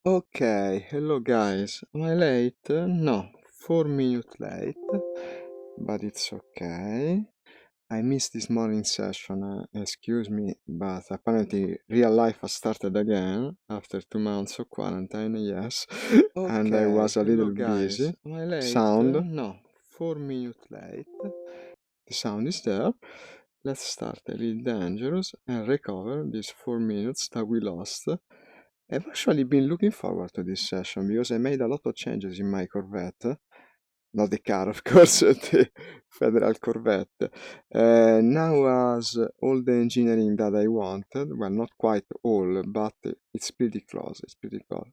Okay, hello guys. Am I late? No, 4 minutes late, but it's okay. I missed this morning session, excuse me, but apparently real life has started again after 2 months of quarantine, yes, and I was Okay, a hello little guys. busy. Am I late? Sound, No, 4 minutes late. the sound is there. Let's start a little dangerous and recover these 4 minutes that we lost. I've actually been looking forward to this session because I made a lot of changes in my Corvette. Not the car, of course, the Federal Corvette. Now has all the engineering that I wanted. Well, not quite all, but it's pretty close. It's pretty close.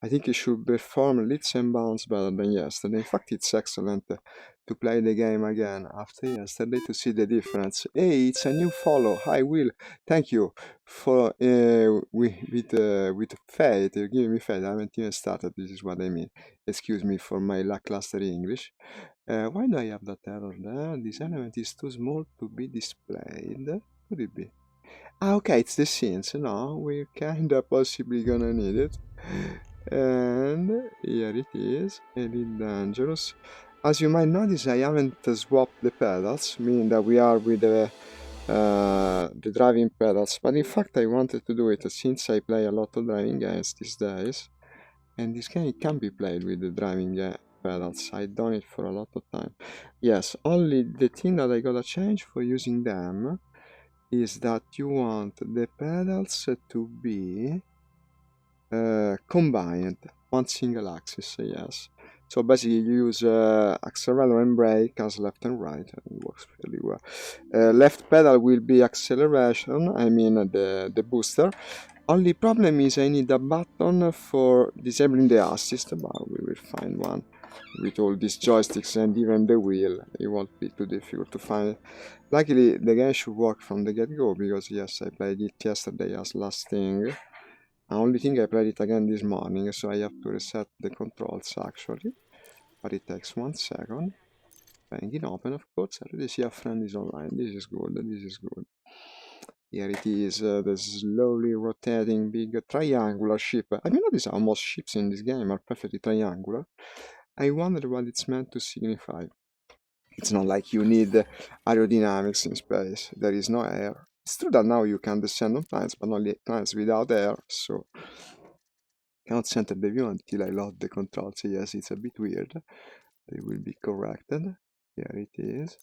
I think it should perform leaps and bounds better than yesterday. In fact, it's excellent to play the game again after yesterday to see the difference. Hey, it's a new follow. Hi, Will. Thank you for with faith. You're giving me faith. I haven't even started. This is what I mean. Excuse me for my lackluster English. Why do I have that error there? This element is too small to be displayed. Could it be? Ah, okay, it's the scenes. No, we're kinda possibly gonna need it. And here it is, a little dangerous. As you might notice, I haven't swapped the pedals, meaning that we are with the driving pedals. But in fact, I wanted to do it since I play a lot of driving games these days. And this game can be played with the driving pedals. I've done it for a lot of time. Yes, only the thing that I gotta change for using them is that you want the pedals to be combined, one single axis, yes. So basically you use accelerator and brake as left and right, and it works really well. Left pedal will be acceleration, I mean the booster. Only problem is I need a button for disabling the assist, but we will find one. With all these joysticks and even the wheel, it won't be too difficult to find. Luckily, the game should work from the get-go, because yes, I played it yesterday as last thing. Only thing I played it again this morning, so I have to reset the controls actually. But it takes 1 second. Banging open, of course. I already see a friend is online. This is good, this is good. Here it is, the slowly rotating big triangular ship. Have you noticed how most ships in this game are perfectly triangular? I wonder what it's meant to signify. It's not like you need aerodynamics in space. There is no air. It's true that now you can descend on planets, but only planets without air, so cannot center the view until I load the controls. Yes, it's a bit weird. They will be corrected. Here it is.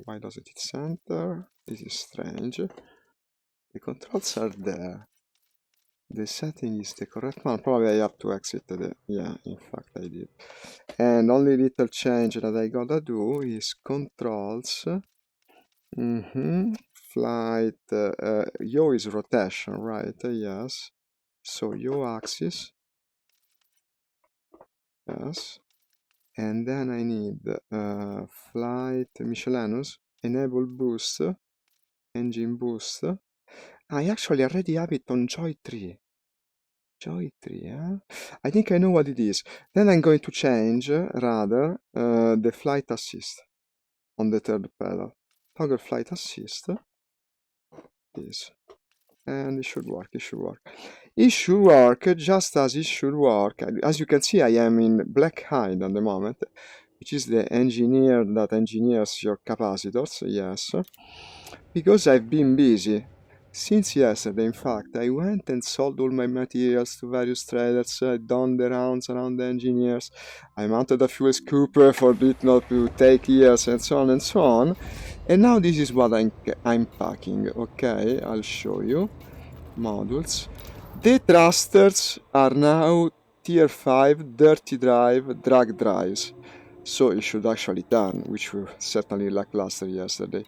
Why doesn't it center? This is strange. The controls are there. The setting is the correct one. Probably I have to exit the... Yeah, in fact I did. And only little change that I gotta do is controls. Flight. Yaw is rotation, right? Yes. So yaw axis. Yes. And then I need flight miscellaneous, enable boost, engine boost. I actually already have it on Joy 3. Joy 3, eh? I think I know what it is. Then I'm going to change, rather, the flight assist on the third pedal. Toggle flight assist. This. And it should work, it should work. It should work just as it should work. As you can see, I am in black hide at the moment, which is the engineer that engineers your capacitors, yes. Because I've been busy. Since yesterday, in fact, I went and sold all my materials to various traders, done the rounds around the engineers, I mounted a fuel scooper for it not to take years, and so on and so on. And now this is what I'm packing, okay? I'll show you. Modules. The thrusters are now tier 5 dirty drive drag drives. So it should actually turn, which was certainly lackluster yesterday.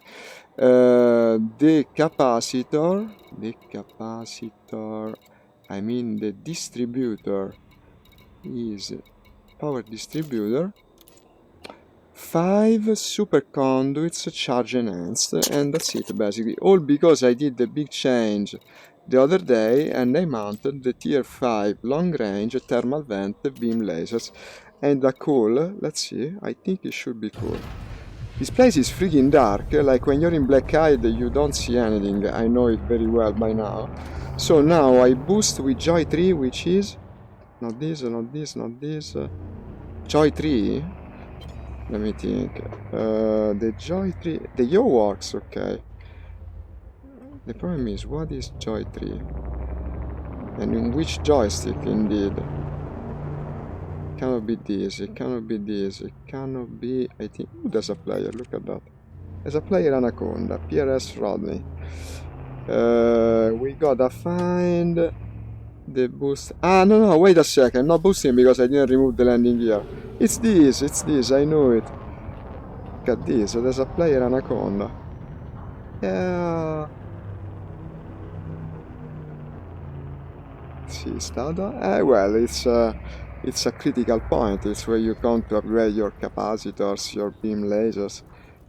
The capacitor, I mean the distributor is power distributor. 5 super conduits charge enhanced, and that's it basically. All because I did the big change the other day and I mounted the tier 5 long range thermal vent beam lasers. And the cool, let's see, I think it should be cool. This place is freaking dark. Like when you're in Black-eyed, you don't see anything. I know it very well by now. So now I boost with Joy 3, which is... Not this, not this, not this. Joy 3? Let me think. The Joy 3... The Yo works, okay. The problem is, what is Joy 3? And in which joystick, indeed? Cannot be this, it cannot be this, it cannot be... I think... Ooh, there's a player, look at that. There's a player Anaconda, PRS Rodney. We gotta find... The boost... Ah, no, wait a second, not boosting because I didn't remove the landing gear. It's this, I know it. Look at this, there's a player Anaconda. Yeah... See, Stada? Well, it's a critical point. It's where you come to upgrade your capacitors, your beam lasers.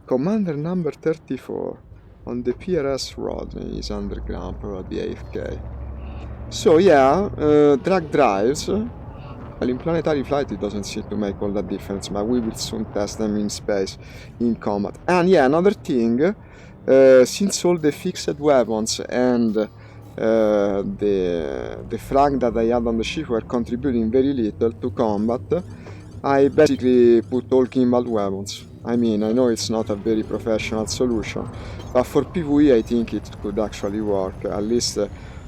Commander number 34 on the PRS Rodney is underground, probably AFK. So yeah, drag drives. Well, in planetary flight it doesn't seem to make all that difference, but we will soon test them in space, in combat. And yeah, another thing, since all the fixed weapons and the frag that I had on the ship were contributing very little to combat, I basically put all gimbal weapons. I mean, I know it's not a very professional solution, but for PvE I think it could actually work. At least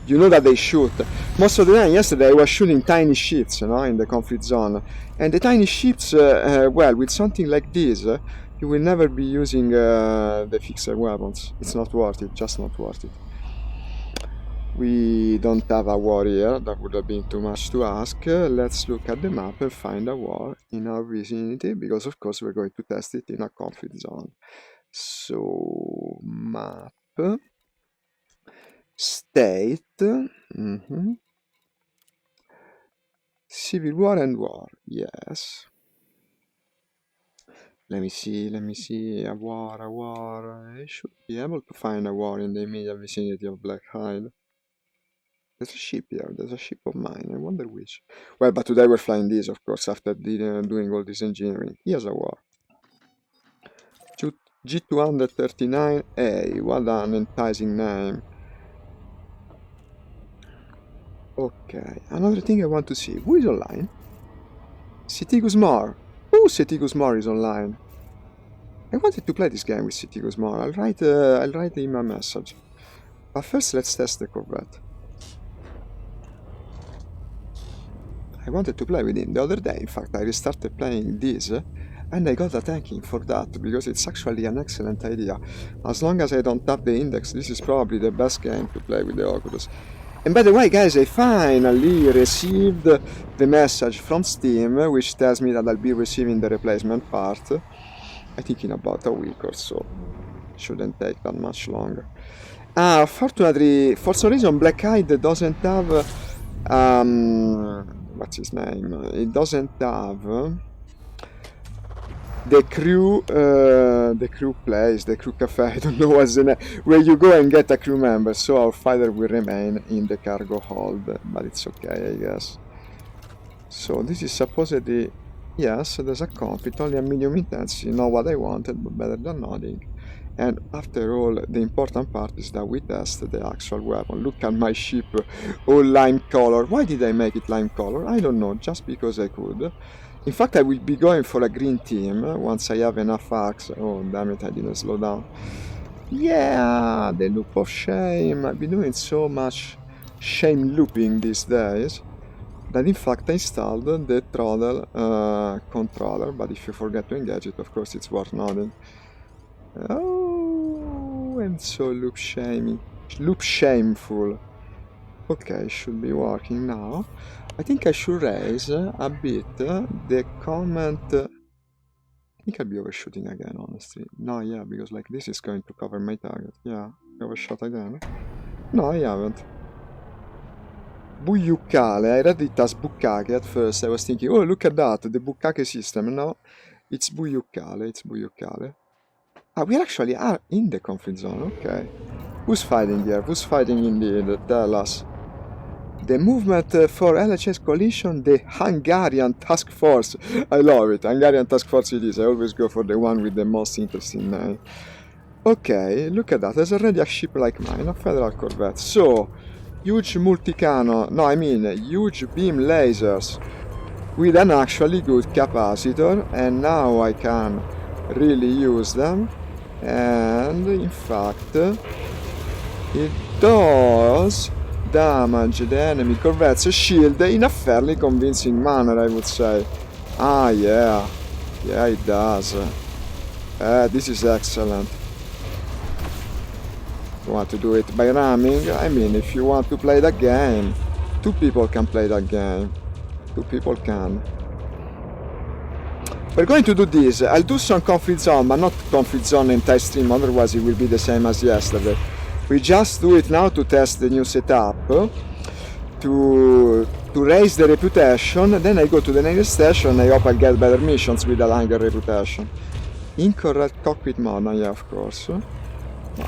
you know that they shoot. Most of the time yesterday I was shooting tiny ships, you know, in the conflict zone. And the tiny ships, well, with something like this, you will never be using the fixed weapons. It's not worth it, just not worth it. We don't have a war here, that would have been too much to ask. Let's look at the map and find a war in our vicinity, because of course we're going to test it in a conflict zone. So, map, state, civil war and war, yes. Let me see, a war. I should be able to find a war in the immediate vicinity of Black-eyed. There's a ship here, there's a ship of mine, I wonder which. Well, but today we're flying this, of course, after doing all this engineering. Here's a war. G239A, what an enticing name. Okay, another thing I want to see, who is online? Citigusmar. Mar. Oh, Citigusmar Mar is online. I wanted to play this game with Citigusmar. Mar. I'll write him a message. But first let's test the Corvette. I wanted to play with him the other day. In fact, I restarted playing this and I got a thanking for that because it's actually an excellent idea. As long as I don't tap the index, this is probably the best game to play with the Oculus. And by the way, guys, I finally received the message from Steam which tells me that I'll be receiving the replacement part. I think in about a week or so. Shouldn't take that much longer. Fortunately, for some reason, Black-eyed doesn't have what's his name? It doesn't have the crew place, the crew cafe, I don't know what's the name, where you go and get a crew member, so our fighter will remain in the cargo hold, but it's okay, I guess. So this is supposedly, yes, there's a conflict, only a medium intensity, not what I wanted, but better than nothing. And after all, the important part is that we test the actual weapon. Look at my ship, all lime color. Why did I make it lime color? I don't know, just because I could. In fact, I will be going for a green team once I have enough arcs. Oh, damn it, I didn't slow down. Yeah, the loop of shame. I've been doing so much shame looping these days that in fact I installed the throttle controller, but if you forget to engage it, of course it's worth noting. Oh, I'm so loop shameful. Okay, should be working now. I think I should raise a bit the comment. I think I'll be overshooting again, honestly. No, yeah, because like this is going to cover my target. Yeah, overshot again. No, I haven't. Buyukale, I read it as Bukkake at first. I was thinking, oh, look at that, the Bukkake system. No, it's Buyukale. Ah, we actually are in the conflict zone, okay. Who's fighting here? Who's fighting indeed? Tell us. The movement for LHS coalition, the Hungarian task force. I love it. Hungarian task force it is. I always go for the one with the most interesting name. Okay, look at that. There's already a ship like mine, a Federal Corvette. So, huge multicano, no, I mean huge beam lasers with an actually good capacitor, and now I can really use them. And in fact, it does damage the enemy corvette's shield in a fairly convincing manner, I would say. Ah, yeah. Yeah, it does. This is excellent. You want to do it by ramming? I mean, if you want to play that game, 2 people can play that game. 2 people can. We're going to do this. I'll do some conflict zone, but not conflict zone entire stream, otherwise it will be the same as yesterday. We just do it now to test the new setup, to raise the reputation, then I go to the next station and I hope I'll get better missions with a longer reputation. Incorrect cockpit mode, yeah, of course. I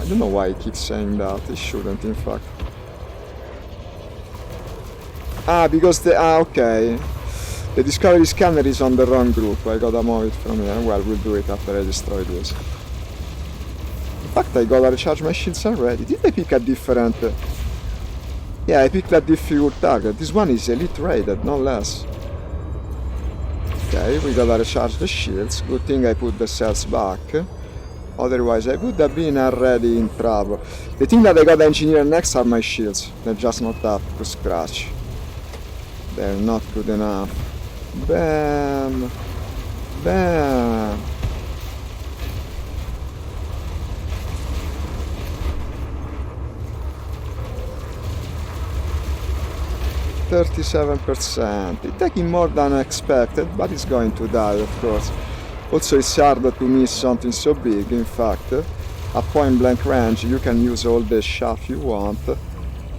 don't know why he keeps saying that, he shouldn't in fact. Because okay. The discovery scanner is on the wrong group, I gotta move it from here. Well, we'll do it after I destroy this. In fact, I gotta recharge my shields already. Did I pick a different... Yeah, I picked a difficult target. This one is elite rated, no less. Okay, we gotta recharge the shields. Good thing I put the cells back. Otherwise, I would have been already in trouble. The thing that I gotta engineer next are my shields. They're just not up to scratch. They're not good enough. Bam! Bam! %. It's taking more than expected, but it's going to die, of course. Also, it's hard to miss something so big. In fact, at point blank range, you can use all the chaff you want.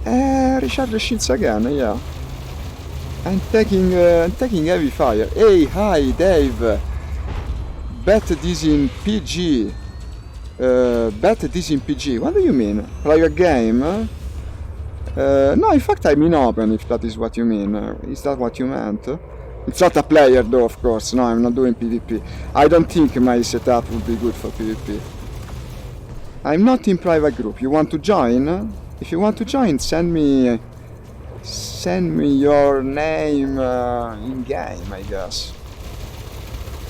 Recharge the shields again, yeah. I'm taking heavy fire. Hey, hi, Dave. Bet this in PG. Bet this in PG. What do you mean? Private game? No, in fact I'm in open, if that is what you mean. Is that what you meant? It's not a player though, of course. No, I'm not doing PvP. I don't think my setup would be good for PvP. I'm not in private group. You want to join? If you want to join, send me your name in game, I guess.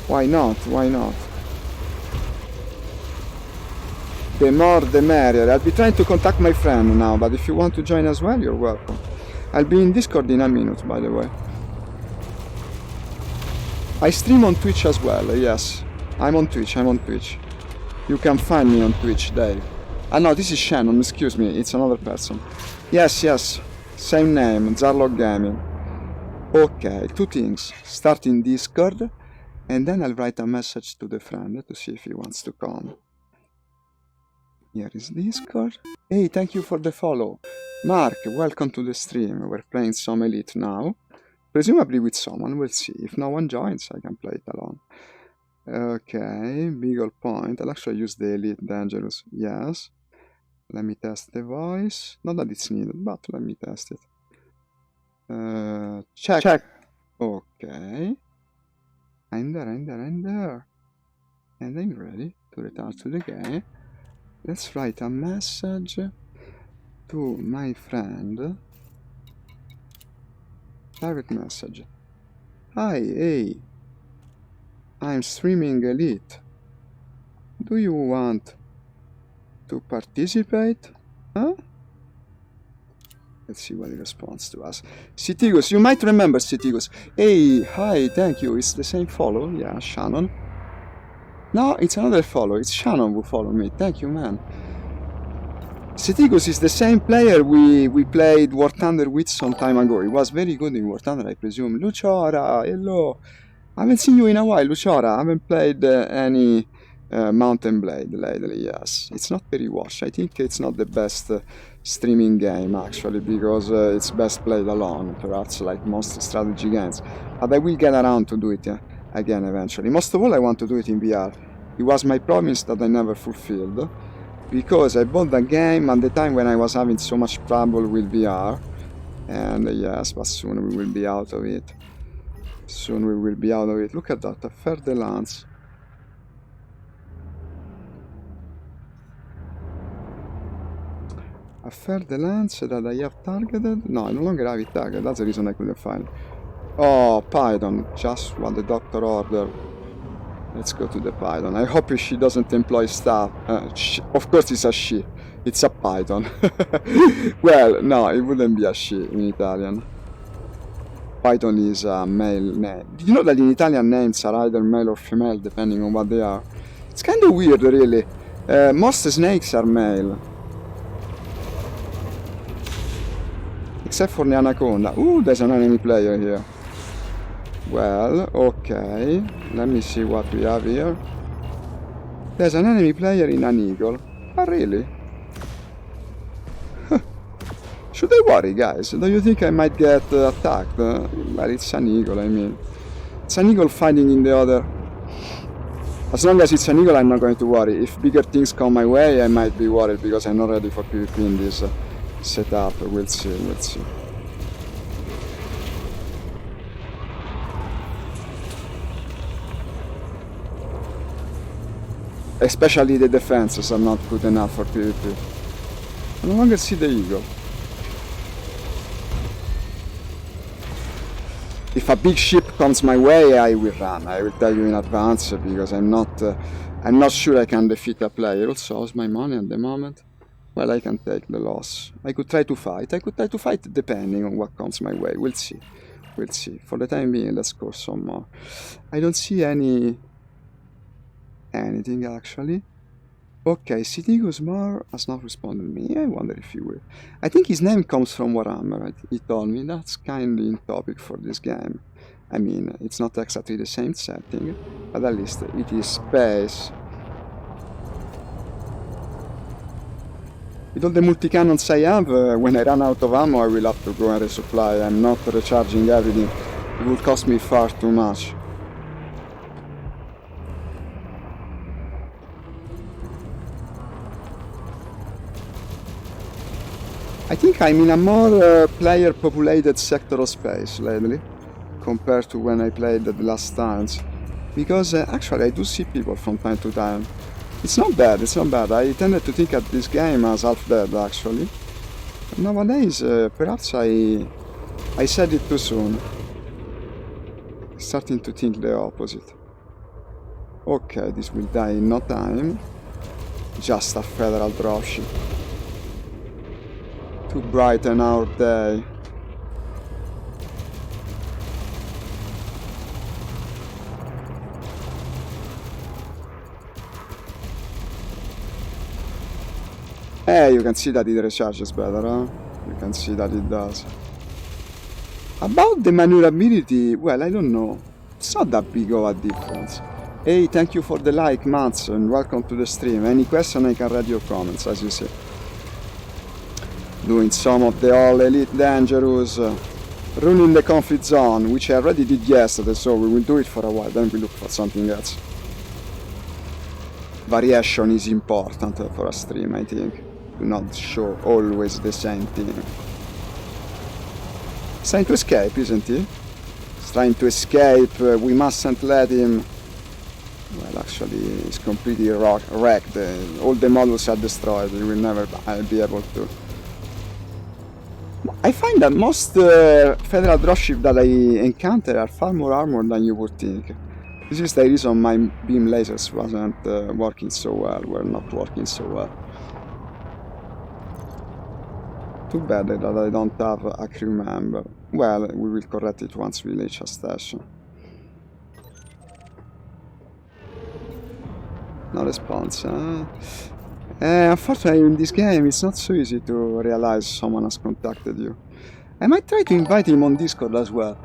Why not? Why not? The more the merrier. I'll be trying to contact my friend now, but if you want to join as well, you're welcome. I'll be in Discord in a minute, by the way. I stream on Twitch as well, yes. I'm on Twitch. You can find me on Twitch, Dave. Ah no, this is Shannon, excuse me, it's another person. Yes. Same name, Zarlog Gaming. Okay, 2 things. Start in Discord, and then I'll write a message to the friend to see if he wants to come. Here is Discord. Hey, thank you for the follow. Mark, welcome to the stream. We're playing some Elite now. Presumably with someone, we'll see. If no one joins, I can play it alone. Okay, Beagle Point. I'll actually use the Elite Dangerous. Yes. Let me test the voice. Not that it's needed, but let me test it. Check. Okay. I'm there. And I'm ready to return to the game. Let's write a message to my friend. Direct message. Hi, hey. I'm streaming Elite. Do you want to participate? Huh? Let's see what he responds to us. Citigus, you might remember Citigus. Hey, hi, thank you. It's the same follow. Yeah, Shannon. No, it's another follow. It's Shannon who followed me. Thank you, man. Citigus is the same player we played War Thunder with some time ago. He was very good in War Thunder, I presume. Luciora, hello. I haven't seen you in a while, Luciora. I haven't played any Mountain Blade lately, yes. It's not very watched. I think it's not the best streaming game, actually, because it's best played alone, perhaps like most strategy games. But I will get around to do it again eventually. Most of all, I want to do it in VR. It was my promise that I never fulfilled, because I bought the game at the time when I was having so much trouble with VR, And yes, but soon we will be out of it. Soon we will be out of it. Look at that, a fair de lance. A fair de lance that I have targeted? No, I no longer have it targeted. That's the reason I couldn't find it. Oh, Python. Just what the doctor ordered. Let's go to the Python. I hope she doesn't employ staff. Of course it's a she. It's a Python. Well, no, it wouldn't be a she in Italian. Python is a male name. Did you know that in Italian names are either male or female depending on what they are? It's kind of weird, really. Most snakes are male. Except for the anaconda. Ooh, there's an enemy player here. Well, okay. Let me see what we have here. There's an enemy player in an eagle. Oh, really? Should I worry, guys? Do you think I might get attacked? Well, it's an eagle, I mean. It's an eagle fighting in the other... As long as it's an eagle, I'm not going to worry. If bigger things come my way, I might be worried because I'm not ready for PvP in this setup. We'll see, we'll see. Especially the defenses are not good enough for PvP. I no longer see the eagle. If a big ship comes my way, I will run. I will tell you in advance because I'm not sure I can defeat a player. Also, how's my money at the moment? Well, I can take the loss. I could try to fight. I could try to fight depending on what comes my way. We'll see. We'll see. For the time being, let's score some more. I don't see anything actually. Okay, City Guzmar has not responded to me. I wonder if he will. I think his name comes from Warhammer, he told me. That's kind of in topic for this game. I mean, it's not exactly the same setting, but at least it is space. With all the multi-cannons I have, when I run out of ammo I will have to go and resupply. I'm not recharging everything. It would cost me far too much. I think I'm in a more player-populated sector of space lately, compared to when I played the last times. Because actually I do see people from time to time. It's not bad, it's not bad. I tended to think of this game as half-dead actually. Nowadays, perhaps I said it too soon. Starting to think the opposite. Okay, this will die in no time. Just a federal dropship. To brighten our day. Hey, you can see that it recharges better, huh? You can see that it does. About the maneuverability, well, I don't know. It's not that big of a difference. Hey, thank you for the like, Mats, and welcome to the stream. Any question, I can read your comments, as you see. Doing some of the all elite dangerous, ruining the conflict zone, which I already did yesterday, so we will do it for a while, then we look for something else. Variation is important for a stream, I think. Do not show always the same thing. He's trying to escape, isn't he? He's trying to escape, we mustn't let him... Well, actually, he's completely wrecked. All the modules are destroyed, he will never be able to... I find that most federal dropships that I encounter are far more armored than you would think. This is the reason my beam lasers wasn't working so well, were not working so well. Too bad that I don't have a crew member. Well, we will correct it once we reach a station. No response, huh? Unfortunately, in this game, it's not so easy to realize someone has contacted you. I might try to invite him on Discord as well.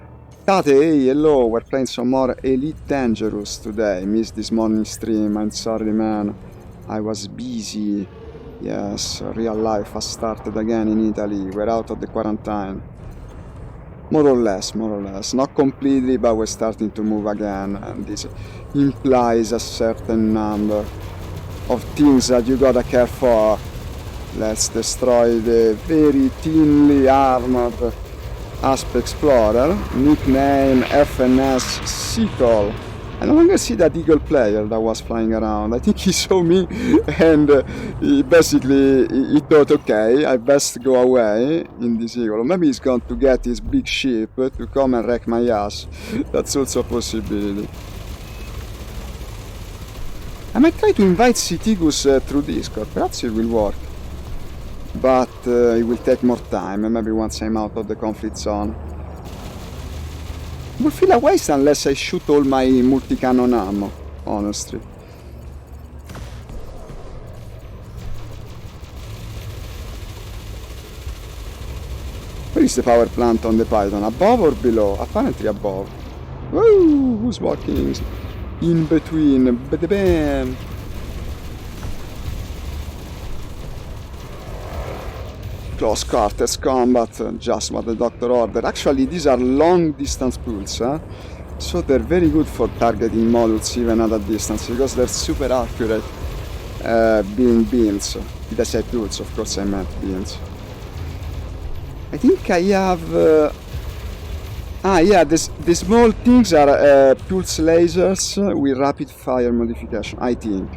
Tate, hey, hello, we're playing some more Elite Dangerous today. Missed this morning stream, I'm sorry, man. I was busy. Yes, real life has started again in Italy. We're out of the quarantine. More or less. Not completely, but we're starting to move again. And this implies a certain number of things that you gotta care for. Let's destroy the very thinly armored Asp Explorer, nickname FNS Seagull. I no longer see that eagle player that was flying around. I think he saw me and he thought, okay, I best go away in this eagle. Maybe he's going to get his big ship to come and wreck my ass. That's also a possibility. I might try to invite Citigus through Discord. Perhaps it will work. But it will take more time, maybe once I'm out of the conflict zone. It will feel a waste unless I shoot all my multi-cannon ammo, honestly. Where is the power plant on the Python? Above or below? Apparently above. Woo! Who's walking in between? Bam! Close quarters combat, just what the doctor ordered. Actually, these are long distance pulse, so they're very good for targeting modules even at a distance because they're super accurate. Being beams. Did I say pulse? Of course I meant beams. I think I have... yeah, the small things are pulse lasers with rapid fire modification, I think.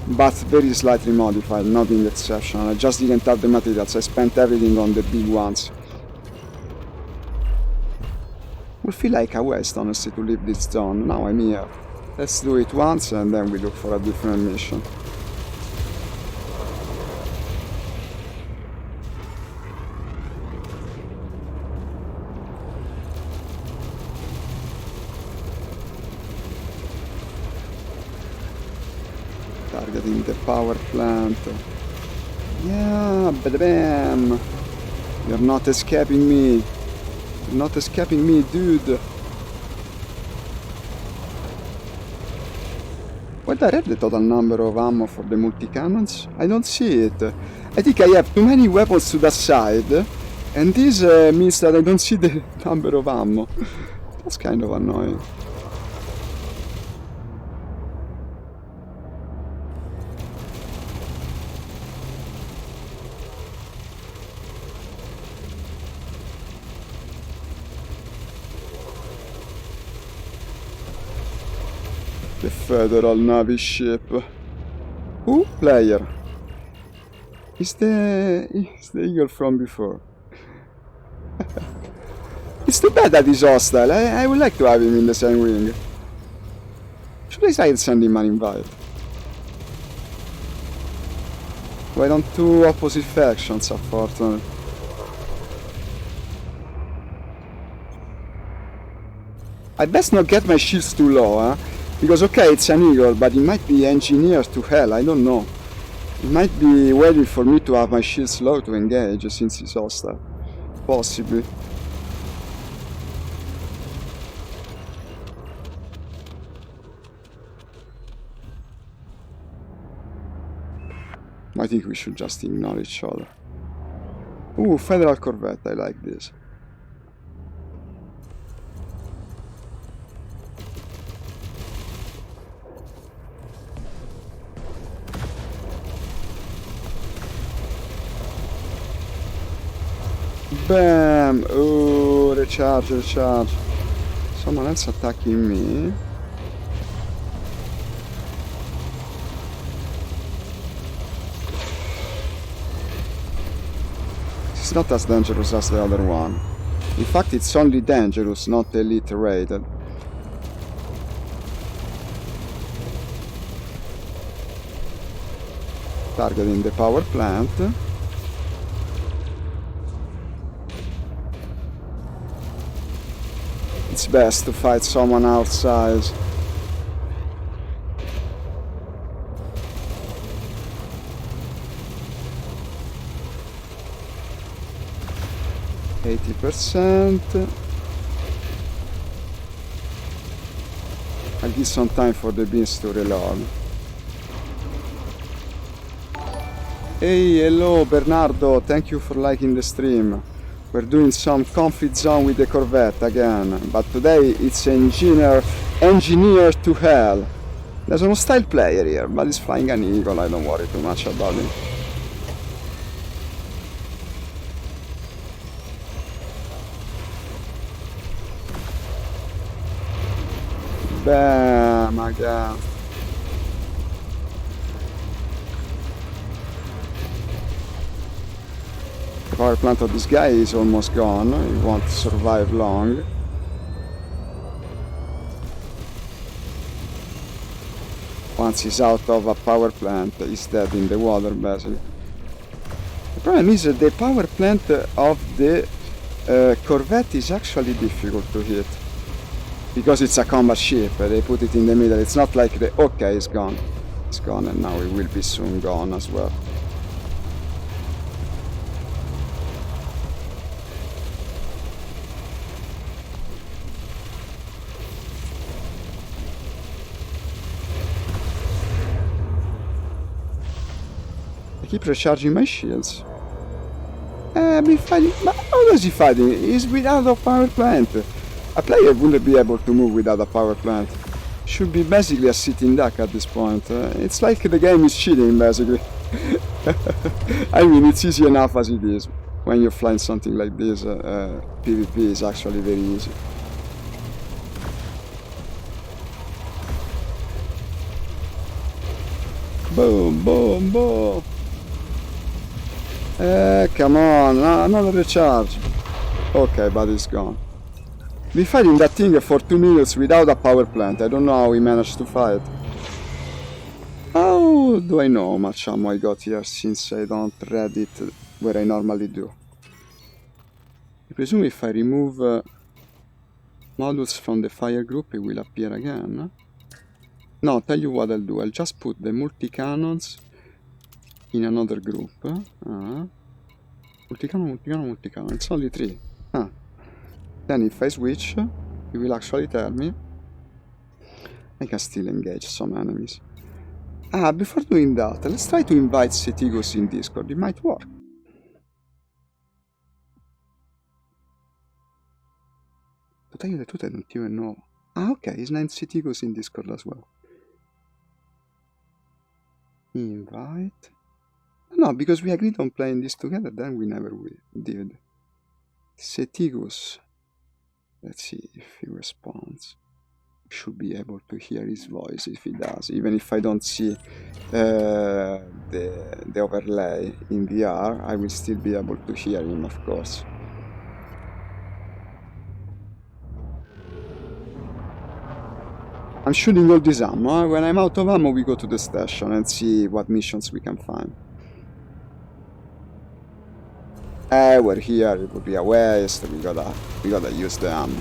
But very slightly modified, nothing exceptional. I just didn't have the materials, I spent everything on the big ones. Would feel like a waste, honestly, to leave this zone. Now I'm here. Let's do it once and then we look for a different mission. Targeting the power plant. Yeah, bam! You're not escaping me. You're not escaping me, dude. What I read the total number of ammo for the multi-cannons? I don't see it. I think I have too many weapons to that side, and this means that I don't see the number of ammo. That's kind of annoying. The Federal Navy ship. Who? Player. Is the eagle from before. It's too bad that he's hostile. I would like to have him in the same wing. Should I try to send him an invite? We're on two opposite factions, unfortunately. I best not get my shields too low, huh? Because, okay, it's an eagle, but it might be engineered to hell, I don't know. It might be waiting for me to have my shields low to engage, since it's hostile. Possibly. I think we should just ignore each other. Ooh, Federal Corvette, I like this. Bam! Oh, recharge, recharge. Someone else attacking me. It's not as dangerous as the other one. In fact, it's only dangerous, not elite rated. Targeting the power plant. It's best to fight someone outside. %. I'll give some time for the beans to reload. Hey, hello Bernardo, thank you for liking the stream. We're doing some conflict zone with the Corvette again, but today it's engineer to hell. There's a hostile player here, but he's flying an eagle, I don't worry too much about him. Bam, again. The power plant of this guy is almost gone. He won't survive long. Once he's out of a power plant, he's dead in the water, basically. The problem is that the power plant of the Corvette is actually difficult to hit. Because it's a combat ship, they put it in the middle. It's not like the... Okay, it's gone. It's gone, and now it will be soon gone as well. I keep recharging my shields. Be fighting. But how does he fighting? He's without a power plant. A player wouldn't be able to move without a power plant. Should be basically a sitting duck at this point. It's like the game is cheating, basically. I mean, it's easy enough as it is. When you're flying something like this, PvP is actually very easy. Boom, boom, boom. Come on, another recharge. Okay, but it's gone. Been fighting that thing for 2 minutes without a power plant. I don't know how we managed to fight. How do I know how much ammo I got here since I don't read it where I normally do? I presume if I remove modules from the fire group it will appear again. No, tell you what I'll do. I'll just put the multi-cannons in another group. Multi-cannon, multi-cannon, multi-cannon. It's only 3. Then if I switch, it will actually tell me I can still engage some enemies. Before doing that, let's try to invite Cetigos in Discord. It might work. To tell you the truth, I don't even know. Okay, he's named Cetigos in Discord as well. Invite. No, because we agreed on playing this together, then we never did. Cetigos. Let's see if he responds. Should be able to hear his voice if he does, even if I don't see the overlay in VR, I will still be able to hear him, of course. I'm shooting all this ammo. When I'm out of ammo, we go to the station and see what missions we can find. We're here, it would be a waste, we gotta use the ammo.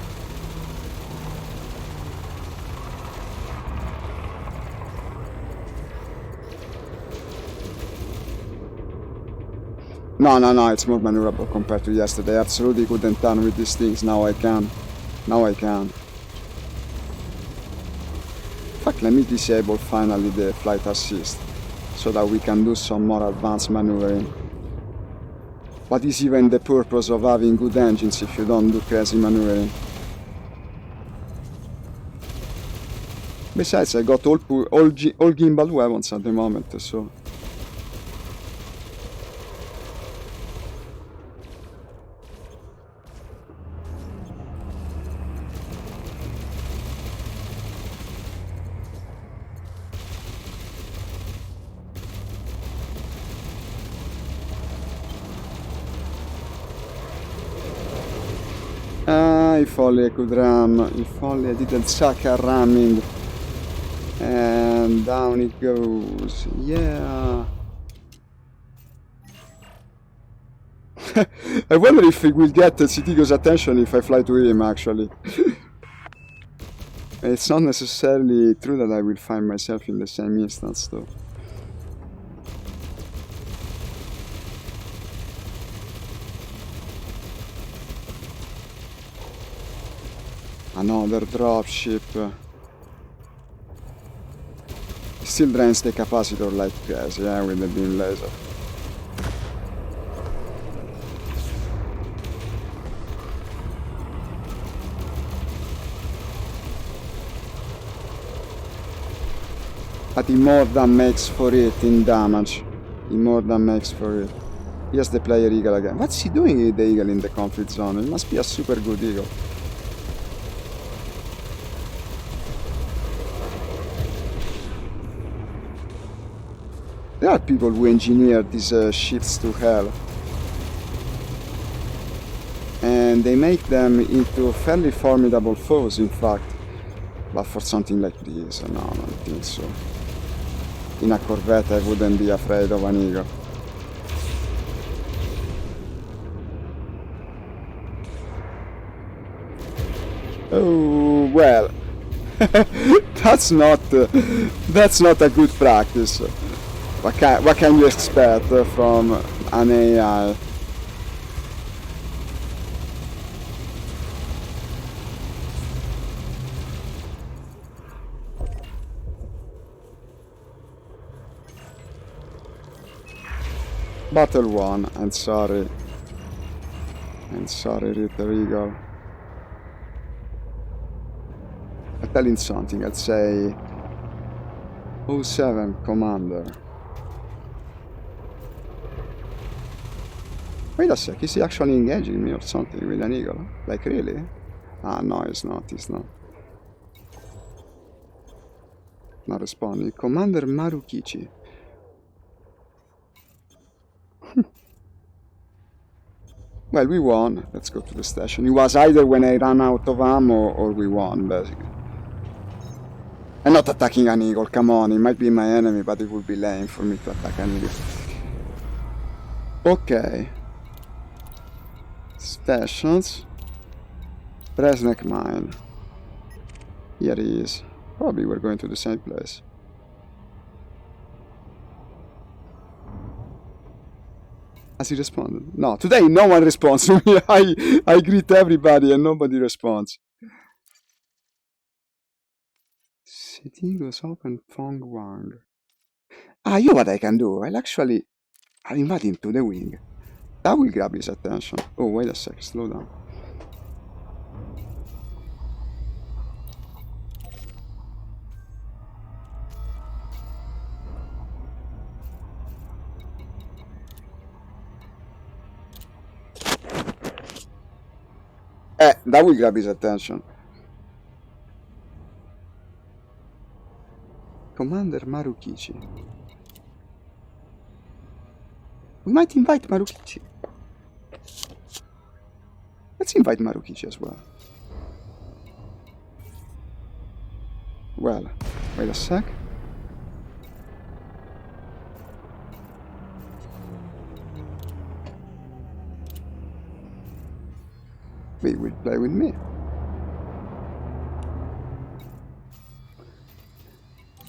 No, it's more maneuverable compared to yesterday. I absolutely couldn't turn with these things, now I can. Now I can. In fact, let me disable finally the flight assist, so that we can do some more advanced maneuvering. What is even the purpose of having good engines if you don't do crazy maneuvering? Besides, I got all gimbal weapons at the moment, so... If only I could ram, if only I didn't suck at ramming. And down it goes, yeah. I wonder if it will get Cetigos' attention if I fly to him, actually. It's not necessarily true that I will find myself in the same instance, though. Another dropship. Still drains the capacitor like crazy, yeah, with the beam laser. But he more than makes for it in damage. He more than makes for it. Here's the player eagle again. What's he doing with the eagle in the conflict zone? It must be a super good eagle. There are people who engineer these ships to hell. And they make them into fairly formidable foes, in fact. But for something like this, no, I don't think so. In a Corvette, I wouldn't be afraid of an eagle. Oh, well. that's not a good practice. What can you expect from an AI? Battle 1, I'm sorry. I'm sorry, Ritter Eagle. I'll tell him something, I'll say... 07, Commander. Wait a sec, is he actually engaging me or something with an eagle? Like, really? Ah, no, he's not, he's not. Not responding. Commander Marukichi. Well, we won. Let's go to the station. It was either when I ran out of ammo or we won, basically. I'm not attacking an eagle, come on. It might be my enemy, but it would be lame for me to attack an eagle. Okay. Stations. Bresnek Mine. Here he is. Probably we're going to the same place. Has he responded? No, today no one responds to me. I greet everybody and nobody responds. City goes open Fong Wang. Ah, you know what I can do? I'll invite him to the wing. That will grab his attention. Oh, wait a sec, slow down. That will grab his attention. Commander Marukichi. We might invite Marukichi. Let's invite Marukichi as well. Well, wait a sec. He will play with me.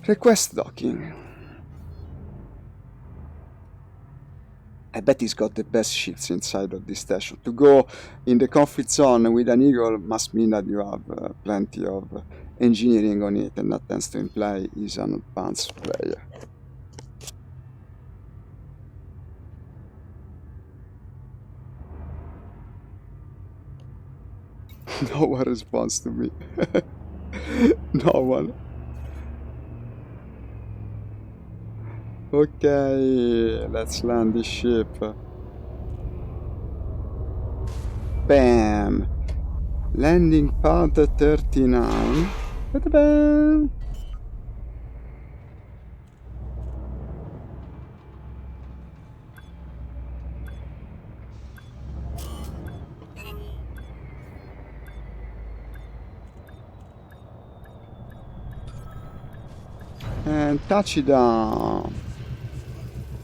Request docking. I bet he's got the best ships inside of this station. To go in the conflict zone with an eagle must mean that you have plenty of engineering on it, and that tends to imply he's an advanced player. No one responds to me. No one. Okay, let's land this ship. Bam! Landing pad 39. Ba-da-bam! And touch it down.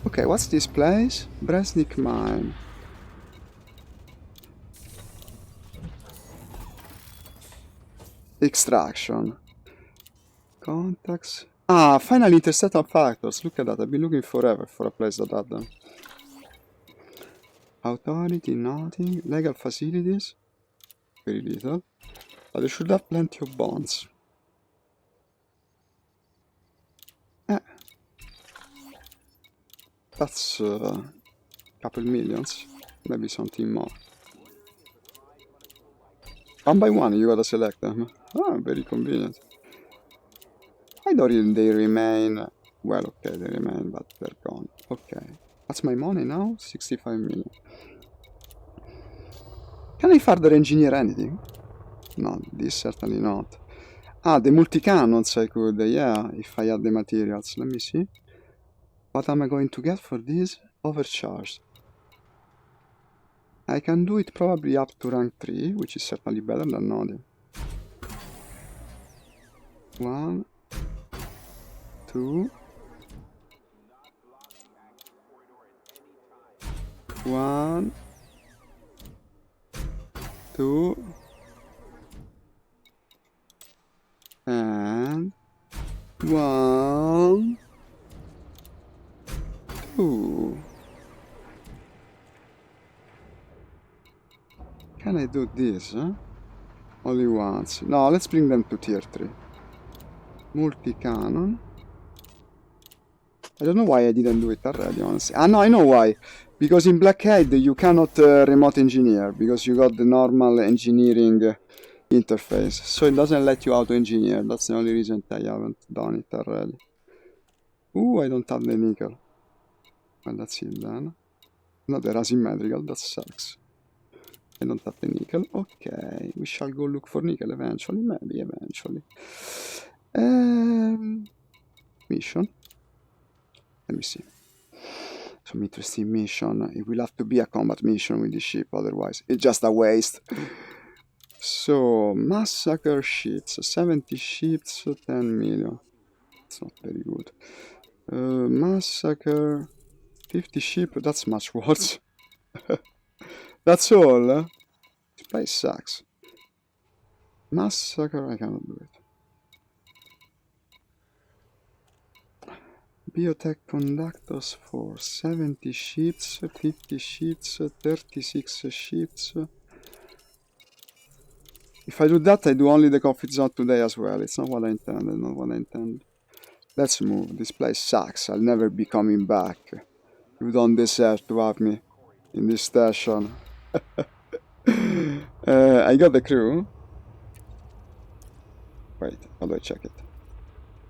Okay, what's this place? Bresnik Mine. Extraction. Contacts. Ah, finally interceptor factors. Look at that. I've been looking forever for a place that had them. Authority, nothing. Legal facilities. Very little. But they should have plenty of bonds. That's a couple millions. Maybe something more. One by one, you gotta select them. Ah, very convenient. Why don't they remain? Well, okay, they remain, but they're gone. Okay. What's my money now? 65 million. Can I further engineer anything? No, this certainly not. Ah, the multi-cannons I could, yeah, if I had the materials. Let me see. What am I going to get for this? Overcharged. I can do it probably up to rank 3, which is certainly better than nothing. 1, 2, 1, 2, and 1, 2. Can I do this, huh? Only once. No, let's bring them to tier 3. Multi-cannon. I don't know why I didn't do it already, honestly. Ah, no, I know why. Because in Blackhead you cannot remote engineer, because you got the normal engineering interface. So it doesn't let you auto-engineer. That's the only reason I haven't done it already. Ooh, I don't have the nickel. Well, that's it then. No, they're asymmetrical, that sucks. I don't have the nickel. Okay, we shall go look for nickel eventually, maybe eventually. Mission. Let me see. Some interesting mission. It will have to be a combat mission with the ship, otherwise it's just a waste. So, massacre ships. 70 ships, 10 million. It's not very good. Massacre 50 ship, that's much worse. That's all. This place sucks. Massacre, I cannot do it. Biotech conductors for 70 ships, 50 ships, 36 ships. If I do that, I do only the conflict zone today as well. It's not what I intended, not what I intended. Let's move. This place sucks. I'll never be coming back. You don't deserve to have me in this station. I got the crew. Wait, how do I check it?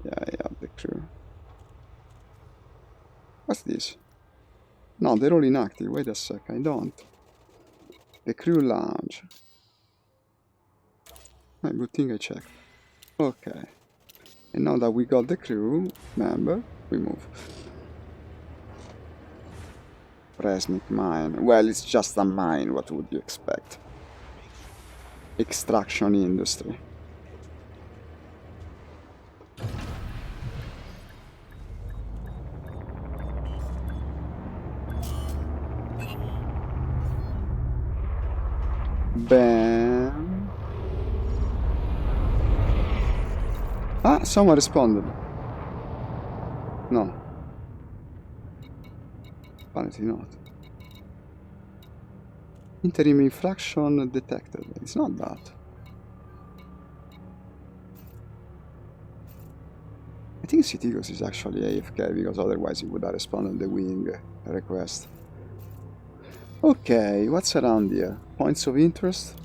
Yeah, I have the crew. What's this? No, they're all inactive. Wait a sec, I don't. The crew lounge. Good thing I checked. Okay. And now that we got the crew member, we move. Resnick mine. Well, it's just a mine, what would you expect? Extraction industry. Bam. Ah, someone responded. No. Apparently not. Interim infraction detected. It's not that. I think Citigos is actually AFK, because otherwise he would have responded the wing request. Okay, what's around here? Points of interest?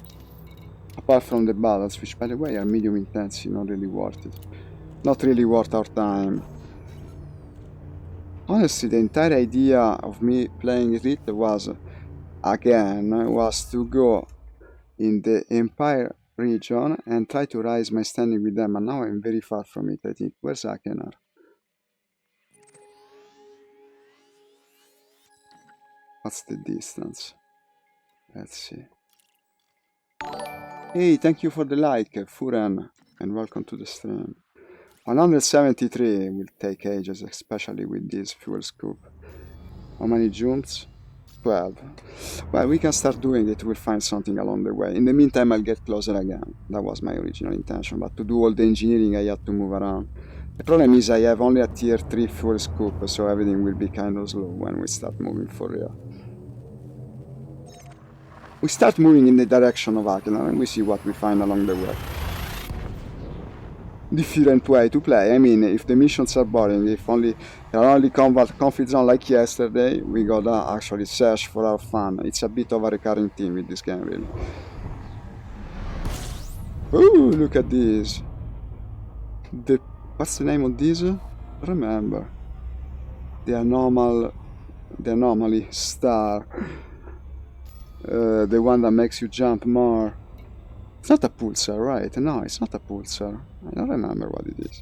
Apart from the battles, which by the way are medium intensity, not really worth it. Not really worth our time. Honestly, the entire idea of me playing it was to go in the Empire region and try to rise my standing with them, and now I'm very far from it, I think. Where's Akenar? What's the distance? Let's see. Hey, thank you for the like, Furan, and welcome to the stream. 173 will take ages, especially with this fuel scoop. How many jumps? 12. Well, we can start doing it, we'll find something along the way. In the meantime, I'll get closer again. That was my original intention, but to do all the engineering, I had to move around. The problem is I have only a tier 3 fuel scoop, so everything will be kind of slow when we start moving for real. We start moving in the direction of Akenar, and we see what we find along the way. Different way to play. I mean, if the missions are boring, if only there are only conflict zone like yesterday, we gotta actually search for our fun. It's a bit of a recurring theme with this game, really. Ooh, look at this. What's the name of this? Remember. The anomaly star. The one that makes you jump more. It's not a pulsar, right? No, it's not a pulsar. I don't remember what it is.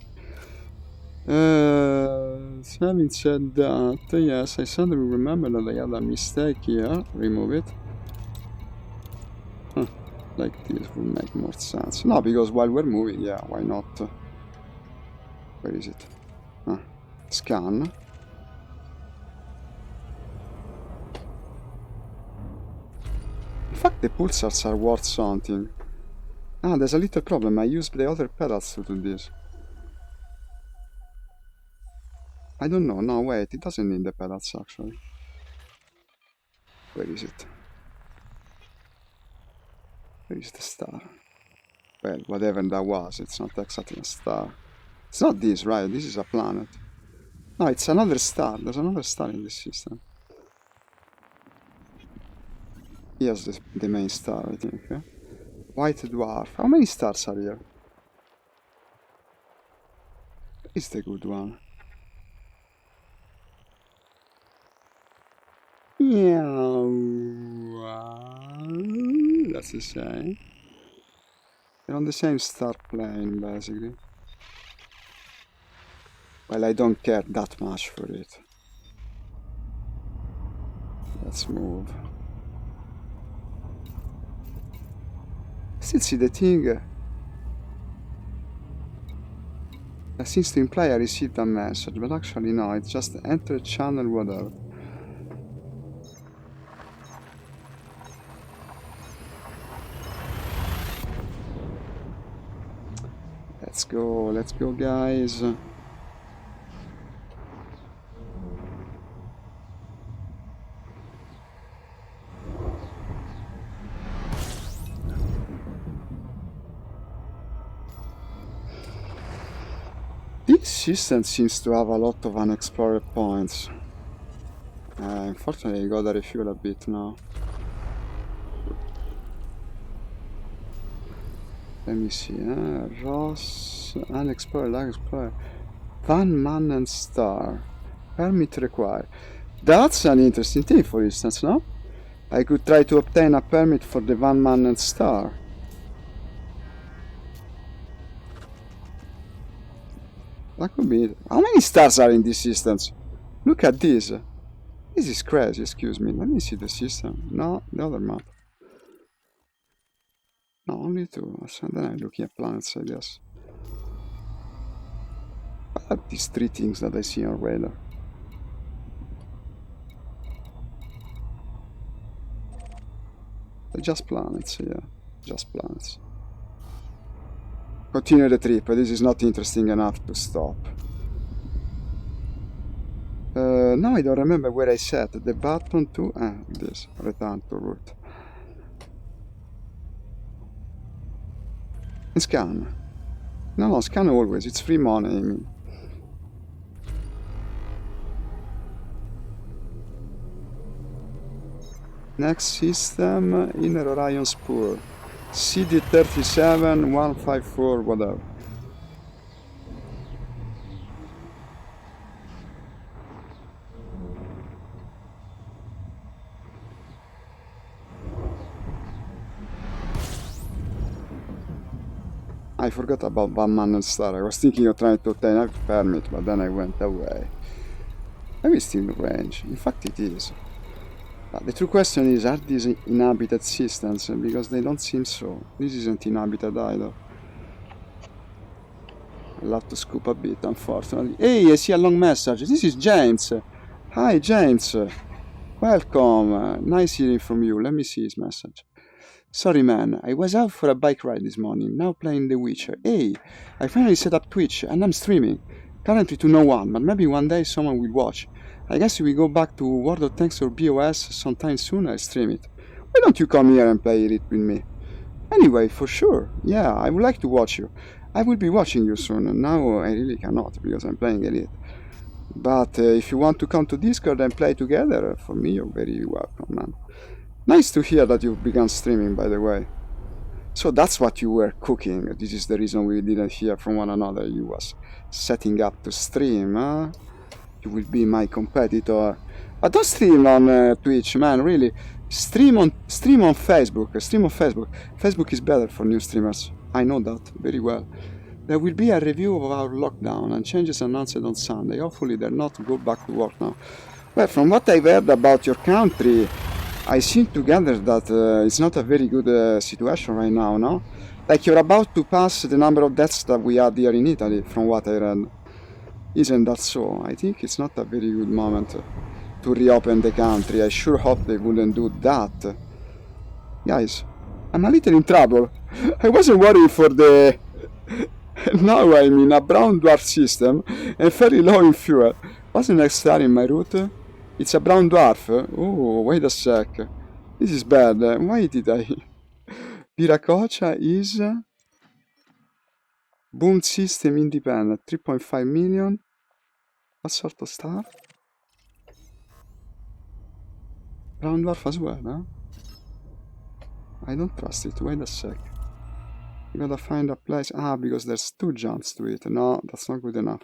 Having said that, yes, I suddenly remember that I had a mistake here. Remove it. Huh. Like this would make more sense. No, because while we're moving, yeah, why not? Where is it? Scan. In fact, the pulsars are worth something. Ah, there's a little problem. I used the other pedals to do this. I don't know. No, wait. It doesn't need the pedals, actually. Where is it? Where is the star? Well, whatever that was, it's not exactly a star. It's not this, right? This is a planet. No, it's another star. There's another star in this system. Here's the main star, I think. White dwarf. How many stars are here? It's the good one. Yeah, that's the same. They're on the same star plane, basically. Well, I don't care that much for it. Let's move. Still see the thing. That seems to imply I received a message, but actually no, it's just enter channel whatever. Let's go guys. This system seems to have a lot of unexplored points. Unfortunately I gotta refuel a bit now. Let me see, Ross, unexplored, unexplored. Van Manen star. Permit required. That's an interesting thing, for instance, no? I could try to obtain a permit for the Van Manen star. That could be it. How many stars are in these systems? Look at this. This is crazy, excuse me. Let me see the system. No, the other map. No, only two. So then I'm looking at planets, I guess. What are these three things that I see on radar? They're just planets, yeah. Just planets. Continue the trip. This is not interesting enough to stop. Now I don't remember where I set the button to... this. Return to route. And scan. No, scan always. It's free money, I mean. Next system, Inner Orion Spur. CD37 154, whatever. I forgot about Van Manen Star. I was thinking of trying to obtain a permit, but then I went away. Maybe it's still in range. In fact, it is. But the true question is, are these inhabited systems? Because they don't seem so. This isn't inhabited either. I'll have to scoop a bit, unfortunately. Hey, I see a long message. This is James. Hi, James. Welcome. Nice hearing from you. Let me see his message. Sorry man, I was out for a bike ride this morning, now playing The Witcher. Hey, I finally set up Twitch and I'm streaming. Currently to no one, but maybe one day someone will watch. I guess if we go back to World of Tanks or BOS sometime soon, I'll stream it. Why don't you come here and play it with me? Anyway, for sure, yeah, I would like to watch you. I will be watching you soon, and now I really cannot because I'm playing Elite. But if you want to come to Discord and play together, for me you're very welcome, man. Nice to hear that you've begun streaming, by the way. So that's what you were cooking. This is the reason we didn't hear from one another. You was setting up to stream, huh? You will be my competitor. But don't stream on Twitch, man, really. Stream on Facebook. Stream on Facebook. Facebook is better for new streamers. I know that very well. There will be a review of our lockdown and changes announced on Sunday. Hopefully they're not go back to work now. Well, from what I've heard about your country, I seem to gather that it's not a very good situation right now, no? Like you're about to pass the number of deaths that we had here in Italy, from what I read. Isn't that so? I think it's not a very good moment to reopen the country. I sure hope they wouldn't do that. Guys, I'm a little in trouble. I wasn't worried for the... Now I'm in a brown dwarf system and very low in fuel. What's the next star in my route? It's a brown dwarf. Oh, wait a sec. This is bad. Why did I... Viracocha is... Boom system independent. 3.5 million. What sort of star? Brown dwarf as well, huh? I don't trust it. Wait a sec. You gotta find a place. Ah, because there's 2 jumps to it. No, that's not good enough.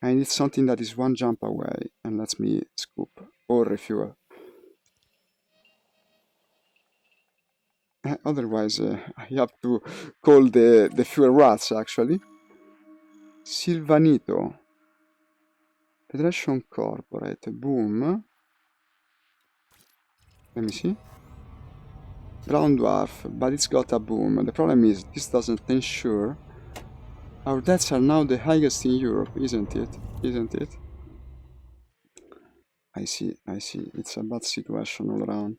I need something that is 1 jump away and lets me scoop or refuel. Otherwise, I have to call the fuel rats, actually. Silvanito. Federation Corporate. Boom. Let me see. Brown dwarf, but it's got a boom. The problem is, this doesn't ensure... Our deaths are now the highest in Europe, isn't it? Isn't it? I see. It's a bad situation all around.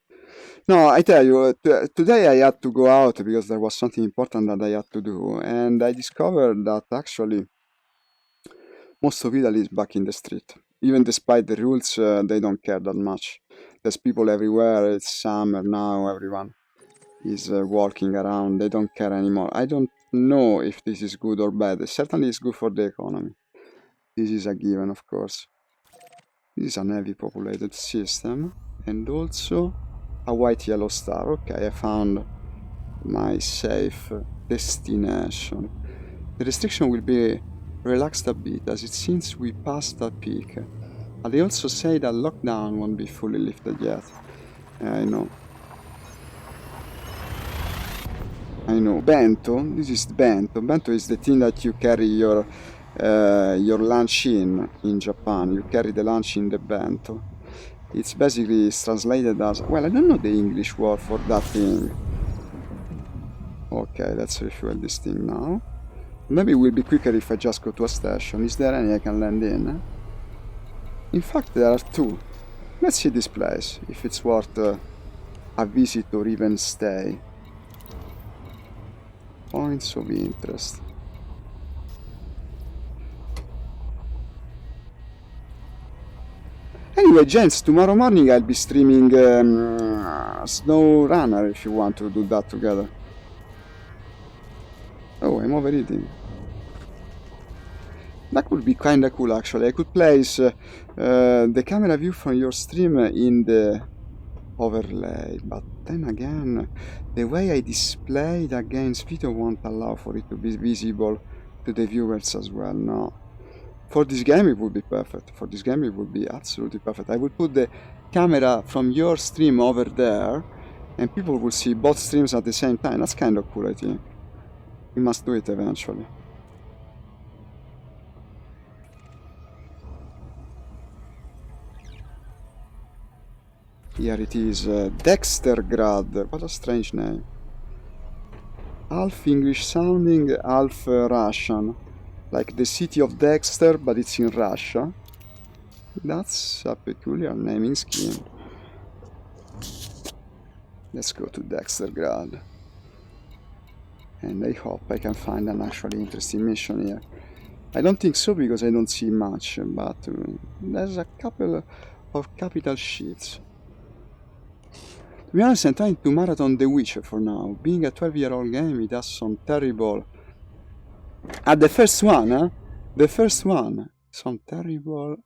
No, I tell you, today I had to go out because there was something important that I had to do. And I discovered that actually most of Italy is back in the street. Even despite the rules, they don't care that much. There's people everywhere, it's summer now, everyone is walking around, they don't care anymore. I don't know if this is good or bad. Certainly it's good for the economy. This is a given, of course. This is an heavy populated system, and also a white yellow star. Okay, I found my safe destination. The restriction will be relaxed a bit, as it seems we passed that peak. But they also say that lockdown won't be fully lifted yet. I know. Bento, this is Bento. Bento is the thing that you carry your lunch in Japan. You carry the lunch in the bento. It's basically translated as... Well, I don't know the English word for that thing. Okay, let's refuel this thing now. Maybe it will be quicker if I just go to a station. Is there any I can land in? In fact, there are 2. Let's see this place, if it's worth a visit or even stay. Points of interest. Anyway, gents, tomorrow morning I'll be streaming Snow Runner if you want to do that together. Oh, I'm overeating. That would be kinda cool actually. I could place the camera view from your stream in the overlay, but then again, the way I display it against video won't allow for it to be visible to the viewers as well, no. For this game it would be perfect. For this game it would be absolutely perfect. I would put the camera from your stream over there and people will see both streams at the same time. That's kind of cool, I think. We must do it eventually. Here it is, Dextergrad. What a strange name. Half English sounding, half Russian. Like the city of Dexter, but it's in Russia. That's a peculiar naming scheme. Let's go to Dextergrad. And I hope I can find an actually interesting mission here. I don't think so because I don't see much, but there's a couple of capital sheets. To be honest, I'm trying to marathon The Witcher for now. Being a 12-year-old game, it has some terrible... the first one, huh? The first one. Some terrible...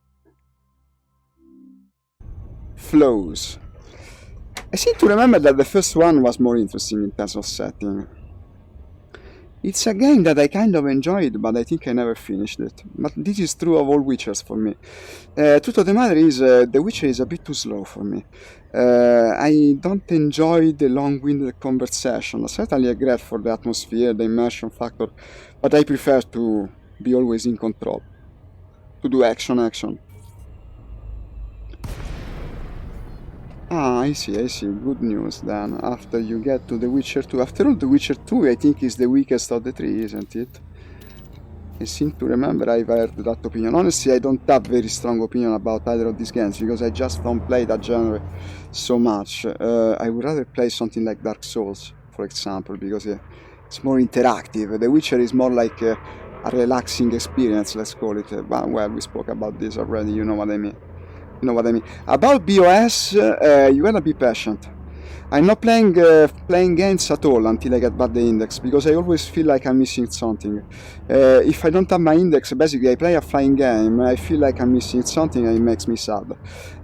flows. I seem to remember that the first one was more interesting in terms of setting. It's a game that I kind of enjoyed, but I think I never finished it. But this is true of all Witchers for me. Truth of the matter is, The Witcher is a bit too slow for me. I don't enjoy the long-winded conversation. Certainly I great for the atmosphere, the immersion factor, but I prefer to be always in control. To do action. Ah, I see. Good news then. After you get to The Witcher 2. After all, The Witcher 2 I think is the weakest of the three, isn't it? I seem to remember I've heard that opinion. Honestly, I don't have very strong opinion about either of these games because I just don't play that genre so much. I would rather play something like Dark Souls, for example, because it's more interactive. The Witcher is more like a relaxing experience, let's call it. Well, we spoke about this already, you know what I mean. About BOS, you gotta be patient. I'm not playing games at all until I get back the index, because I always feel like I'm missing something. If I don't have my index, basically I play a flying game, I feel like I'm missing something and it makes me sad.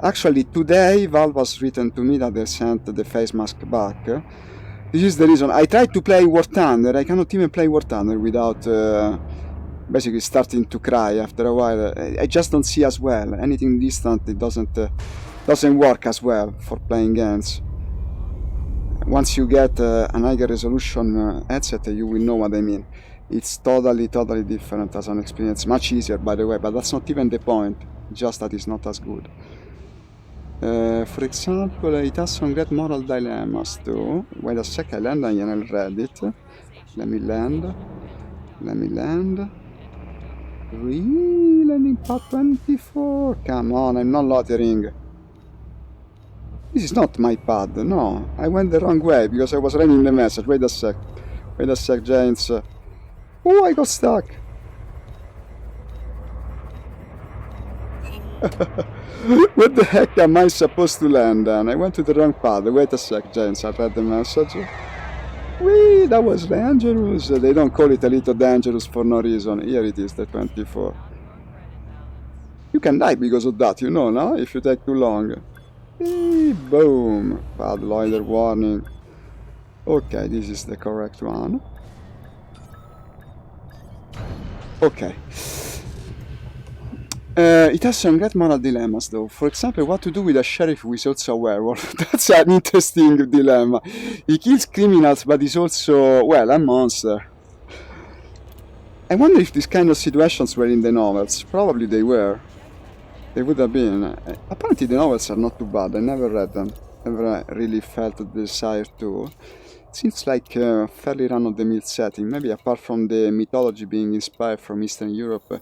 Actually, today Valve has written to me that they sent the face mask back. This is the reason. I tried to play War Thunder, I cannot even play War Thunder without basically starting to cry after a while. I just don't see as well. Anything distant, it doesn't work as well for playing games. Once you get an higher resolution headset, you will know what I mean. It's totally different as an experience. Much easier, by the way, but that's not even the point. Just that it's not as good. For example, it has some great moral dilemmas too. Wait a sec, I land and I'll read it. Let me land. Really? Landing pad 24? Come on, I'm not loitering. This is not my pad, no. I went the wrong way because I was reading the message. Wait a sec, James. Oh, I got stuck. Where the heck am I supposed to land then? I went to the wrong pad. Wait a sec, James. I read the message. Whee, that was dangerous. They don't call it a little dangerous for no reason. Here it is, the 24. You can die because of that, you know, no? If you take too long. Eee, boom. Pad loiter warning. Okay, this is the correct one. Okay. It has some great moral dilemmas though. For example, what to do with a sheriff who is also a werewolf. That's an interesting dilemma. He kills criminals, but he's also, well, a monster. I wonder if these kind of situations were in the novels. Probably they were. They would have been. Apparently the novels are not too bad. I never read them. Never really felt the desire to. It seems like a fairly run-of-the-mill setting. Maybe apart from the mythology being inspired from Eastern Europe.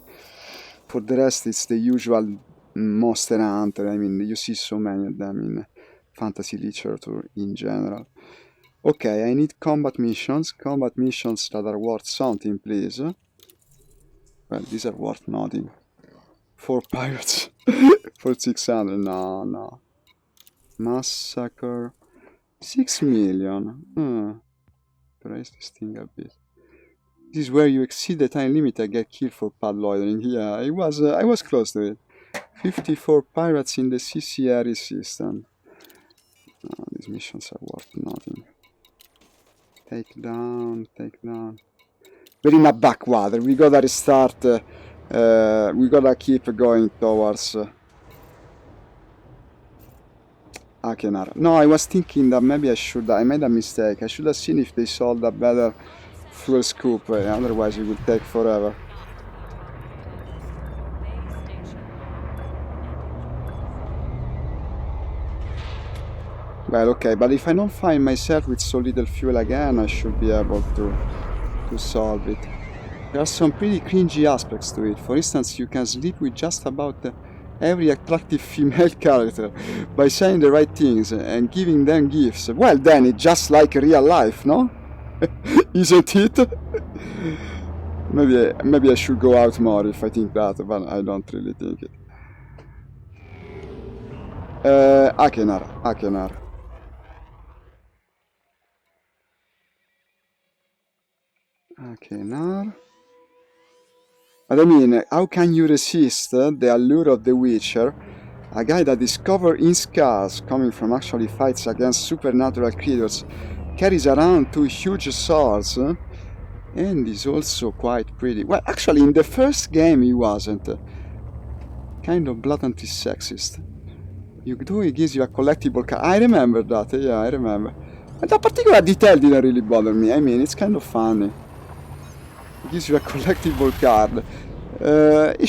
For the rest, it's the usual monster hunter. I mean, you see so many of them in fantasy literature in general. Okay, I need combat missions. Combat missions that are worth something, please. Well, these are worth nothing. 4 pirates for 600. No. Massacre. 6 million. Raise this thing a bit. This is where you exceed the time limit and get killed for pad loitering. Yeah, I was close to it. 54 pirates in the CCRE system. These missions are worth nothing. Take down. We're in a backwater. We gotta restart. We gotta keep going towards Akenar. No, I was thinking that maybe I made a mistake. I should have seen if they sold a better fuel scoop, otherwise it would take forever. Well, okay, but if I don't find myself with so little fuel again, I should be able to solve it. There are some pretty cringy aspects to it. For instance, you can sleep with just about every attractive female character by saying the right things and giving them gifts. Well, then it's just like real life, no? Isn't it? Maybe I should go out more if I think that, but I don't really think it. Akenar. But I mean, how can you resist the allure of The Witcher? A guy that is covered in scars, coming from actually fights against supernatural creatures, carries around 2 huge swords, And he's also quite pretty. Well, actually, in the first game he wasn't. Kind of blatantly sexist. You do, he gives you a collectible card. I remember that, yeah, I remember. But that particular detail didn't really bother me. I mean, it's kind of funny. He gives you a collectible card. It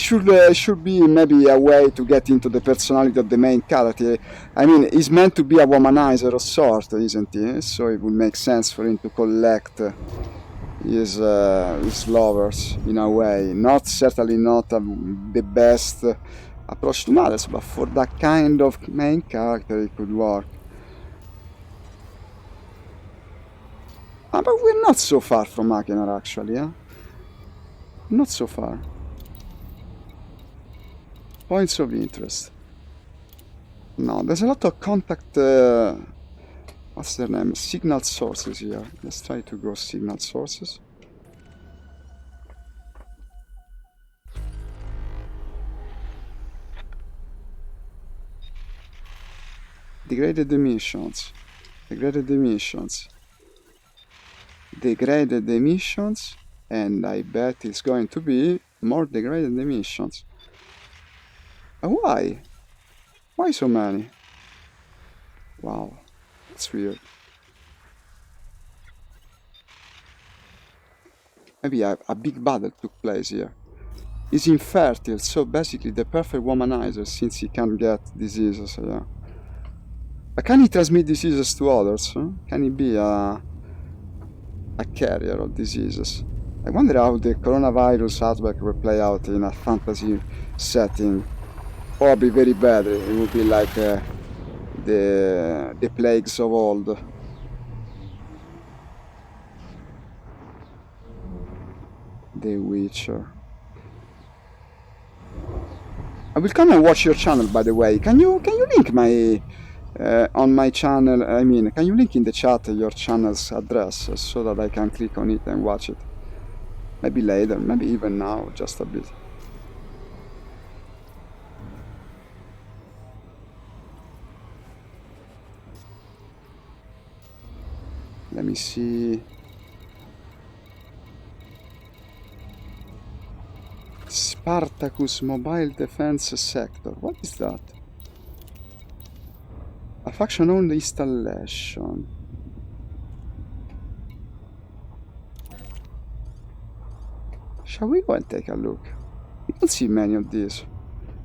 should be maybe a way to get into the personality of the main character. I mean, he's meant to be a womanizer of sort, isn't he? So it would make sense for him to collect his lovers in a way. Certainly not the best approach to mothers, but for that kind of main character it could work. But we're not so far from Hakener actually, huh? Not so far. Points of interest. No, there's a lot of contact, what's their name? Signal sources here. Let's try to go signal sources. Degraded emissions. Degraded emissions. Degraded emissions. And I bet it's going to be more degraded emissions. Why? Why so many? Wow, that's weird. Maybe a big battle took place here. He's infertile, so basically the perfect womanizer since he can't get diseases, yeah. But can he transmit diseases to others? Huh? Can he be a carrier of diseases? I wonder how the coronavirus outbreak will play out in a fantasy setting. Probably very badly. It would be like the plagues of old. The Witcher. I will come and watch your channel, by the way. Can you link my on my channel? I mean, can you link in the chat your channel's address so that I can click on it and watch it? Maybe later, maybe even now, just a bit. Let me see. Spartacus Mobile Defense Sector. What is that? A faction-owned installation. Shall we go and take a look? We don't see many of these.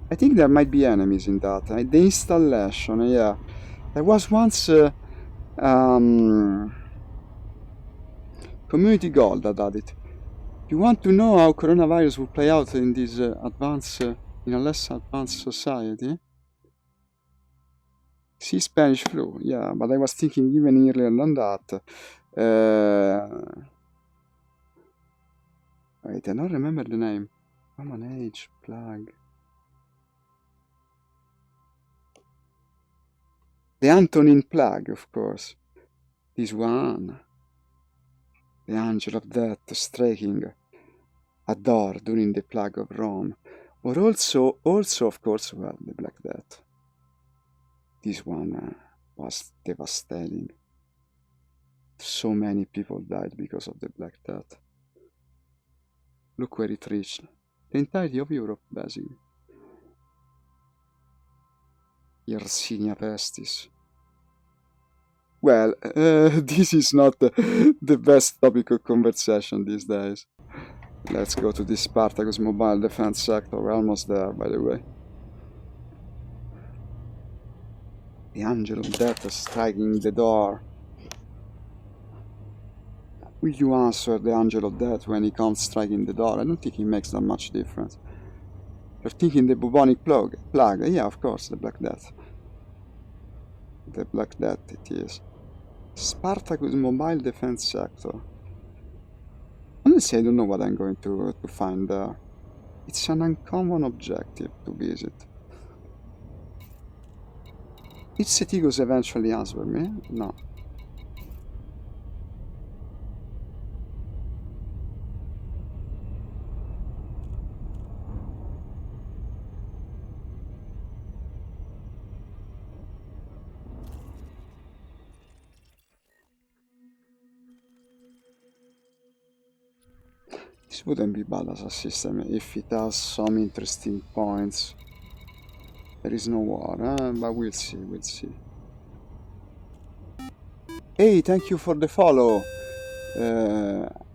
I think there might be enemies in that. The installation, yeah. There was once community goal that had it. You want to know how coronavirus will play out in this in a less advanced society? See Spanish flu, yeah, but I was thinking even earlier than that. Wait, I don't remember the name. Roman age, plague. The Antonine plague, of course. This one. The angel of death striking a door during the plague of Rome. Or also of course, well, the Black Death. This one was devastating. So many people died because of the Black Death. Look where it reached. The entirety of Europe, basically. Yersinia pestis. Well, this is not the best topic of conversation these days. Let's go to the Spartacus Mobile Defense Sector. We're almost there, by the way. The Angel of Death is striking the door. Will you answer the Angel of Death when he comes striking the door? I don't think it makes that much difference. You're thinking the bubonic plague? Yeah, of course, the Black Death. The Black Death it is. Spartacus Mobile Defense Sector. Honestly, I don't know what I'm going to find there. It's an uncommon objective to visit. Did Cetigos eventually answer me? No. This wouldn't be bad as a system if it has some interesting points. There is no war, but we'll see, we'll see. Hey, thank you for the follow.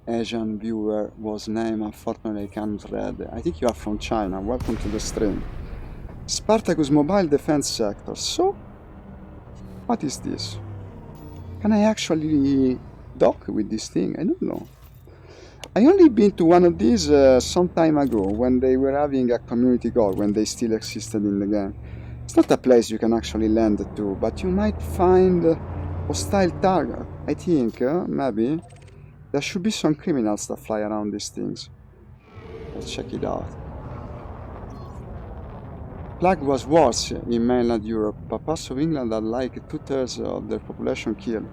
Asian viewer was name, unfortunately I can't read. I think you are from China. Welcome to the stream. Spartacus Mobile Defense Sector. So, what is this? Can I actually dock with this thing? I don't know. I only been to one of these some time ago when they were having a community call, when they still existed in the game. It's not a place you can actually land to, but you might find hostile target. I think, maybe. There should be some criminals that fly around these things. Let's check it out. Plague was worse in mainland Europe, but parts of England had like 2/3 of their population killed.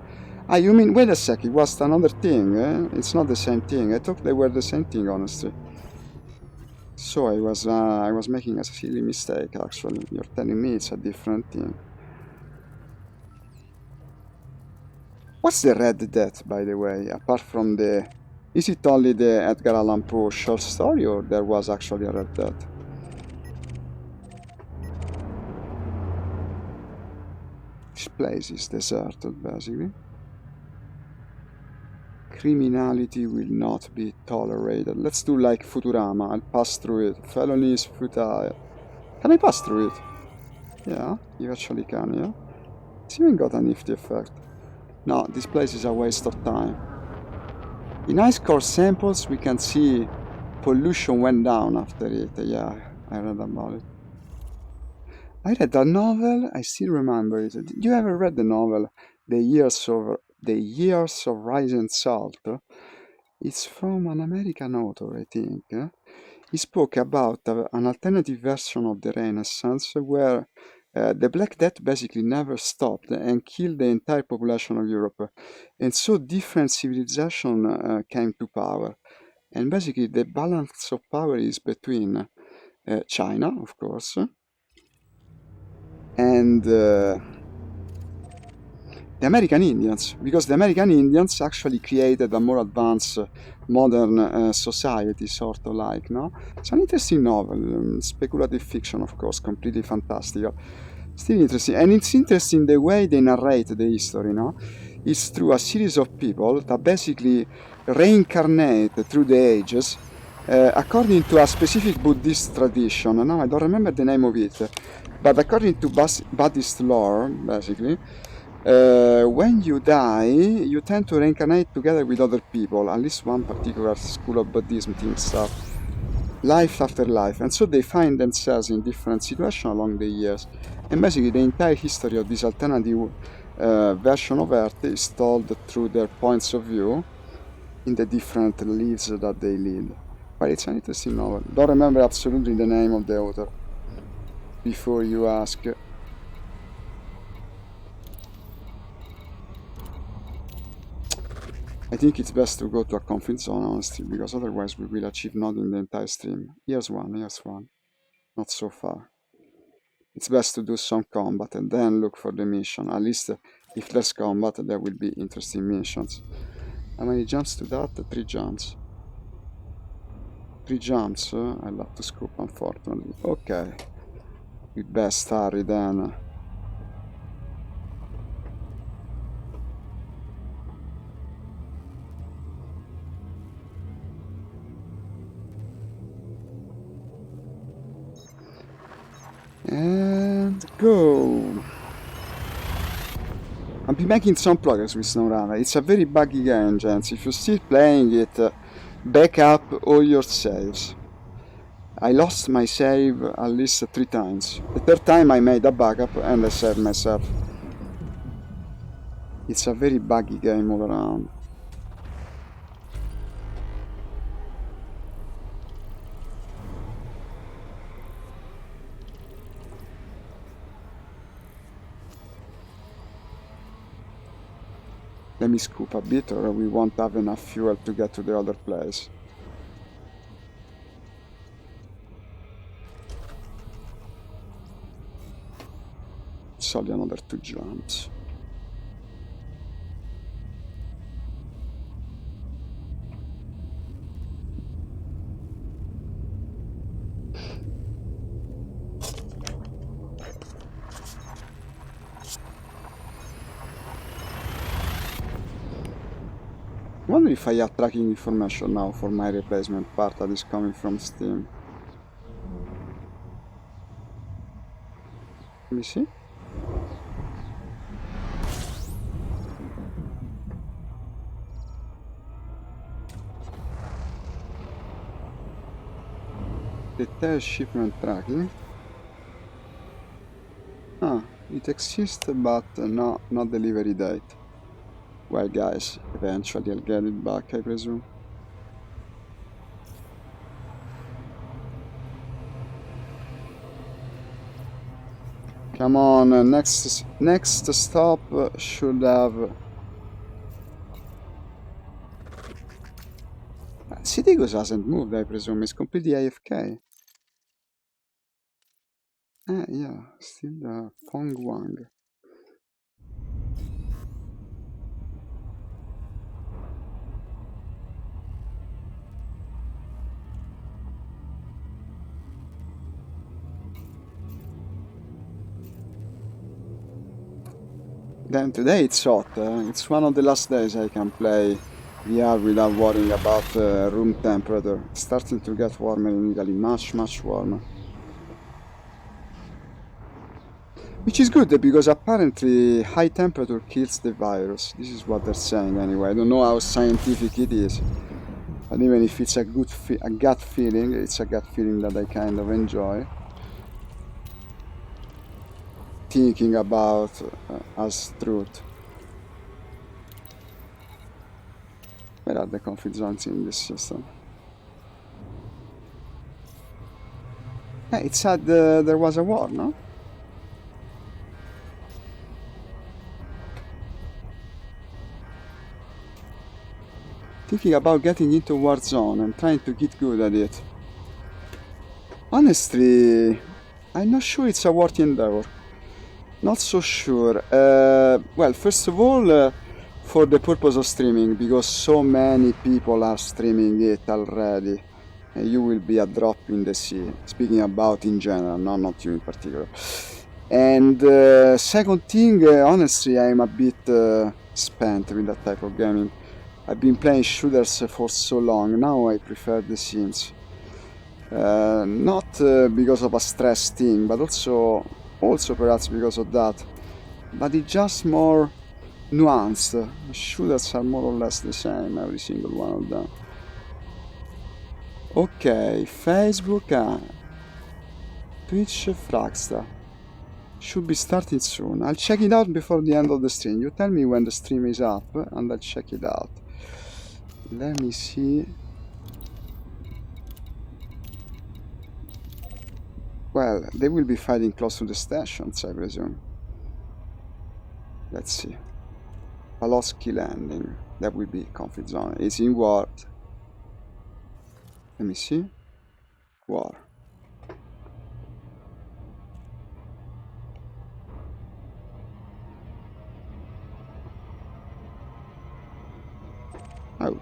Ah, you mean, wait a sec, it was another thing, eh? It's not the same thing. I thought they were the same thing, honestly. So I was making a silly mistake, actually. You're telling me it's a different thing. What's the Red Death, by the way, apart from the... Is it only the Edgar Allan Poe short story, or there was actually a Red Death? This place is deserted, basically. Criminality will not be tolerated. Let's do like Futurama. I'll pass through it. Felony is futile. Can I pass through it? Yeah, you actually can, yeah? It's even got a nifty effect. No, this place is a waste of time. In ice core samples, we can see pollution went down after it. Yeah, I read about it. I read a novel, I still remember it. Did you ever read the novel, The Years of Rising Salt? It's from an American author, I think. He spoke about an alternative version of the Renaissance where the Black Death basically never stopped and killed the entire population of Europe. And so different civilization came to power. And basically the balance of power is between China, of course, and the American Indians, because the American Indians actually created a more advanced modern society, sort of like, no? It's an interesting novel, speculative fiction, of course, completely fantastical. Still interesting, and it's interesting the way they narrate the history, no? It's through a series of people that basically reincarnate through the ages according to a specific Buddhist tradition. Now I don't remember the name of it, but according to Buddhist lore, basically, when you die, you tend to reincarnate together with other people. At least one particular school of Buddhism thinks that. Life after life, and so they find themselves in different situations along the years. And basically the entire history of this alternative version of Earth is told through their points of view in the different lives that they lead. But it's an interesting novel. Don't remember absolutely the name of the author before you ask. I think it's best to go to a conflict zone, honestly, because otherwise we will achieve nothing the entire stream. Here's one. Not so far. It's best to do some combat and then look for the mission. At least if there's combat, there will be interesting missions. How many jumps to that? 3 jumps. 3 jumps. I'll have to scoop, unfortunately. Okay. We best hurry then. And go. I'll be making some progress with SnowRunner. It's a very buggy game, gents. If you're still playing it, back up all your saves. I lost my save at least 3 times. The 3rd time I made a backup and I saved myself. It's a very buggy game all around. Let me scoop a bit or we won't have enough fuel to get to the other place. It's only another 2 jumps. I wonder if I have tracking information now for my replacement part that is coming from Steam. Let me see. Detail shipment tracking. Ah, it exists, but no, not delivery date. Well, guys, eventually I'll get it back, I presume. Come on, next stop should have... Citigos hasn't moved, I presume. It's completely AFK. Yeah, still the Pong Wang. Then today it's hot. It's one of the last days I can play VR without worrying about room temperature. It's starting to get warmer in Italy, much warmer. Which is good because apparently high temperature kills the virus. This is what they're saying anyway. I don't know how scientific it is. But even if it's a gut feeling, it's a gut feeling that I kind of enjoy. Thinking about as truth. Where are the conflict zones in this system? It said there was a war, no? Thinking about getting into war zone and trying to get good at it. Honestly, I'm not sure it's a worthy endeavor. Not so sure. Well, first of all, for the purpose of streaming, because so many people are streaming it already. You will be a drop in the sea. Speaking about in general, not you in particular. And second thing, honestly, I'm a bit spent with that type of gaming. I've been playing shooters for so long, now I prefer The Sims. Not because of a stress thing, but also perhaps because of that. But it's just more nuanced. Shooters are more or less the same, every single one of them. Okay, Facebook, Twitch, Flagstar. Should be starting soon. I'll check it out before the end of the stream. You tell me when the stream is up and I'll check it out. Let me see. Well, they will be fighting close to the stations, I presume. Let's see. Paloski Landing. That will be conflict zone. It's in war. Let me see. War. Oh.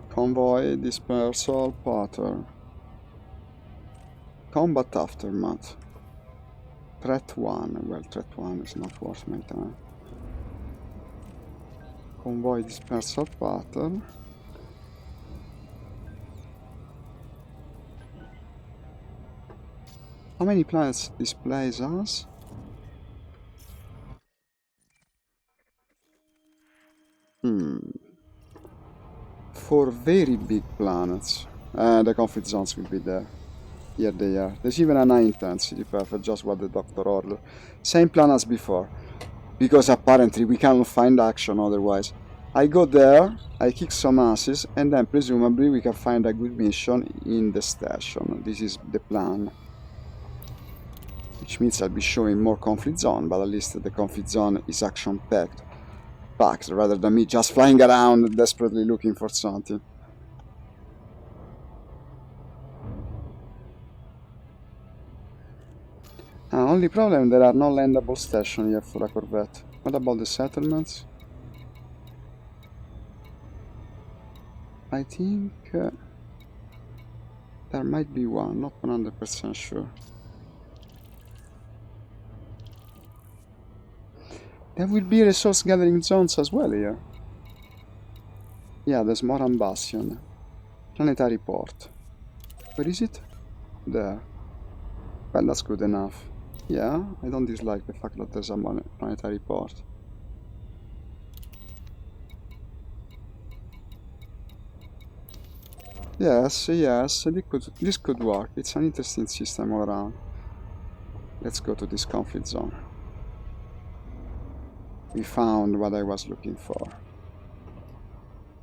Convoy dispersal pattern. Combat aftermath. Threat 1. Well, threat 1 is not worth my time. Convoy dispersal pattern. How many planets displays us? For very big planets. The conflict zones will be there. Here they are. There's even an high intensity, perfect, just what the doctor ordered. Same plan as before. Because apparently we cannot find action otherwise. I go there, I kick some asses, and then presumably we can find a good mission in the station. This is the plan. Which means I'll be showing more conflict zone, but at least the conflict zone is action-packed. Rather than me just flying around desperately looking for something. Only problem, there are no landable stations here for a Corvette. What about the settlements? I think there might be one, not 100% sure. There will be resource gathering zones as well here. Yeah, there's Moran Bastion. Planetary port. Where is it? There. Well, that's good enough. Yeah, I don't dislike the fact that there's a planetary port. Yes, yes, this could work. It's an interesting system all around. Let's go to this conflict zone. We found what I was looking for.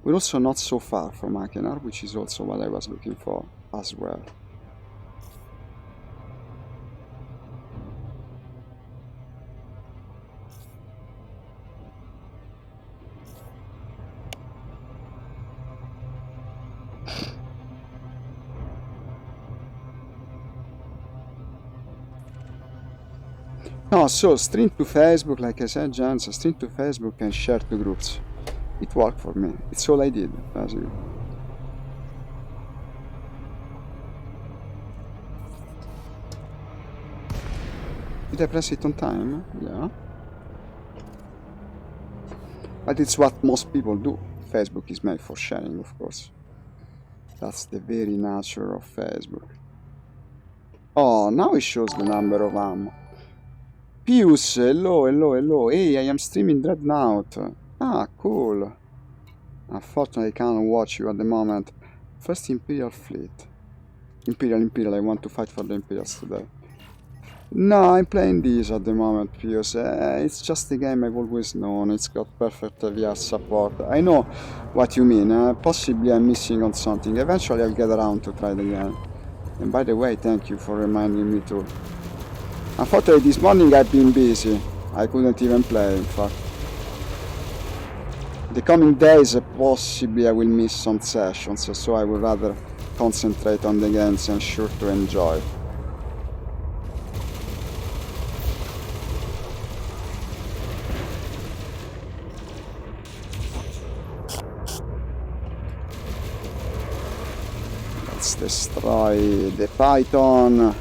We're also not so far from Akenar, which is also what I was looking for as well. No, so stream to Facebook, like I said, Jan, so stream to Facebook and share to groups. It worked for me. It's all I did, basically. Did I press it on time? Yeah. But it's what most people do. Facebook is made for sharing, of course. That's the very nature of Facebook. Oh, now it shows the number of ammo. Pius, hello, hello, hello. Hey, I am streaming Dreadnought. Ah, cool. Unfortunately, I can't watch you at the moment. First Imperial Fleet. Imperial, I want to fight for the Imperials today. No, I'm playing this at the moment, Pius. It's just a game I've always known. It's got perfect VR support. I know what you mean. Possibly I'm missing on something. Eventually I'll get around to try the game. And by the way, thank you for reminding me too. Unfortunately, this morning I've been busy. I couldn't even play, in fact. The coming days, possibly I will miss some sessions, so I would rather concentrate on the games and sure to enjoy. Let's destroy the Python.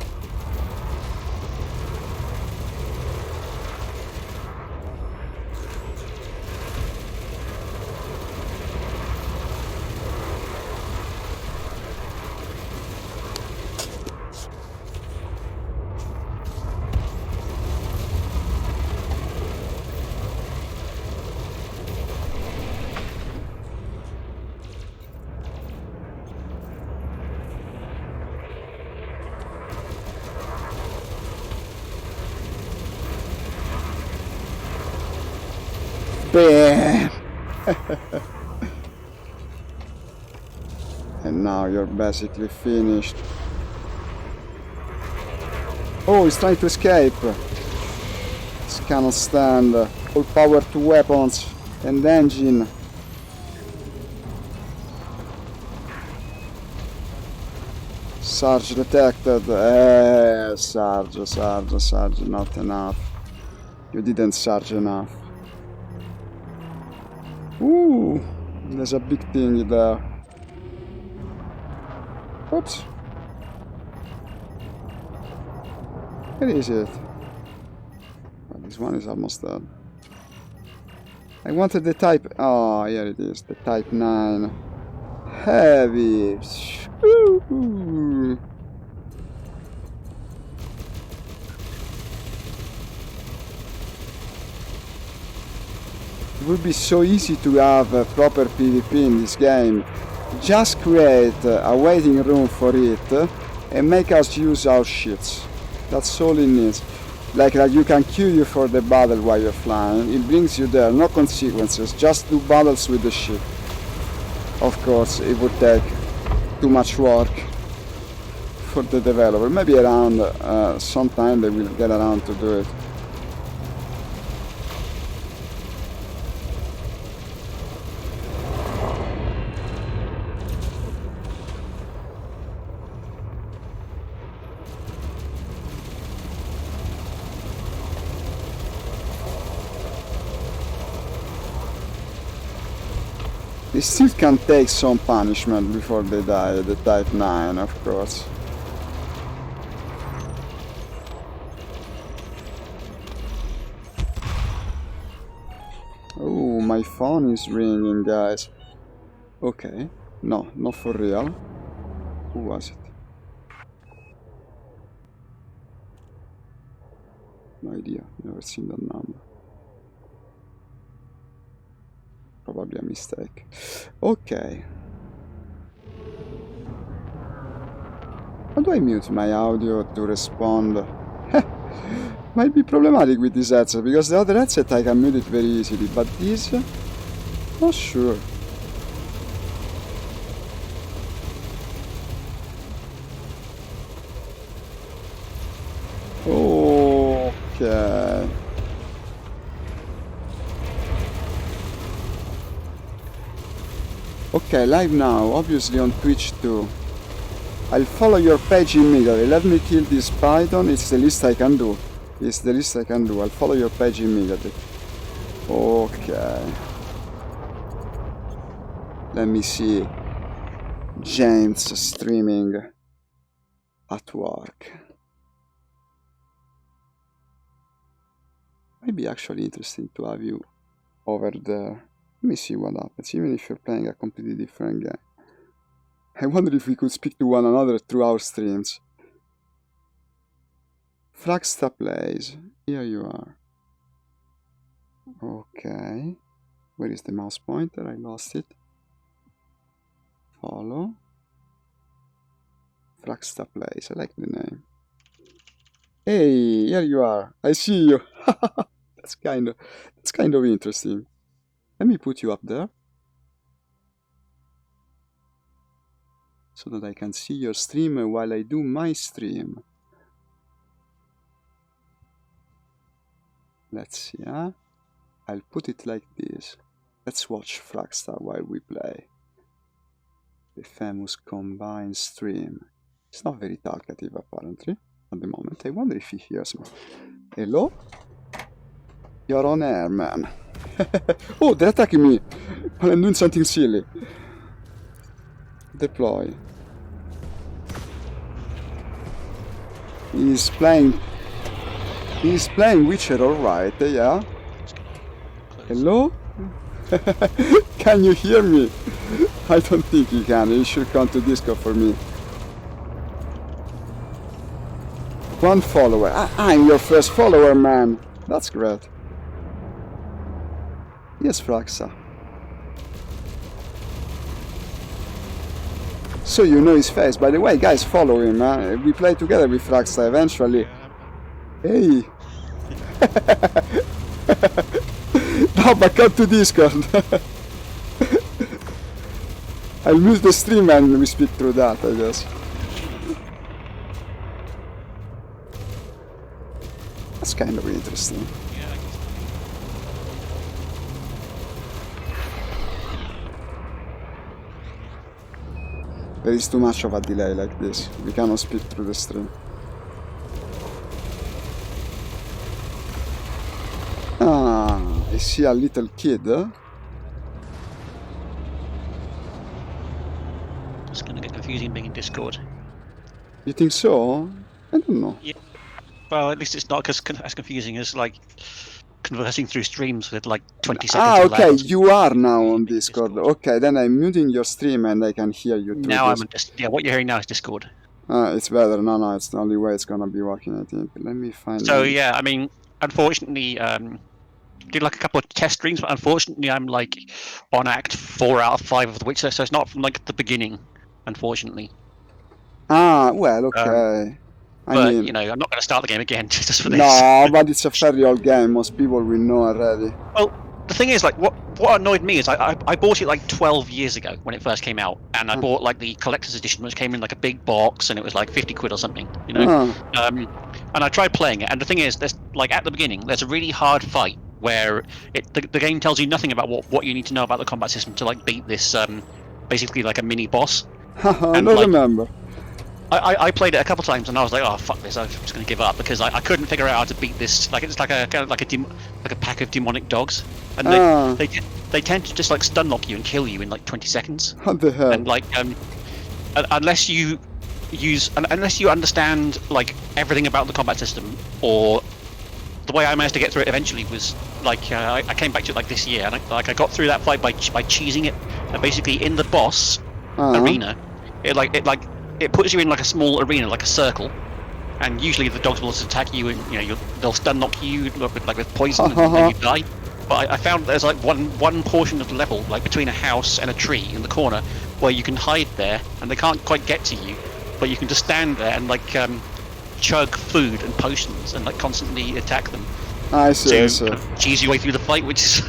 Bam! And now you're basically finished. Oh, he's trying to escape. This cannot stand. Full power to weapons and engine. Sarge detected. Sarge, not enough. You didn't Sarge enough. Ooh, there's a big thing there. Oops. Where is it? Well, this one is almost dead. I wanted the type... Oh, here it is. The type 9. Heavy. Ooh. It would be so easy to have a proper PvP in this game. Just create a waiting room for it and make us use our ships. That's all it needs. Like that you can queue you for the battle while you're flying. It brings you there, no consequences, just do battles with the ship. Of course, it would take too much work for the developer. Maybe around sometime they will get around to do it. They still can take some punishment before they die, the Type 9, of course. Oh, my phone is ringing, guys. Okay. No, not for real. Who was it? No idea. Never seen that number. Probably a mistake. Okay. How do I mute my audio to respond? Might be problematic with this headset, because the other headset I can mute it very easily, but this... not sure. Okay. Okay, live now, obviously on Twitch too. I'll follow your page immediately. Let me kill this python. It's the least I can do. It's the least I can do. I'll follow your page immediately. Okay. Let me see. James streaming at work. Might be actually interesting to have you over there. Let me see what happens, even if you're playing a completely different game. I wonder if we could speak to one another through our streams. Flagsta plays. Here you are. Okay. Where is the mouse pointer? I lost it. Follow. Flagsta plays. I like the name. Hey, here you are. I see you. That's kind of interesting. Let me put you up there, so that I can see your stream while I do my stream. Let's see, huh? I'll put it like this. Let's watch Flagsta while we play. The famous combined stream. It's not very talkative, apparently, at the moment. I wonder if he hears me. Hello? You're on air, man. Oh, they're attacking me when I'm doing something silly. Deploy. He's playing Witcher, alright, yeah? Hello? Can you hear me? I don't think you can. You should come to Discord for me. One follower. I'm your first follower, man. That's great. Yes, Fraxa. So you know his face. By the way, guys, follow him. We play together with Fraxa eventually. Hey. No, but come to Discord. I'll mute the stream and we speak through that, I guess. That's kind of interesting. There is too much of a delay like this. We cannot speak through the stream. Ah, I see a little kid. It's going to get confusing being in Discord. You think so? I don't know. Yeah. Well, at least it's not as confusing as like conversing through streams with like 20 seconds. Ah, okay, you are now on Discord. Okay, then I'm muting your stream and I can hear you through now this. I'm just, yeah, what you're hearing now is Discord. It's better. No, it's the only way it's gonna be working, I think. Let me find So yeah, I mean, unfortunately, did like a couple of test streams, but unfortunately I'm like on act 4 out of 5 of The Witcher, so it's not from like the beginning, unfortunately. Ah, well, okay. But, you know, I'm not going to start the game again just for this. No, but it's a fairly old game. Most people will know already. Well, the thing is, like, what annoyed me is I bought it like 12 years ago when it first came out, and I bought like the collector's edition, which came in like a big box, and it was like 50 quid or something, you know. And I tried playing it, and the thing is, there's like at the beginning, there's a really hard fight where the game tells you nothing about what you need to know about the combat system to like beat this basically like a mini boss. I don't remember. I played it a couple times and I was like, oh fuck this! I'm just going to give up because I couldn't figure out how to beat this. Like it's like a kind of like a pack of demonic dogs, and they tend to just like stun lock you and kill you in like 20 seconds. What the hell? And like unless you understand like everything about the combat system or the way I managed to get through it eventually was like I came back to it like this year, and I got through that fight by cheesing it. And basically, in the boss arena, it puts you in like a small arena, like a circle, and usually the dogs will just attack you, and they'll stun knock you like with poison, and then you die. But I found there's like one portion of the level, like between a house and a tree in the corner, where you can hide there, and they can't quite get to you, but you can just stand there and like chug food and potions and like constantly attack them. I see. So kind of cheese your way through the fight, which is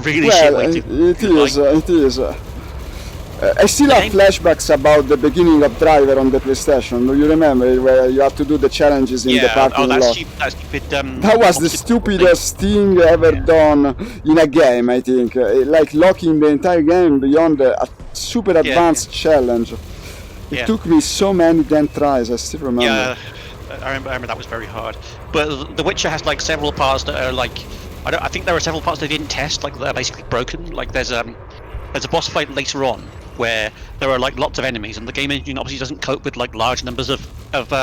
really well, shit way to. It is. I still have flashbacks about the beginning of Driver on the PlayStation. Do you remember where you have to do the challenges in the parking lot? That's stupid. That was the stupidest thing ever done in a game, I think. Like locking the entire game beyond a super advanced challenge. It took me so many damn tries, I still remember. Yeah, I remember that was very hard. But The Witcher has like several parts that are like, I think there are several parts they didn't test, like that are basically broken. Like there's a boss fight later on where there are like lots of enemies, and the game engine obviously doesn't cope with like large numbers of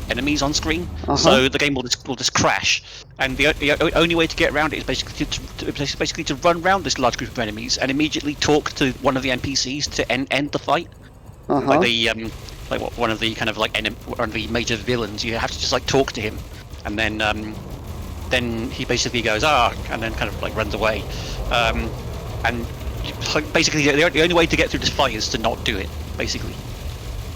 enemies on screen, so the game will just crash. And the only way to get around it is basically to run around this large group of enemies and immediately talk to one of the NPCs to end the fight. Like the one of the kind of like one of the major villains. You have to just like talk to him, and then he basically goes and then kind of like runs away, and like basically the only way to get through this fight is to not do it, basically.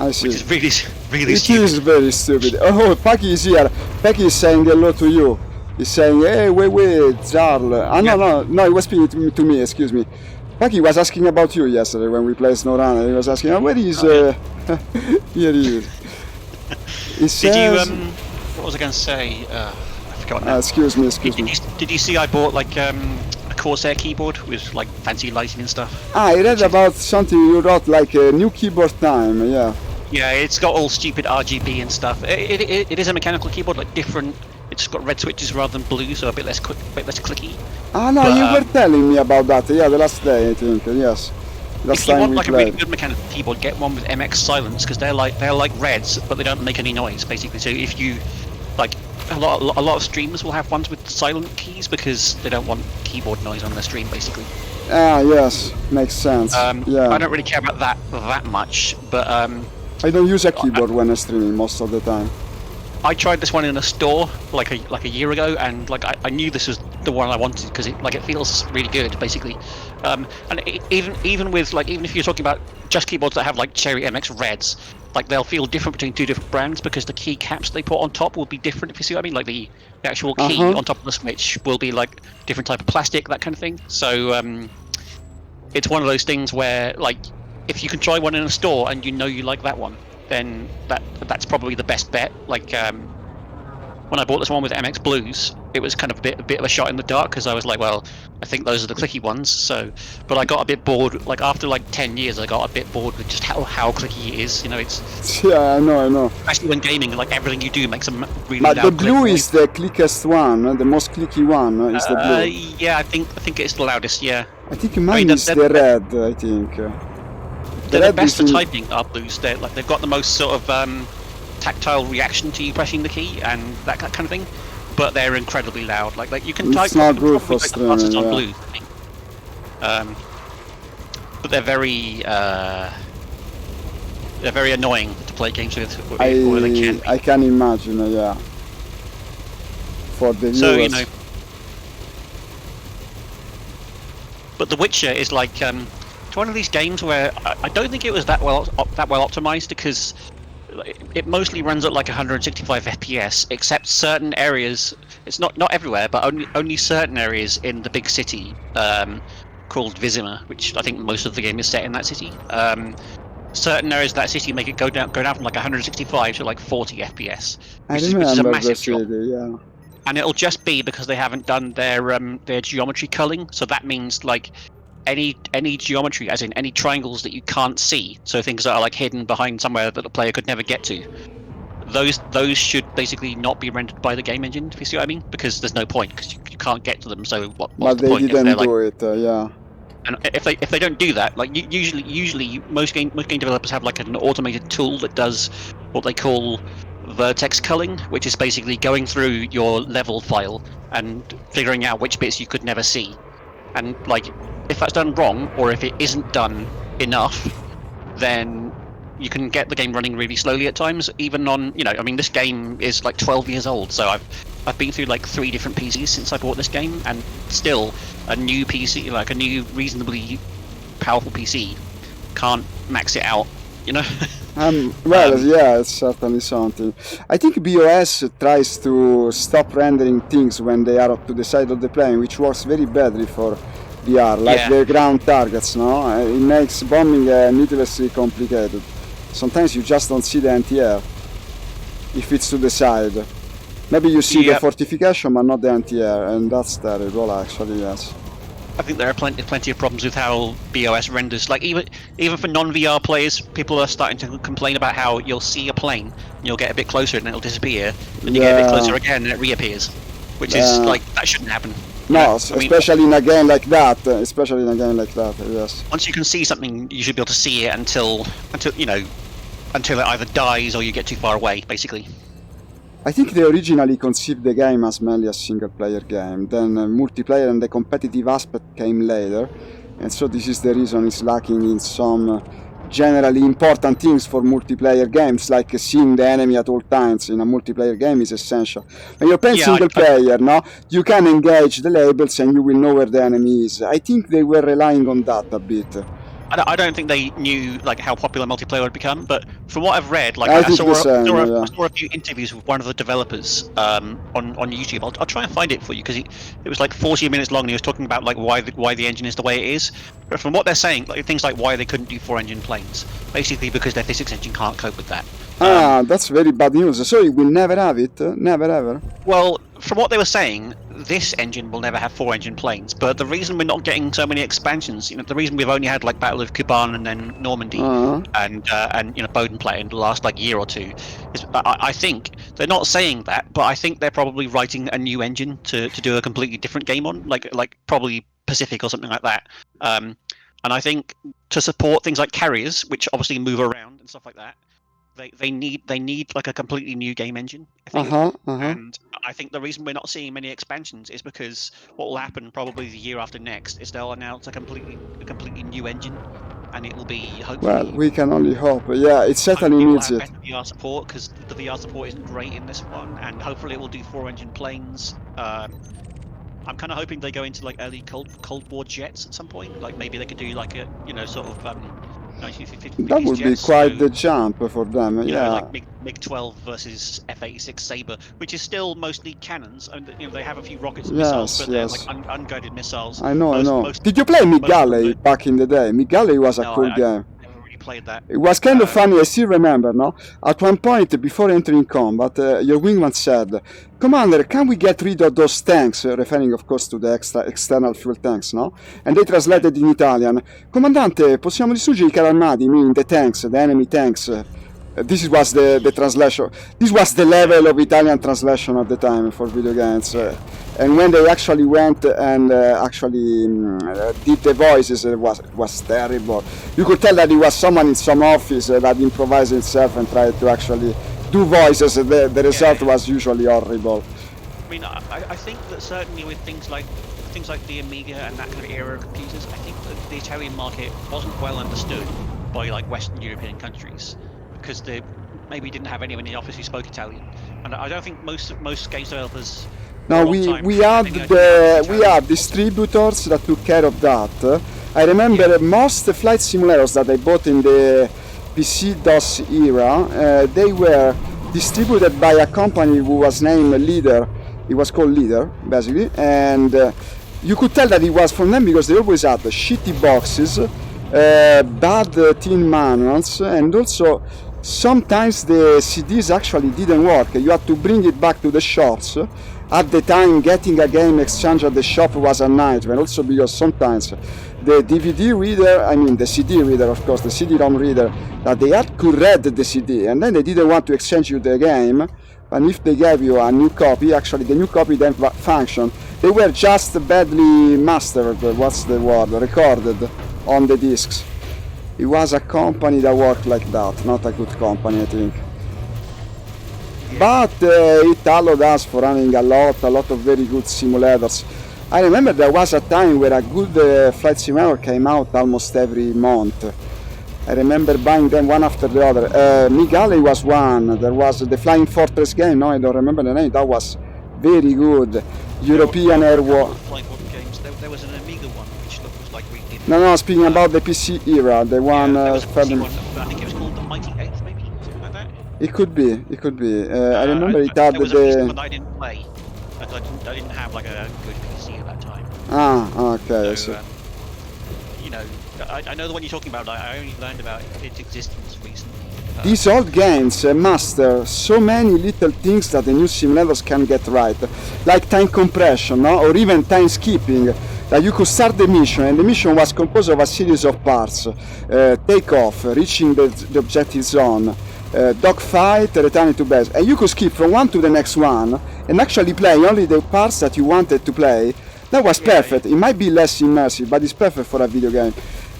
I see. Which is really It stupid. is very stupid. Oh, Paki is here. Paki is saying hello to you. He's saying, hey, wait, Charles. No, he was speaking to me, excuse me. Paki was asking about you yesterday when we played SnowRunner. He was asking, where is... Here he is. He says... Did you, what was I going to say? I forgot now. Excuse me. Did you see I bought like a Corsair keyboard with like fancy lighting and stuff? I read about something you wrote, like a new keyboard time, yeah. Yeah, it's got all stupid RGB and stuff. It is a mechanical keyboard, like different. It's got red switches rather than blue, so a bit less clicky. No, but, you were telling me about that. Yeah, the last day, I think. Yes. If you want like a really good mechanical keyboard, get one with MX silence, because they're like reds, but they don't make any noise, basically. So if you like a lot of streamers will have ones with silent keys because they don't want keyboard noise on their stream, basically. Yes, makes sense. Yeah. I don't really care about that much, but I don't use a keyboard when I'm streaming most of the time. I tried this one in a store like a year ago, and like I knew this was the one I wanted because it feels really good, basically. And even if you're talking about just keyboards that have like Cherry MX Reds, like they'll feel different between two different brands because the key caps they put on top will be different, if you see what I mean. Like the actual key on top of the switch will be like different type of plastic, that kind of thing. So it's one of those things where like if you can try one in a store and you like that one, then that's probably the best bet. Like when I bought this one with MX Blues, it was kind of a bit of a shot in the dark because I was like, well, I think those are the clicky ones. So, but I got a bit bored. Like after like 10 years, I got a bit bored with just how clicky it is. It's yeah, I know. Especially when gaming, like everything you do makes a really loud. But the blue click, is the clickiest one, the most clicky one is the blue. Yeah, I think it's the loudest. Yeah. I think mine is the red. I think. They're the best for typing are blues. They've got the most sort of tactile reaction to you pressing the key and that kind of thing, but they're incredibly loud. Like you can type. It's not good for streaming. On blue. But they're very annoying to play games with. Or they can be. I can imagine. Yeah. For the viewers. So but The Witcher is like. It's one of these games where I don't think it was that well optimized because it mostly runs at like 165 FPS, except certain areas. It's not everywhere, but only certain areas in the big city called Vizima, which I think most of the game is set in that city. Certain areas of that city make it go down from like 165 to like 40 FPS, which is a massive drop. Yeah. And it'll just be because they haven't done their geometry culling, so that means like. Any geometry, as in any triangles that you can't see, so things that are like hidden behind somewhere that the player could never get to, those should basically not be rendered by the game engine, if you see what I mean, because there's no point because you can't get to them. So what's the point? But they didn't do it, yeah. And if they don't do that, like usually most game developers have like an automated tool that does what they call vertex culling, which is basically going through your level file and figuring out which bits you could never see. And like, if that's done wrong, or if it isn't done enough, then you can get the game running really slowly at times. Even on, I mean, this game is like 12 years old, so I've been through like 3 different PCs since I bought this game, and still a new PC, like a new reasonably powerful PC, can't max it out. Yeah, it's certainly something. I think BOS tries to stop rendering things when they are up to the side of the plane, which works very badly for VR, like the ground targets, no? It makes bombing needlessly complicated. Sometimes you just don't see the anti-air if it's to the side. Maybe you see the fortification, but not the anti-air, and that's terrible, actually, yes. I think there are plenty of problems with how BOS renders. Like even for non-VR players, people are starting to complain about how you'll see a plane, and you'll get a bit closer and it'll disappear, then you get a bit closer again and it reappears, which is like, that shouldn't happen. No, especially in a game like that. Yes. Once you can see something, you should be able to see it until it either dies or you get too far away, basically. I think they originally conceived the game as mainly a single-player game, then multiplayer and the competitive aspect came later, and so this is the reason it's lacking in some generally important things for multiplayer games, like seeing the enemy at all times in a multiplayer game is essential. When you're playing single-player, you can engage the labels and you will know where the enemy is. I think they were relying on that a bit. I don't think they knew like how popular multiplayer would become, but from what I've read, like I saw a few interviews with one of the developers on YouTube. I'll try and find it for you because it was like 40 minutes long, and he was talking about like why the engine is the way it is. But from what they're saying, like things like why they couldn't do 4-engine planes, basically because their physics engine can't cope with that. That's very bad news. So you will never have it, never ever. Well, from what they were saying, this engine will never have 4-engine planes, but the reason we're not getting so many expansions, the reason we've only had like Battle of Kuban and then Normandy and Bodenplatte in the last like year or two, is I think they're not saying that, but I think they're probably writing a new engine to do a completely different game on, like probably Pacific or something like that. And I think to support things like carriers, which obviously move around and stuff like that, they need like a completely new game engine, I think. And I think the reason we're not seeing many expansions is because what will happen probably the year after next is they'll announce a completely new engine, and it will be hopefully. Well, we can only hope. Yeah, it certainly needs it. Better VR support, because the VR support isn't great in this one, and hopefully it will do 4-engine planes. I'm kind of hoping they go into like early Cold War jets at some point. Like maybe they could do like a sort of 1950s that would be quite the jump for them. Like MiG-12 versus F-86 Sabre, which is still mostly cannons, and they have a few rockets and missiles, but they're like unguided missiles. I know. Did you play MiG-Galley back in the day? MiG-Galley was a cool game. Played that. It was kind of funny, I still remember, no? At one point, before entering combat, your wingman said, "Commander, can we get rid of those tanks?" Referring, of course, to the external fuel tanks, no? And they translated in Italian, "Comandante, possiamo distruggere I carri armati, meaning the tanks, the enemy tanks." This was the translation. This was the level of Italian translation at the time for video games. And when they actually went and did the voices, it was terrible. You could tell that it was someone in some office that improvised himself and tried to actually do voices. The result was usually horrible. I mean, I think that certainly with things like the Amiga and that kind of era of computers, I think that the Italian market wasn't well understood by like Western European countries, because they maybe didn't have anyone in the office who spoke Italian, and I don't think most games developers. No, we had distributors that took care of that. I remember most flight simulators that I bought in the PC-DOS era, they were distributed by a company who was named Leader. It was called Leader, basically, and you could tell that it was from them because they always had shitty boxes, bad tin manuals, and also sometimes the CDs actually didn't work. You had to bring it back to the shops. At the time, getting a game exchange at the shop was a nightmare, also because sometimes the DVD reader, the CD reader, of course, the CD-ROM reader that they had could read the CD, and then they didn't want to exchange you the game. And if they gave you a new copy, actually the new copy didn't function. They were just badly mastered, recorded on the discs. It was a company that worked like that, not a good company, I think. but it allowed us for running a lot of very good simulators. I remember there was a time where a good flight simulator came out almost every month. I remember buying them one after the other. Migale was one. There was the Flying Fortress game. No, I don't remember the name. That was very good. European Air War. There was an Amiga one which looked like we did. No, speaking about the PC era, the one. There was a PC one, I think it was called the Mighty Eighth, maybe something like that. It could be. It could be. I remember it had there was a PC the. one that I didn't play. I didn't have like a good PC at that time. Ah, okay. So, you know, I know the one you're talking about. I only learned about its existence recently. These old games master so many little things that the new simulators can get right, like time compression, no? Or even time skipping. That you could start the mission, and the mission was composed of a series of parts: takeoff, reaching the objective zone, dogfight, returning to base, and you could skip from one to the next one and actually play only the parts that you wanted to play. That was perfect. It might be less immersive, but it's perfect for a video game.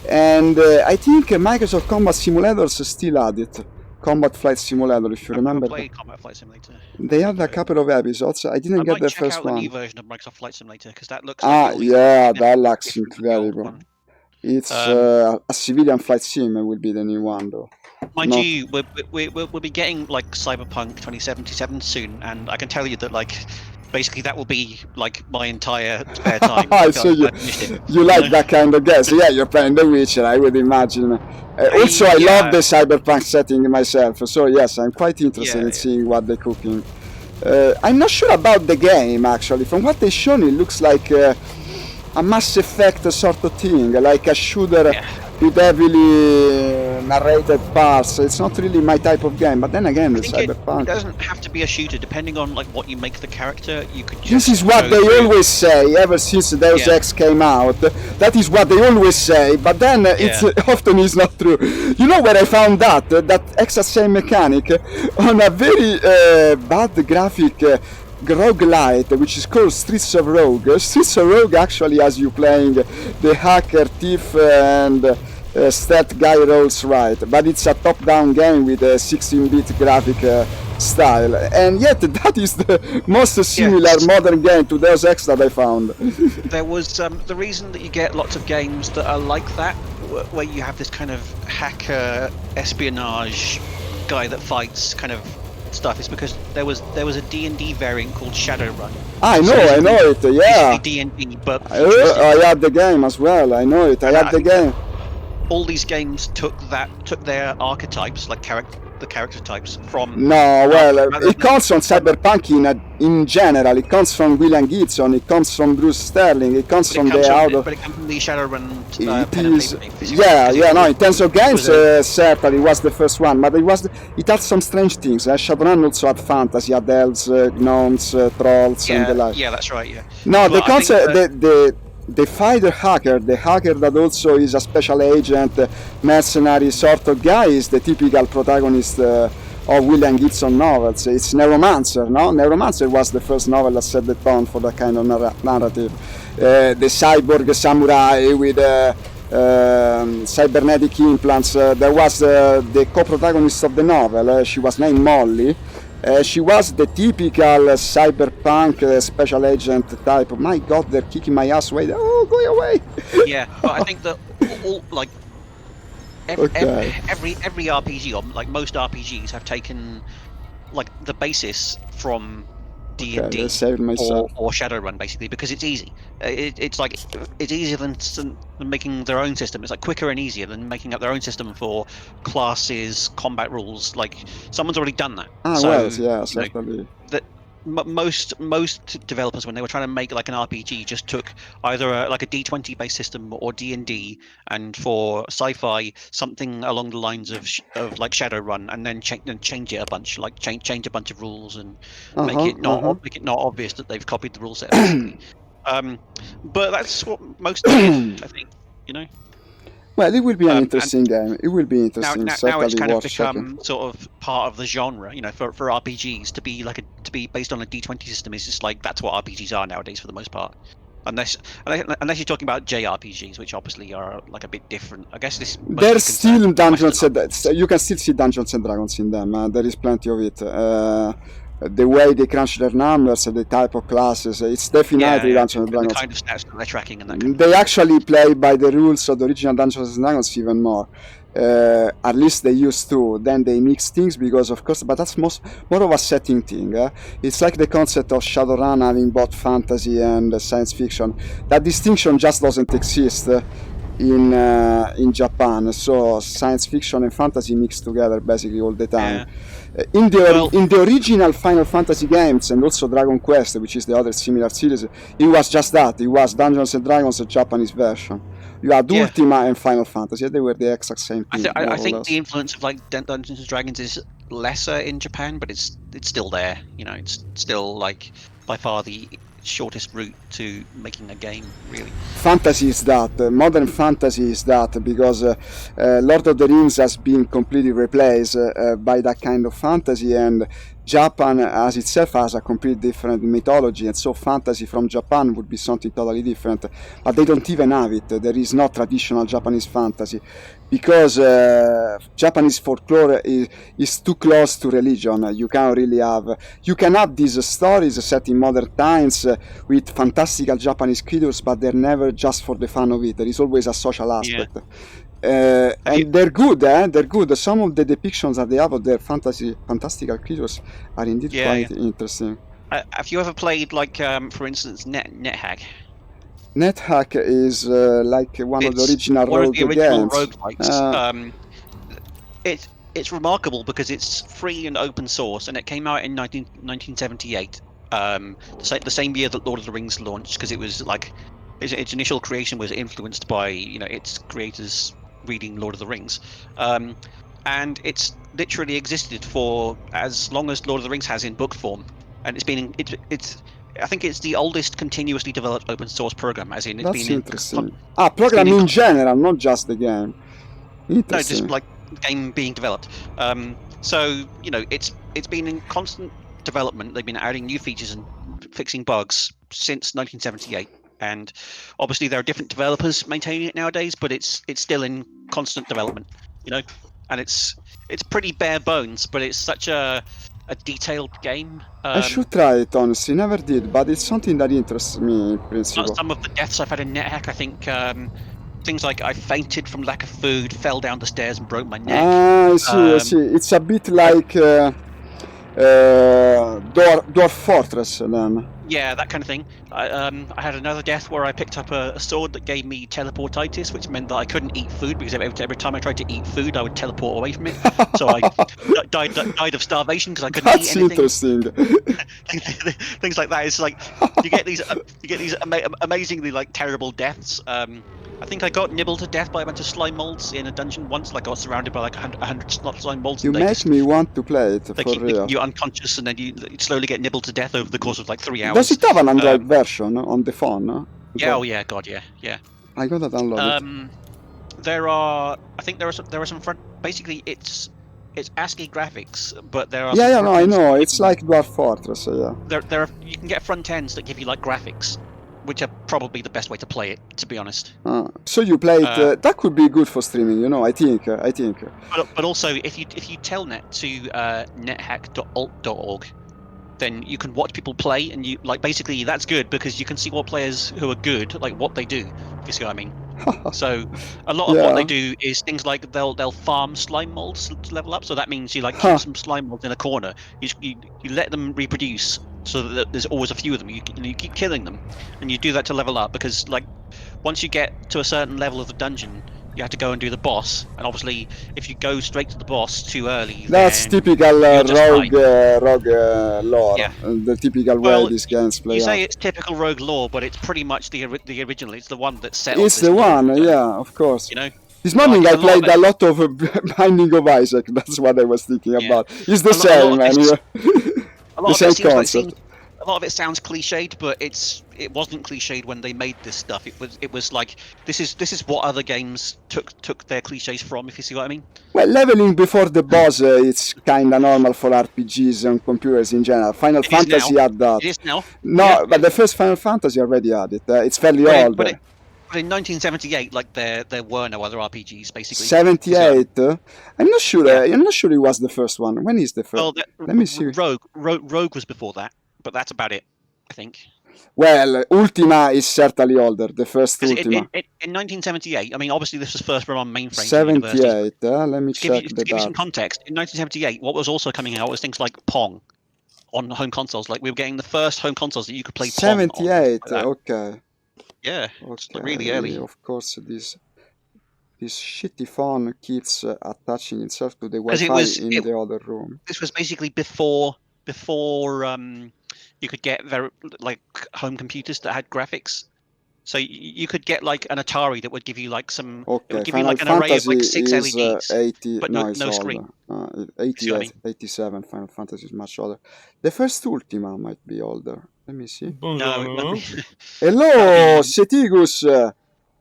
And I think Microsoft Combat Simulators still had it. Combat Flight Simulator, if you remember. I played Combat Flight Simulator. They had a couple of episodes. I didn't get the first one. I might check out the new version of Microsoft Flight Simulator because that looks. Yeah, that looks incredible. It's a civilian flight sim. Will be the new one, though. Mind you, we'll be getting like Cyberpunk 2077 soon, and I can tell you that like. Basically, that will be like my entire spare time. So you like that kind of game? So yeah, you're playing The Witcher, I would imagine. Also, I love the cyberpunk setting myself. So yes, I'm quite interested in seeing what they're cooking. I'm not sure about the game actually. From what they've shown, it looks like a Mass Effect sort of thing, like a shooter with heavily narrated parts. It's not really my type of game, but then again, the cyberpunk. It doesn't have to be a shooter. Depending on like what you make the character, you could. Just this is what they always say ever since Deus Ex came out. That is what they always say, but then it's often is not true. You know where I found that exact same mechanic on a very bad graphic. Roguelite, which is called Streets of Rogue. Streets of Rogue actually has you playing the hacker, thief, and stealth guy roles right, but it's a top-down game with a 16-bit graphic style, and yet that is the most similar modern game to Deus Ex that I found. There was the reason that you get lots of games that are like that, where you have this kind of hacker espionage guy that fights kind of stuff, is because there was a D&D variant called Shadowrun. I know it, yeah. D&D, but I had the game as well. I know it. I had the game. All these games took their archetypes, like the character types from. No, well, it comes from cyberpunk in general. It comes from William Gibson. It comes from Bruce Sterling. It comes from the But it comes from the Shadowrun. No. In terms of games, certainly it was the first one, but it had some strange things. Shadowrun also had fantasy, had elves, gnomes, trolls, and the like. Yeah, that's right. Yeah. No, the concept, the fighter hacker, the hacker that also is a special agent, mercenary sort of guy, is the typical protagonist of William Gibson novels. It's Neuromancer, no? Neuromancer was the first novel that set the tone for that kind of narrative. The cyborg samurai with cybernetic implants. There was the co-protagonist of the novel. She was named Molly. She was the typical cyberpunk special agent type. My God, they're kicking my ass away. Oh, go away! Yeah, but I think that all like every RPG, or like most RPGs, have taken like the basis from D&D or Shadowrun, basically, because it's easy. It's easier than making their own system. It's like quicker and easier than making up their own system for classes, combat rules. Like someone's already done that. Certainly. Most developers, when they were trying to make like an RPG, just took either a D20 based system or D&D, and for sci-fi something along the lines of like Shadowrun, and then change it a bunch, like change a bunch of rules and make it not obvious that they've copied the rule set. But that's what most did, I think. Well, it will be an interesting game. It will be interesting. Now it's kind of become sort of part of the genre, for RPGs to be based on a D20 system is just like that's what RPGs are nowadays for the most part. Unless you're talking about JRPGs, which obviously are like a bit different. I guess this mostly There's still concerns Dungeons Western and you can still see Dungeons and Dragons in them. There is plenty of it. The way they crunch their numbers, the type of classes, it's definitely Dungeons and the Dragons. kind of stats that they're tracking and that kind of They actually play by the rules of the original Dungeons and Dragons even more. At least they used to. Then they mix things because, of course, but that's more of a setting thing. It's like the concept of Shadowrun having both fantasy and science fiction. That distinction just doesn't exist in Japan. So science fiction and fantasy mix together basically all the time. In the original Final Fantasy games and also Dragon Quest, which is the other similar series, it was just that. It was Dungeons and Dragons, the Japanese version. You had Ultima and Final Fantasy. They were the exact same thing. I think the influence of like Dungeons and Dragons is lesser in Japan, but it's still there. You know, it's still like by far the shortest route to making a game, really. Fantasy is that. Modern fantasy is that because Lord of the Rings has been completely replaced by that kind of fantasy, and Japan as itself has a completely different mythology, and so fantasy from Japan would be something totally different. But they don't even have it. There is no traditional Japanese fantasy because Japanese folklore is too close to religion. You can't really have. You can have these stories set in modern times with fantastical Japanese creatures, but they're never just for the fun of it. There is always a social aspect. And they're good, They're good. Some of the depictions that they have of their fantastical creatures are indeed quite interesting. Have you ever played, like, for instance, NetHack? NetHack is like one of the original rogue games. Roguelikes. It's remarkable because it's free and open source, and it came out in 1978, the same year that Lord of the Rings launched, because it was like its initial creation was influenced by its creators reading Lord of the Rings, and it's literally existed for as long as Lord of the Rings has in book form, and I think it's the oldest continuously developed open source program, as in it's That's been interesting. Program in general, not just the game. No, just like game being developed. So it's been in constant development. They've been adding new features and fixing bugs since 1978, and obviously there are different developers maintaining it nowadays, but it's still in constant development. And it's pretty bare bones, but it's such a detailed game. I should try it, honestly. Never did, but it's something that interests me in principle. Some of the deaths I've had in NetHack, I think things like I fainted from lack of food, fell down the stairs and broke my neck. I see. It's a bit like Dwarf Fortress then. Yeah, that kind of thing. I had another death where I picked up a sword that gave me teleportitis, which meant that I couldn't eat food because every time I tried to eat food, I would teleport away from it. So I died of starvation because I couldn't eat anything. That's interesting. Things like that. It's like you get these amazingly like terrible deaths. I think I got nibbled to death by a bunch of slime molds in a dungeon once. Like I got surrounded by like 100 slime molds. You make me want to play it. They keep making you unconscious, and then you slowly get nibbled to death over the course of like 3 hours. Does it have an Android version on the phone? Yeah, oh yeah, God, yeah. I gotta download it. There are some front. Basically, it's ASCII graphics, but there are. Yeah, no, I know. It's like Dwarf Fortress. Yeah. There are. You can get front ends that give you like graphics, which are probably the best way to play it, to be honest. So you play it. That could be good for streaming. I think. But also, if you telnet to nethack.alt.org, then you can watch people play, and you like basically that's good because you can see what players who are good, like what they do. If you see what I mean. So a lot of what they do is things like they'll farm slime molds to level up. So that means you like keep some slime molds in a corner. You let them reproduce so that there's always a few of them. You keep killing them, and you do that to level up because like once you get to a certain level of the dungeon, you have to go and do the boss, and obviously if you go straight to the boss too early, that's typical rogue lore. Yeah. The typical way these games play. You say it's typical rogue lore, but it's pretty much the original. It's the one that set. It's the one, yeah, of course. This morning I played a lot of Binding of Isaac. That's what I was thinking about. It's the same, man. A lot of it seems like a lot of it sounds cliched, but it wasn't cliched when they made this stuff. It was like this is what other games took their cliches from, if you see what I mean. Well, leveling before the boss, it's kind of normal for RPGs and computers in general. Final Fantasy had that. It is now. No, Yeah. but the first Final Fantasy already had it. It's fairly old. But in 1978, like there were no other RPGs basically. 78. I'm not sure. Yeah. I'm not sure it was the first one. When is the first? Well, Let me see. Rogue was before that, but that's about it, I think. Well, Ultima is certainly older. The first 'Cause Ultima. in 1978, I mean, obviously this was first run on mainframe. 78. Let me to check give the you some date. context, in 1978, what was also coming out was things like Pong on home consoles. Like we were getting the first home consoles that you could play Pong on. 78. Like Okay. Yeah. Okay. It's really early. Of course, this shitty phone keeps attaching itself to the 'Cause Wi-Fi in the other room. This was basically before you could get very like home computers that had graphics. So you could get like an Atari that would give you like some. Okay, It would give Final you like an array of like Fantasy 6 is LEDs, 80. but No, no it's screen. older. See what I 88, mean? 87. Final Fantasy is much older. The first Ultima might be older. Let me see. No, Hello, Setigus.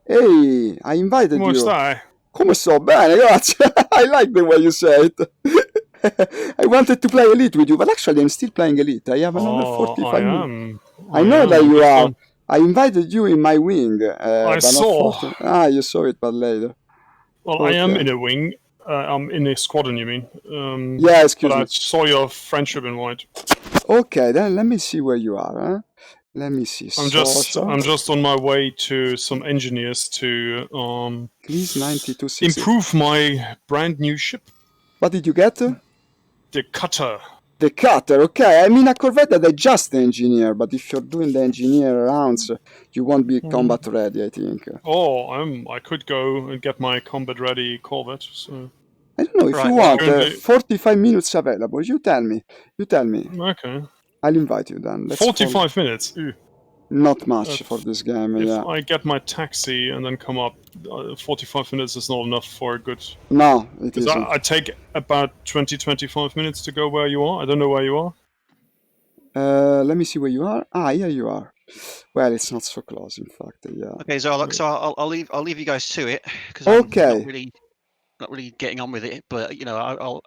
Hey, I invited Come you. stai? Come sto? Bene, grazie. I like the way you say it. I wanted to play Elite with you, but actually I'm still playing Elite. I have another 45 minutes. I know that you are. I invited you in my wing. I saw. You saw it, but later. Well, Okay. I am in a wing. I'm in a squadron, you mean? Yeah, excuse but me. I saw your friendship invite. Okay, then let me see where you are. Huh? Let me see. I'm just on my way to some engineers to Please 9260. improve my brand new ship, What did you get? the Cutter. The cutter. Okay, I mean a Corvette that I just engineer, but if you're doing the engineer rounds, you won't be combat ready, I think. Oh, I could go and get my combat ready Corvette. So I don't know if you want. 45 minutes available. You tell me. okay. I'll invite you then. Let's 45 minutes. Ooh. Not much for this game. If Yeah. I get my taxi and then come up, 45 minutes is not enough for a good. No, it isn't. I take about 20-25 minutes to go where you are. I don't know where you are. Let me see where you are. Here you are. Well, it's not so close, in fact. Yeah. Okay, so I'll leave you guys to it because Okay. I'm not really getting on with it. But you know,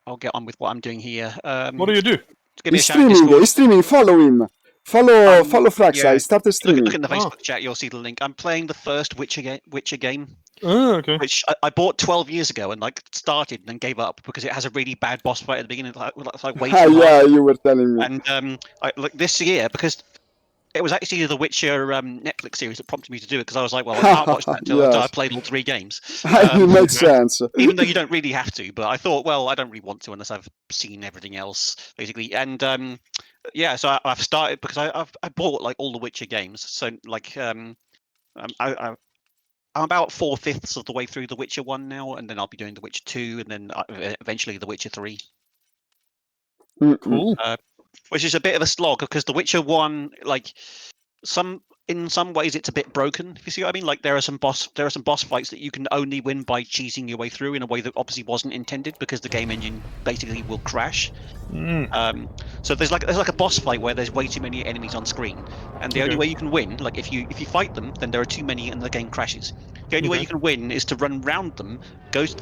I'll get on with what I'm doing here. What do you do? Give me He's a shout in streaming. Discord. He's streaming. Follow him. Follow Fraxa. yeah. He started streaming. Look in the Facebook chat. You'll see the link. I'm playing the first Witcher game. Oh, okay. Which I bought 12 years ago and like started and then gave up because it has a really bad boss fight at the beginning. Like way too hard. Yeah, you were telling me. And this year, because it was actually the Witcher Netflix series that prompted me to do it, because I was like, well, I can't watch that until I played all 3 games. It makes sense. Even though you don't really have to, but I thought, well, I don't really want to unless I've seen everything else, basically. And yeah, so I've started because I bought like all the Witcher games. So like I'm about 4/5 of the way through the Witcher 1 now, and then I'll be doing the Witcher 2, and then eventually the Witcher 3. Cool. Which is a bit of a slog because the Witcher 1, like in some ways it's a bit broken, if you see what I mean. Like there are some boss fights that you can only win by cheesing your way through in a way that obviously wasn't intended, because the game engine basically will crash. So there's like a boss fight where there's way too many enemies on screen, and the only way you can win, like if you fight them, then there are too many and the game crashes. The only way you can win is to run round them, go to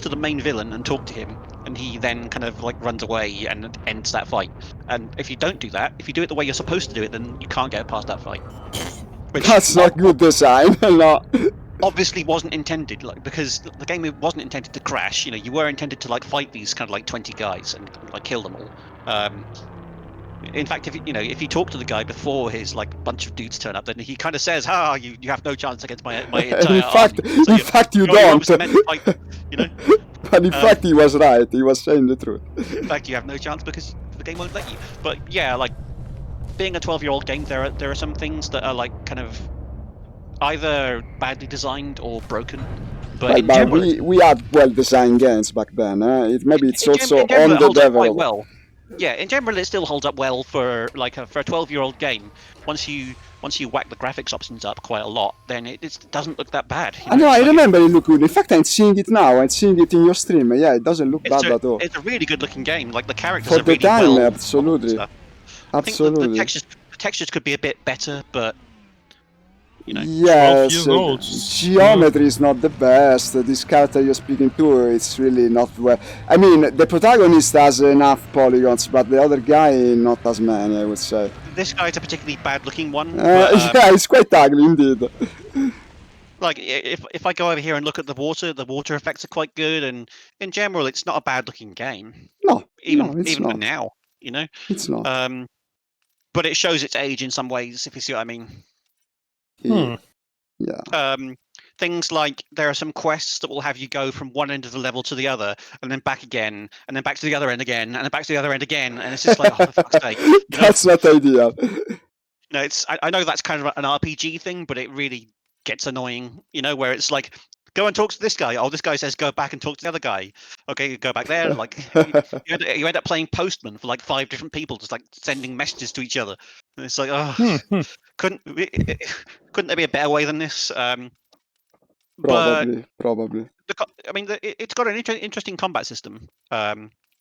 the main villain and talk to him, and he then kind of like runs away and ends that fight. And if you don't do that, if you do it the way you're supposed to do it, then you can't get past that fight. Which That's not good design. No. Obviously wasn't intended, like, because the game wasn't intended to crash. You know, you were intended to like fight these kind of like 20 guys and like kill them all. In fact, if you talk to the guy before his like bunch of dudes turn up, then he kind of says, you have no chance against my entire army. So, in fact, you don't. Meant to fight, you know. But in fact, he was right. He was saying the truth. In fact, you have no chance because the game won't let you. But yeah, like being a 12-year-old game, there are some things that are like kind of either badly designed or broken. But we had well-designed games back then. Maybe it's also underdeveloped. Well. Yeah, in general, it still holds up well for a 12-year-old game. Once you whack the graphics options up quite a lot, then it doesn't look that bad. I know, I remember it looked good. In fact, I'm seeing it now. I'm seeing it in your stream. Yeah, it doesn't look bad at all. It's a really good-looking game. Like the characters for are really the time, well. absolutely. I think the textures could be a bit better, but you know. 12 Yes, years old. geometry is not the best. This character you're speaking to, it's really not well. I mean, the protagonist has enough polygons, but the other guy, not as many, I would say. This guy's a particularly bad-looking one. But, Yeah, it's quite ugly indeed. like, if I go over here and look at the water effects are quite good, and in general, it's not a bad-looking game. No, Even it's for not. now, you know. It's not. But it shows its age in some ways, if you see what I mean. Yeah. Things like there are some quests that will have you go from one end of the level to the other, and then back again, and then back to the other end again, and then back to the other end again, and it's just like, oh, for fuck's sake. That's not ideal. No, I know that's kind of an RPG thing, but it really gets annoying. You know, where it's like, go and talk to this guy. Oh, this guy says go back and talk to the other guy. Okay, go back there. Like you end up playing postman for like 5 different people, just like sending messages to each other. And it's like, oh, couldn't there be a better way than this? Probably. I mean, it's got an interesting combat system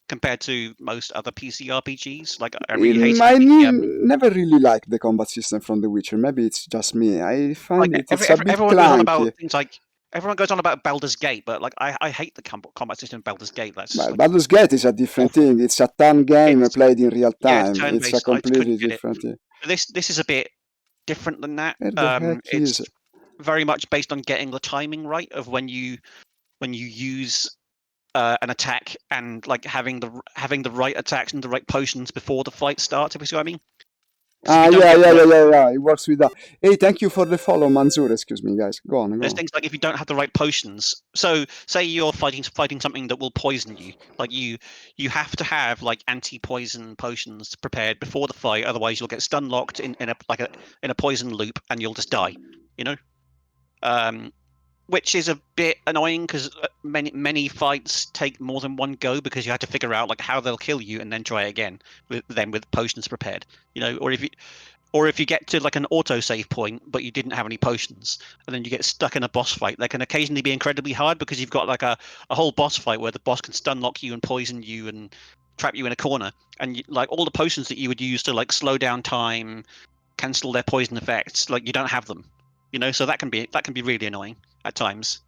compared to most other PC RPGs. Like, I really hate. I never really liked the combat system from The Witcher. Maybe it's just me. I find it's a bit everyone goes on about clunky. things like. Everyone goes on about Baldur's Gate, but like I hate the combat system in Baldur's Gate. That's Well, like, Baldur's Gate is a different thing. It's a turn game played in real time. Yeah, it's a completely different thing. This is a bit different than that. Where the heck it's is it? very much based on getting the timing right of when you use an attack, and like having the right attacks and the right potions before the fight starts. If you see what I mean. Yeah. It works with that. Hey, thank you for the follow, Manzoor. Excuse me, guys. Go on. There's things like if you don't have the right potions. So say you're fighting something that will poison you. Like you have to have like anti-poison potions prepared before the fight. Otherwise, you'll get stun locked in a poison loop and you'll just die. You know. Which is a bit annoying because many fights take more than one go because you have to figure out like how they'll kill you and then try again with potions prepared. You know, or if you get to like an autosave point but you didn't have any potions and then you get stuck in a boss fight, that can occasionally be incredibly hard because you've got like a whole boss fight where the boss can stun lock you and poison you and trap you in a corner, and like all the potions that you would use to like slow down time, cancel their poison effects, like you don't have them. You know, so that can be really annoying at times.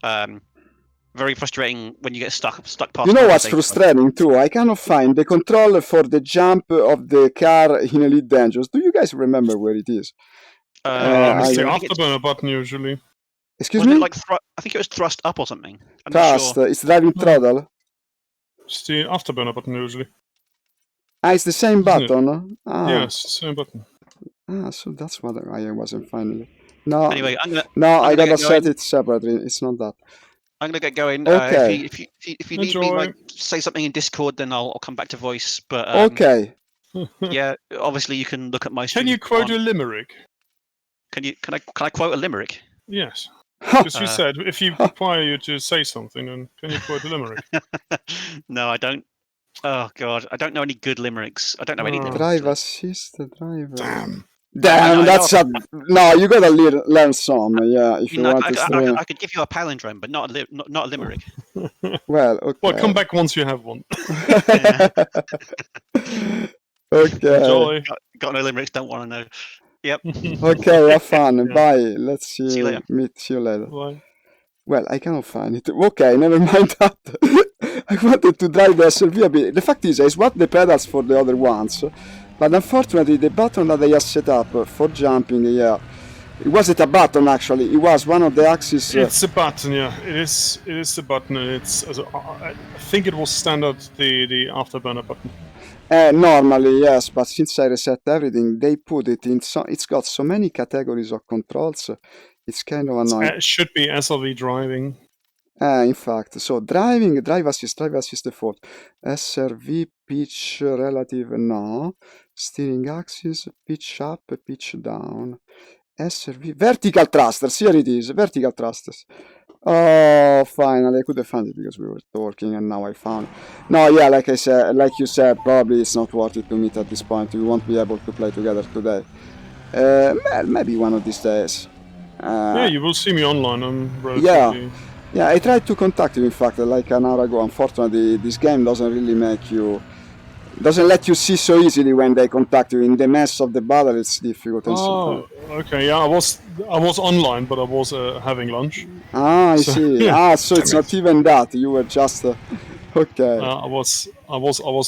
Very frustrating when you get stuck past. You know what's frustrating too? I cannot find the control for the jump of the car in Elite Dangerous. Do you guys remember where it is? It's the afterburner button usually. Excuse me? Like I think it was thrust up or something. I'm Thrust. not sure. It's driving throttle. It's the afterburner button usually. It's the same button. Yes, same button. So that's what I wasn't finding. No, anyway, I gotta set it separately. It's not that. I'm gonna get going. Okay. If you need me, like say something in Discord, then I'll come back to voice. But okay. Yeah, obviously you can look at my. Can you quote a limerick? Can I quote a limerick? Yes. Because you said if you require you to say something, then can you quote a limerick? No, I don't. Oh God, I don't know any good limericks. I don't know any limericks. Drive assist, driver. Damn, that's no. You gotta learn some, yeah. If you want to stream. I could give you a palindrome, but not a limerick. Well, okay. Well, come back once you have one. Okay. Enjoy. Got no limericks. Don't want to know. Yep. Okay, have fun. Yeah. Bye. Let's see. See you later. See you later. Bye. Well, I cannot find it. Okay, never mind that. I wanted to drive the SLV a bit. The fact is, I swapped the pedals for the other ones. But unfortunately, the button that I have set up for jumping, it wasn't a button actually. It was one of the axes. It's a button, yeah. It is the button. It's. I think it was standard the afterburner button. Normally, yes, but since I reset everything, they put it in. It's got so many categories of controls. It's kind of annoying. It should be SLV driving. In fact, so driving, drive assist default, SRV, pitch relative, no, steering axis, pitch up, pitch down, SRV, vertical thrusters, here it is, vertical thrusters. Oh, finally, I couldn't find it because we were talking and now I found it. No, yeah, like you said, probably it's not worth it to meet at this point. We won't be able to play together today. Well, maybe one of these days. Yeah, you will see me online. I'm relatively... Yeah, I tried to contact you, in fact, like an hour ago. Unfortunately, this game doesn't really make you Doesn't let you see so easily when they contact you. In the mess of the battle, it's difficult. And Oh, okay. Yeah, I was online, but I was having lunch. I So, see. yeah. So it's Damn not it. even that. You were just okay. I was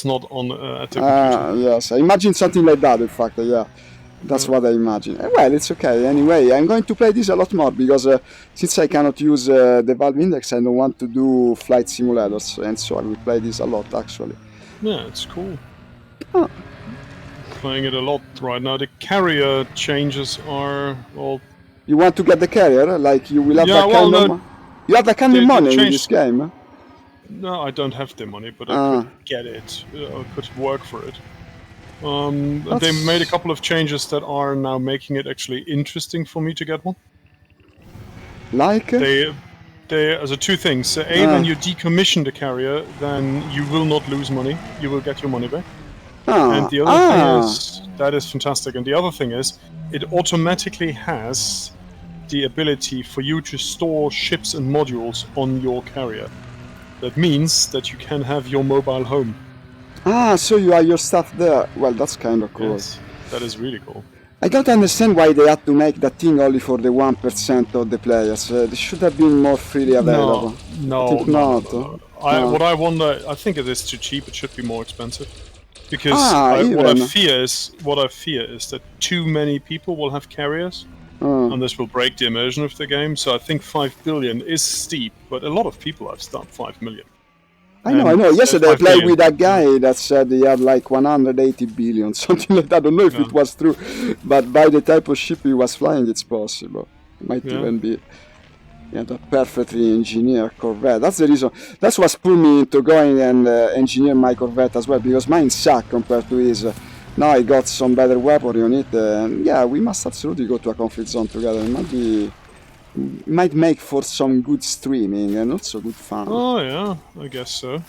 not on at the computer. Yes, I imagine something like that. In fact, yeah, that's what I imagine. Well, it's okay. Anyway, I'm going to play this a lot more because since I cannot use the Valve Index, I don't want to do flight simulators, and so I will play this a lot actually. Yeah, it's cool. Oh. Playing it a lot right now. The carrier changes are well. You want to get the carrier? Like you will have Yeah, that well, kind of no, you have that kind of they money in changed. this game? No, I don't have the money, but I could get it. I could work for it. They made a couple of changes that are now making it actually interesting for me to get one. Like? There's two things. When you decommission the carrier, then you will not lose money. You will get your money back. And the other thing is, that is fantastic. And the other thing is, it automatically has the ability for you to store ships and modules on your carrier. That means that you can have your mobile home. So you have your stuff there. Well, that's kind of cool. Yes, that is really cool. I don't understand why they had to make that thing only for the 1% of the players. They should have been more freely available. No, I think not. no. What I wonder, I think it is too cheap. It should be more expensive. Because what I fear is that too many people will have carriers, and this will break the immersion of the game. So I think 5 billion is steep, but a lot of people have started 5 million. I know. Yesterday I played with a guy that said he had like 180 billion, something like that. I don't know if it was true, but by the type of ship he was flying, it's possible. It might even be a perfectly engineered Corvette. That's the reason. That's what spurred me into going and engineer my Corvette as well, because mine sucked compared to his. Now I got some better weaponry on it, and yeah, we must absolutely go to a conflict zone together. It might make for some good streaming and also good fun. Oh yeah, I guess so.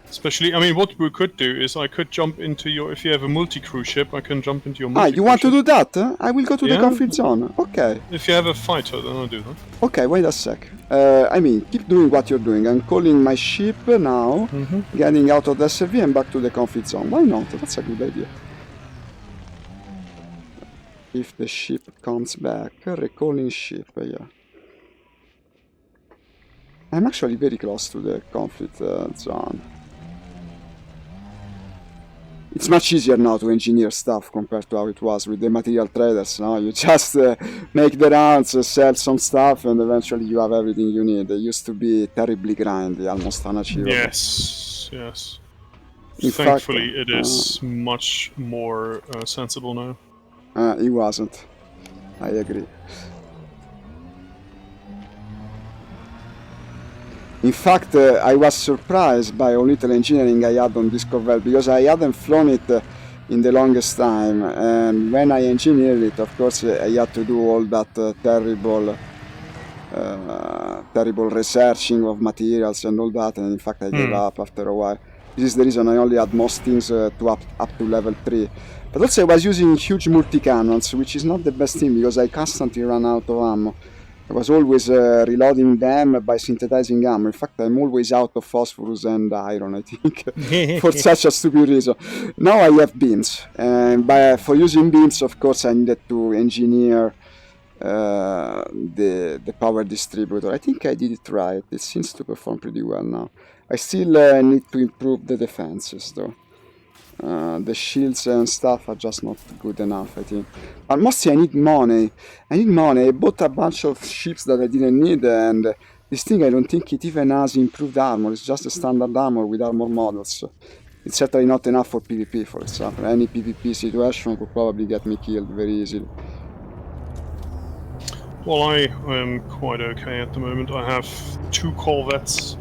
Especially, I mean, what we could do is I could jump into your. If you have a multi-crew ship, I can jump into your multi-crew you want ship. to do that? Huh? I will go to the conflict zone. Okay. If you have a fighter, then I'll do that. Okay, wait a sec. Keep doing what you're doing. I'm calling my ship now, getting out of the SRV and back to the conflict zone. Why not? That's a good idea. If the ship comes back, recalling ship, yeah. I'm actually very close to the conflict zone. It's much easier now to engineer stuff compared to how it was with the material traders. Now you just make the rounds, sell some stuff, and eventually you have everything you need. It used to be terribly grindy, almost unachievable. Yes. Thankfully, it is much more sensible now. It wasn't. I agree. In fact, I was surprised by how little engineering I had on this Corvette, because I hadn't flown it in the longest time, and when I engineered it, of course, I had to do all that terrible researching of materials and all that, and in fact I gave up after a while. This is the reason I only had most things up to level 3. But also I was using huge multi-cannons, which is not the best thing, because I constantly ran out of ammo. I was always reloading them by synthesizing ammo. In fact, I'm always out of phosphorus and iron, I think, for such a stupid reason. Now I have beams, and for using beams, of course, I needed to engineer the power distributor. I think I did it right. It seems to perform pretty well now. I still need to improve the defenses, though. The shields and stuff are just not good enough, I think. But mostly I need money. I bought a bunch of ships that I didn't need, and this thing I don't think it even has improved armor. It's just a standard armor with armor models. It's certainly not enough for PvP, for example. Any PvP situation could probably get me killed very easily. Well, I am quite okay at the moment. I have 2 Corvettes.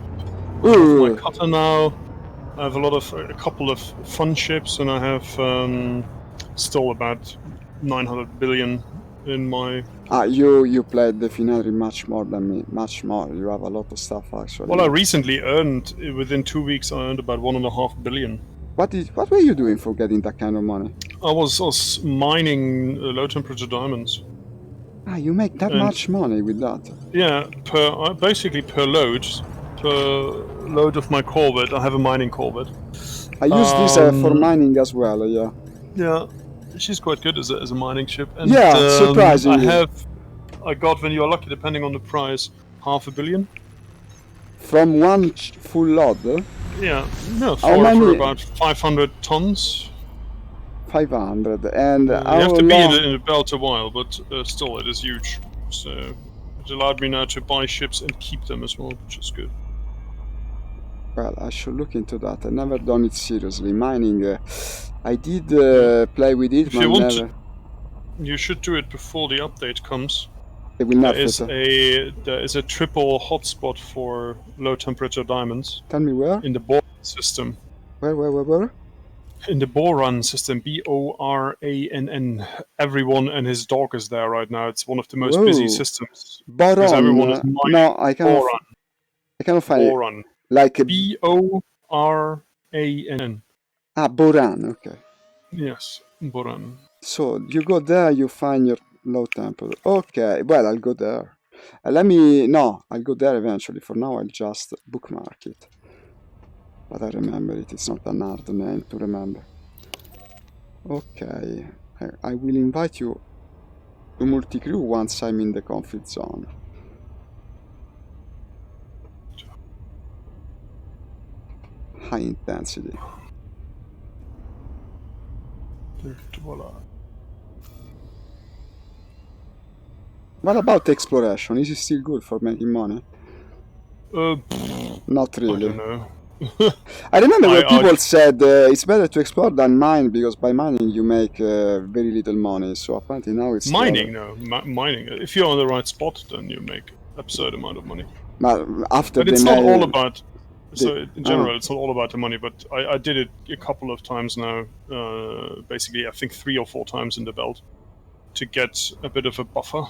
Ooh. I have my cutter now. I have a couple of fun ships, and I have still about 900 billion in my... You played definitely much more than me, much more. You have a lot of stuff, actually. Well, I recently earned, within 2 weeks, I earned about 1.5 billion. What were you doing for getting that kind of money? I was mining low-temperature diamonds. You make that much money with that? Yeah, basically per load of my Corvette. I have a mining Corvette. I use this for mining as well, yeah. Yeah, she's quite good as a mining ship. And, Yeah, surprisingly. I got, when you are lucky, depending on the price, 500 million. From one full load? Yeah, no, How for many? about 500 tons. 500. And You how have to be in long? the belt a while, but still, it is huge. So it allowed me now to buy ships and keep them as well, which is good. Well, I should look into that. I never done it seriously. Mining, I did play with it, If but you want never. to, you should do it before the update comes. They will There nerf it. is a triple hotspot for low temperature diamonds Tell me where? in the boron system. Where? In the boron system, Borann. Everyone and his dog is there right now. It's one of the most busy Whoa. systems because Boron. everyone is mining No, I cannot. boron. I cannot find it. Boron. Like a. Borann. Boran. Okay. Yes, boron. So you go there, you find your low temperature. Okay. Well, I'll go there. I'll go there eventually. For now, I'll just bookmark it. But I remember it. It's not an hard name to remember. Okay. I will invite you to multi-crew once I'm in the conflict zone. High intensity. Voila. What about exploration? Is it still good for making money? Not really. I don't know. I remember when people said it's better to explore than mine because by mining you make very little money. So apparently now it's mining. Mining. If you're on the right spot, then you make absurd amount of money. But it's not all about. So in general, it's not all about the money. But I did it a couple of times now. Basically, I think 3 or 4 times in the belt to get a bit of a buffer.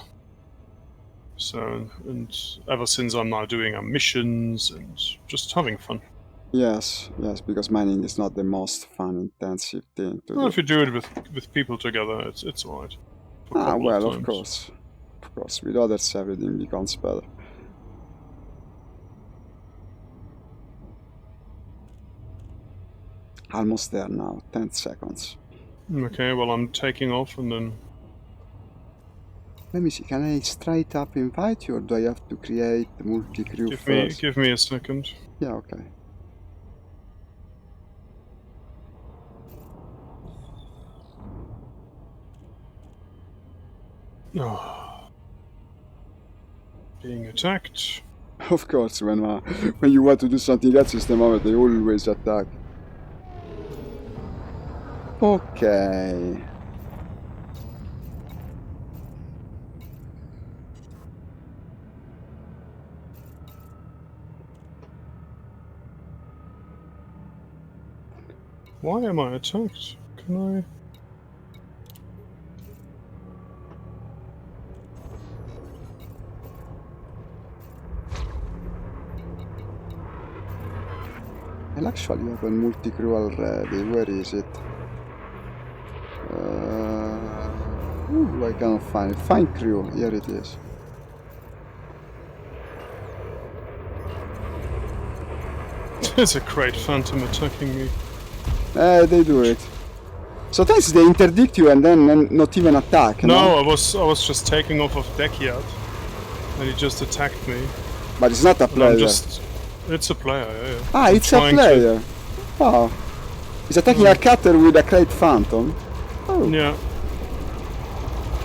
So, and ever since I'm now doing missions and just having fun. Yes, because mining is not the most fun intensive thing to do. If you do it with people together, it's alright. Well, of course. With others everything becomes better. Almost there now, 10 seconds. Okay, well I'm taking off and then... Let me see, can I straight up invite you or do I have to create multi-crew first? Give me a second. Yeah, okay. Oh. Being attacked. Of course, when you want to do something at system over, they always attack. Okay. Why am I attacked? Can I... I'll actually open multi-crew already. Where is it? I cannot find it. Find crew. Here it is. There's a great phantom attacking me. They do it. Sometimes they interdict you and then not even attack. No, I was just taking off of backyard, and he just attacked me. But it's not a player. It's a player, yeah. It's a player. Oh. He's attacking a cutter with a great phantom. Oh. Yeah.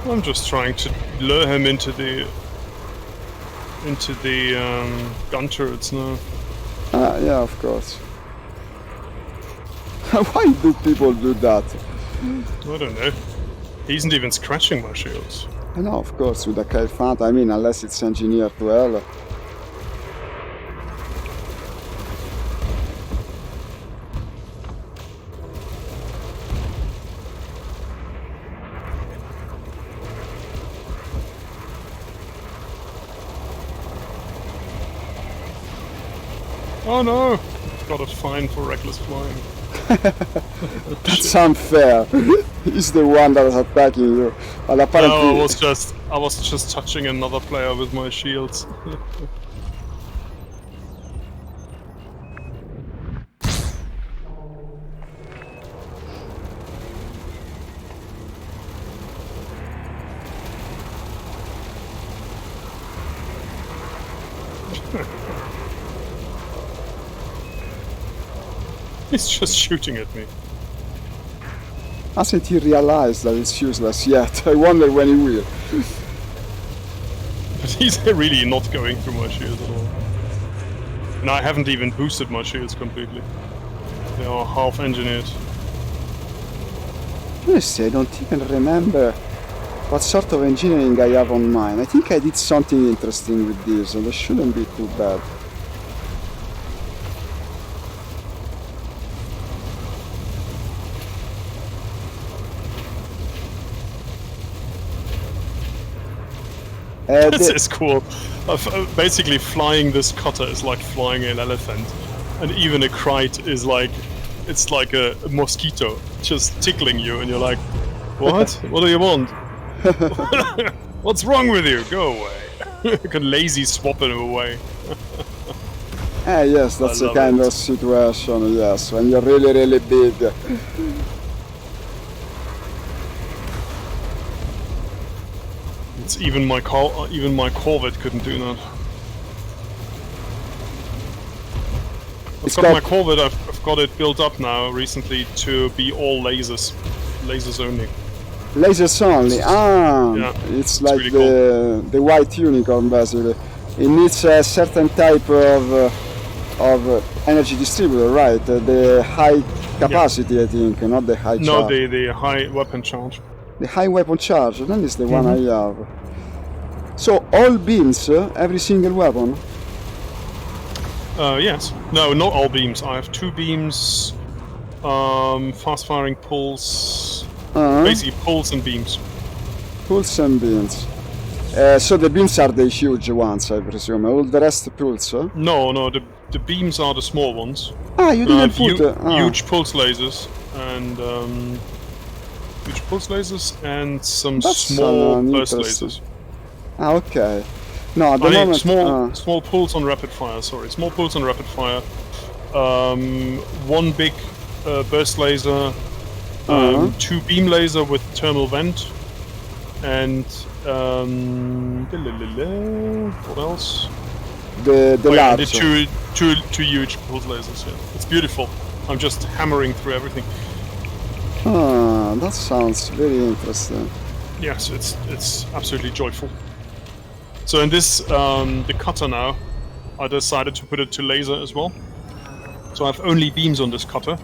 I'm just trying to lure him into the gun turrets now. Yeah, of course. Why do people do that? I don't know. He isn't even scratching my shields. I know, of course, with a great phantom. I mean, unless it's engineered well. Oh no! Got a fine for reckless flying. That's unfair. He's the one that is attacking you. But apparently... No, I was just touching another player with my shields. He's just shooting at me. Hasn't he realized that it's useless yet? I wonder when he will. But he's really not going through my shields at all. And I haven't even boosted my shields completely. They are half engineered. Honestly, I don't even remember what sort of engineering I have on mine. I think I did something interesting with this, and it shouldn't be too bad. This is cool. Basically, flying this cutter is like flying an elephant, and even a kite is like, it's like a mosquito just tickling you, and you're like, what? What do you want? What's wrong with you? Go away. You can lazy swap him away. Yes, that's the kind of situation, yes, when you're really, really big. It's even my Corvette couldn't do that. My Corvette, I've got it built up now recently to be all lasers. Lasers only. Lasers only, yeah, it's like really cool. the white unicorn basically. It needs a certain type of energy distributor, right? The high capacity, yeah. I think, not the high charge. No, the high weapon charge. The high weapon charge, that is the one I have. So all beams, every single weapon? Yes. No, not all beams. I have 2 beams, fast firing pulse, basically pulse and beams. Pulse and beams. So the beams are the huge ones, I presume. All the rest pulse? No, the beams are the small ones. Ah, you didn't put... huge pulse lasers and some small burst lasers. Ah, okay. No, at the moment... Small pulse on rapid fire, sorry. Small pulse on rapid fire. 1 big burst laser. 2 beam laser with thermal vent. And... what else? The large. The two huge pulse lasers, yeah. It's beautiful. I'm just hammering through everything. Ah, that sounds very interesting. Yes, it's absolutely joyful. So in this, the cutter now, I decided to put it to laser as well. So I have only beams on this cutter,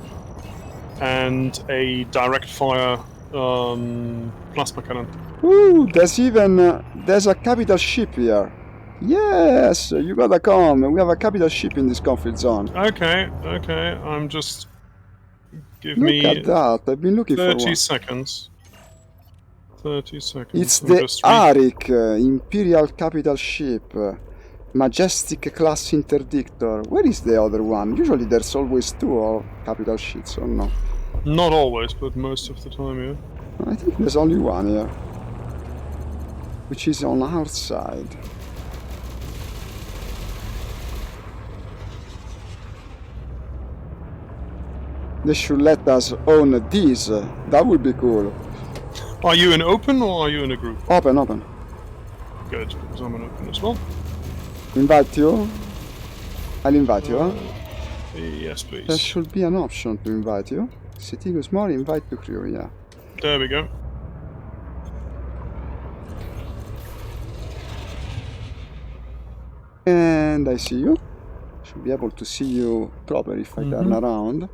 and a direct fire plasma cannon. Ooh, there's a capital ship here. Yes, you gotta come. We have a capital ship in this conflict zone. Okay, I'm just... Give Look me at that, I've been looking for one. 30 seconds. 30 seconds. It's the Arik, Imperial capital ship. Majestic class interdictor. Where is the other one? Usually there's always 2 capital ships, or no? Not always, but most of the time, yeah. I think there's only one here. Which is on our side. They should let us own these. That would be cool. Are you in open or are you in a group? Open. Good, because I'm in open as well. Invite you? I'll invite you, huh? Yes, please. There should be an option to invite you. Setting more, invite to crew, yeah. There we go. And I see you. Should be able to see you properly if I turn around.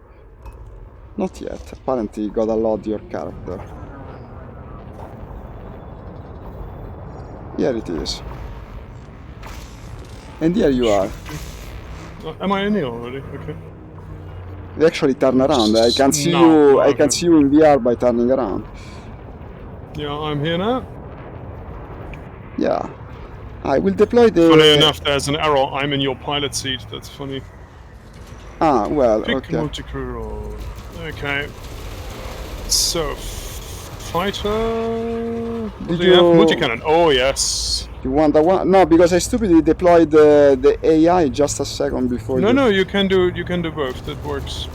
Not yet. Apparently you gotta load your character. Here it is. And here you are. Am I in here already? Okay. You actually turn around. I can see you. I can see you in VR by turning around. Yeah, I'm here now. Yeah. I will deploy the... Funny enough, there's an error. I'm in your pilot seat. That's funny. Ah, well, Pick okay. multi-crew role. Okay. So, fighter... Did do you have multi-cannon? Oh, yes. You want that one? No, because I stupidly deployed the AI just a second before. No, you can do both. That works.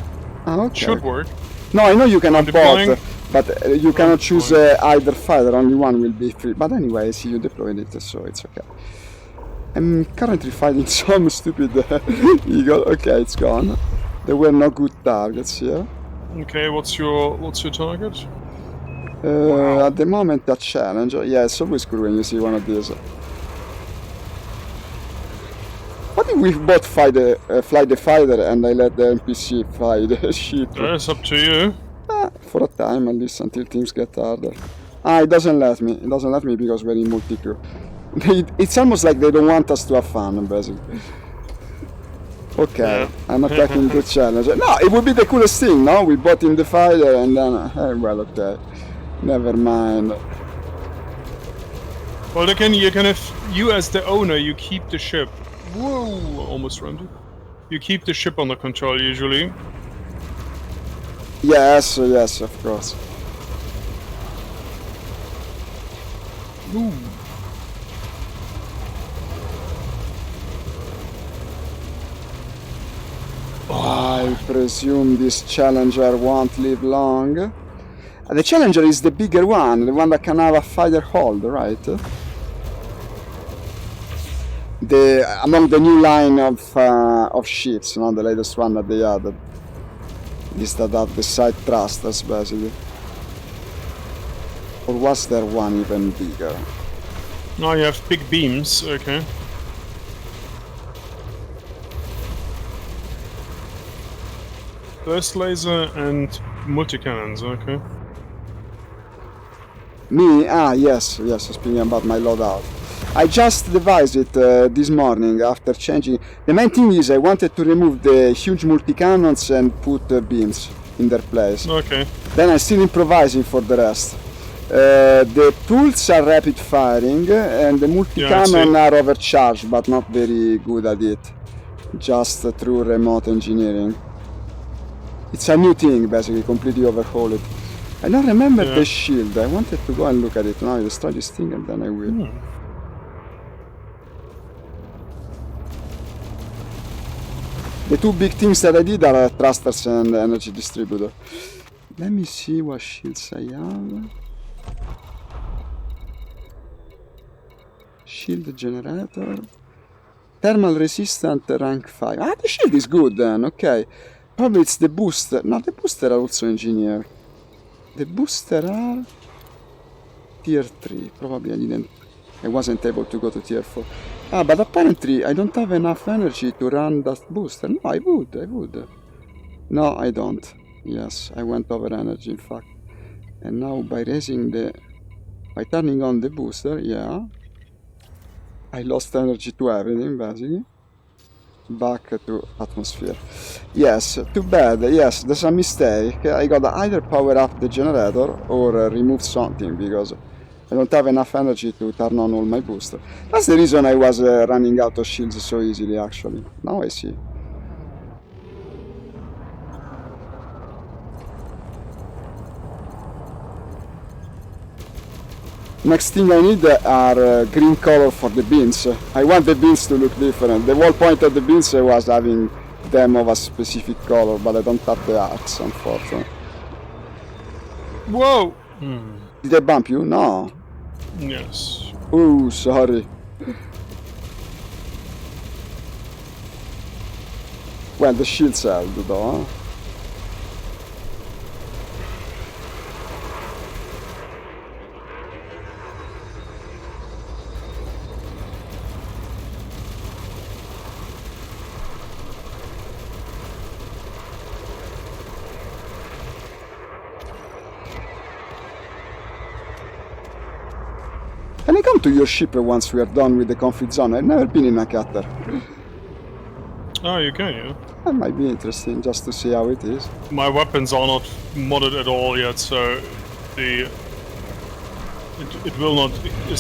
Ah, okay. Should work. No, I know you cannot both, but you cannot choose either fighter. Only one will be free. But anyway, I see you deployed it, so it's okay. I'm currently fighting some stupid eagle. Okay, it's gone. There were no good targets here. Okay, what's your target? At the moment, a challenger. Yeah, it's always cool when you see one of these. What if we both fly the fighter and I let the NPC fly the ship? That's up to you. For a time, at least, until things get harder. It doesn't let me. It doesn't let me because we're in multi-crew. It's almost like they don't want us to have fun, basically. Okay, Yeah. I'm attacking the challenger. No, it would be the coolest thing, no? We bought in the fighter and then... well, okay. Never mind. Well, you as the owner, you keep the ship. Whoa, almost rammed it. You keep the ship under control, usually. Yes, yes, of course. Ooh. I presume this challenger won't live long. The challenger is the bigger one, the one that can have a fighter hold, right? Among the new line of ships, the latest one that they added. Is that the side thrusters, basically. Or was there one even bigger? Now you have big beams, okay. Burst laser and multi-cannons, okay. Me? Yes, speaking about my loadout. I just devised it this morning after changing. The main thing is I wanted to remove the huge multi-cannons and put beams in their place. Okay. Then I'm still improvising for the rest. The pulse are rapid firing and the multi-cannon are overcharged but not very good at it. Just through remote engineering. It's a new thing, basically, completely overhauled. I don't remember the shield. I wanted to go and look at it. Now I destroy this thing and then I will. The two big things that I did are thrusters and energy distributor. Let me see what shields I have. Shield generator. Thermal resistant rank 5. The shield is good then, okay. Probably it's the booster. No, the booster are also engineered. The booster are tier 3. Probably I wasn't able to go to tier 4. But apparently I don't have enough energy to run that booster. No, I would. No, I don't. Yes, I went over energy in fact. And now by turning on the booster, I lost energy to everything basically. Back to atmosphere. Yes, too bad. Yes, there's a mistake. I gotta either power up the generator or remove something because I don't have enough energy to turn on all my boosters. That's the reason I was running out of shields so easily, actually. Now I see. Next thing I need are green color for the beans. I want the beans to look different. The whole point of the beans was having them of a specific color, but I don't have the arcs, unfortunately. Whoa! Did I bump you? No. Yes. Oh, sorry. Well, the shields held though, huh? Can I come to your ship once we are done with the conflict zone? I've never been in a cutter. Oh, you can, yeah. That might be interesting, just to see how it is. My weapons are not modded at all yet, so it's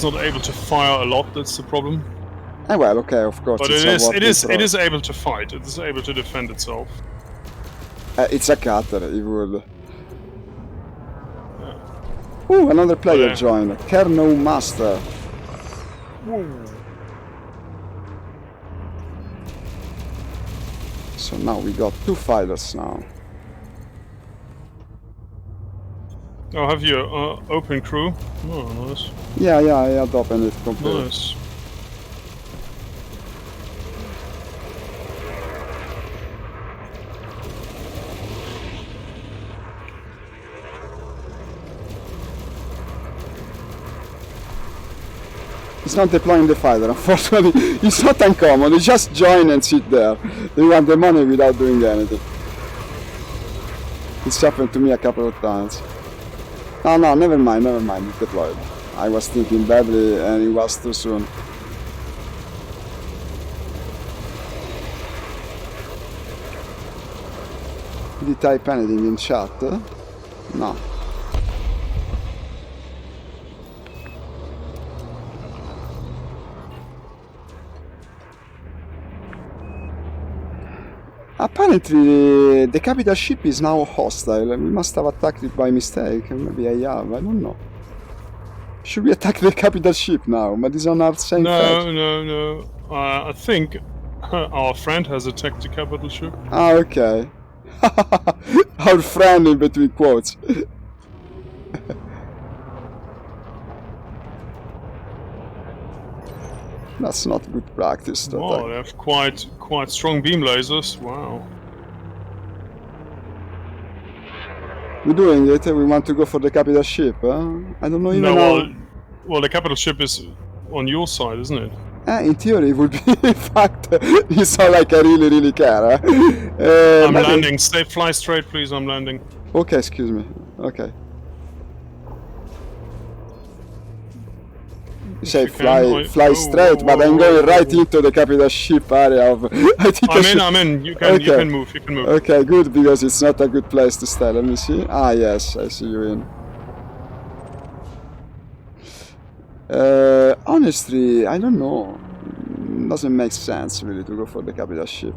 not able to fire a lot. That's the problem. Well, okay, of course. But it is able to fight. It is able to defend itself. It's a cutter, it would. Ooh, another player joined. Kerno Master. So now we got 2 fighters now. Oh, have you open crew? Oh, nice. Yeah, I had opened it completely. Nice. He's not deploying the fighter, unfortunately. It's not uncommon, they just join and sit there. They want the money without doing anything. It's happened to me a couple of times. Oh no, never mind, it's deployed. I was thinking badly and it was too soon. Did he type anything in chat? No. Apparently the capital ship is now hostile. We must have attacked it by mistake. Maybe I have, I don't know. Should we attack the capital ship now? But it's on our same page. No. I think our friend has attacked the capital ship. Ah, okay. Our friend in between quotes. That's not good practice. Oh, they have quite strong beam lasers. Wow. We're doing it. We want to go for the capital ship. I don't know even how. Well, the capital ship is on your side, isn't it? In theory, it would be. In fact, it's not like I really care. I'm landing. Fly straight, please. I'm landing. Okay, excuse me. Okay. You say fly straight, but I'm going right into the capital ship area of. I'm in. You can move. Okay, good, because it's not a good place to stay. Let me see. Ah, yes, I see you in. Honestly, I don't know. Doesn't make sense really to go for the capital ship.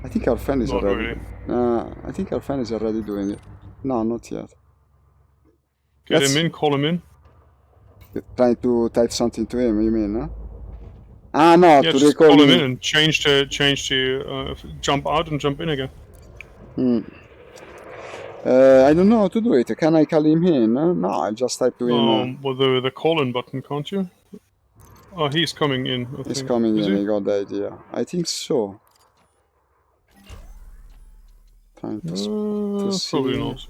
I think our friend is already. I think our friend is already doing it. No, not yet. Get him in. Call him in. Trying to type something to him, you mean, huh? Ah, no, yeah, to just recall call him in and change the jump out and jump in again. I don't know how to do it. Can I call him in? No, I just type to him. With the call-in button, can't you? Oh, he's coming in. He's coming in, he got the idea. I think so. Trying to see. Probably not.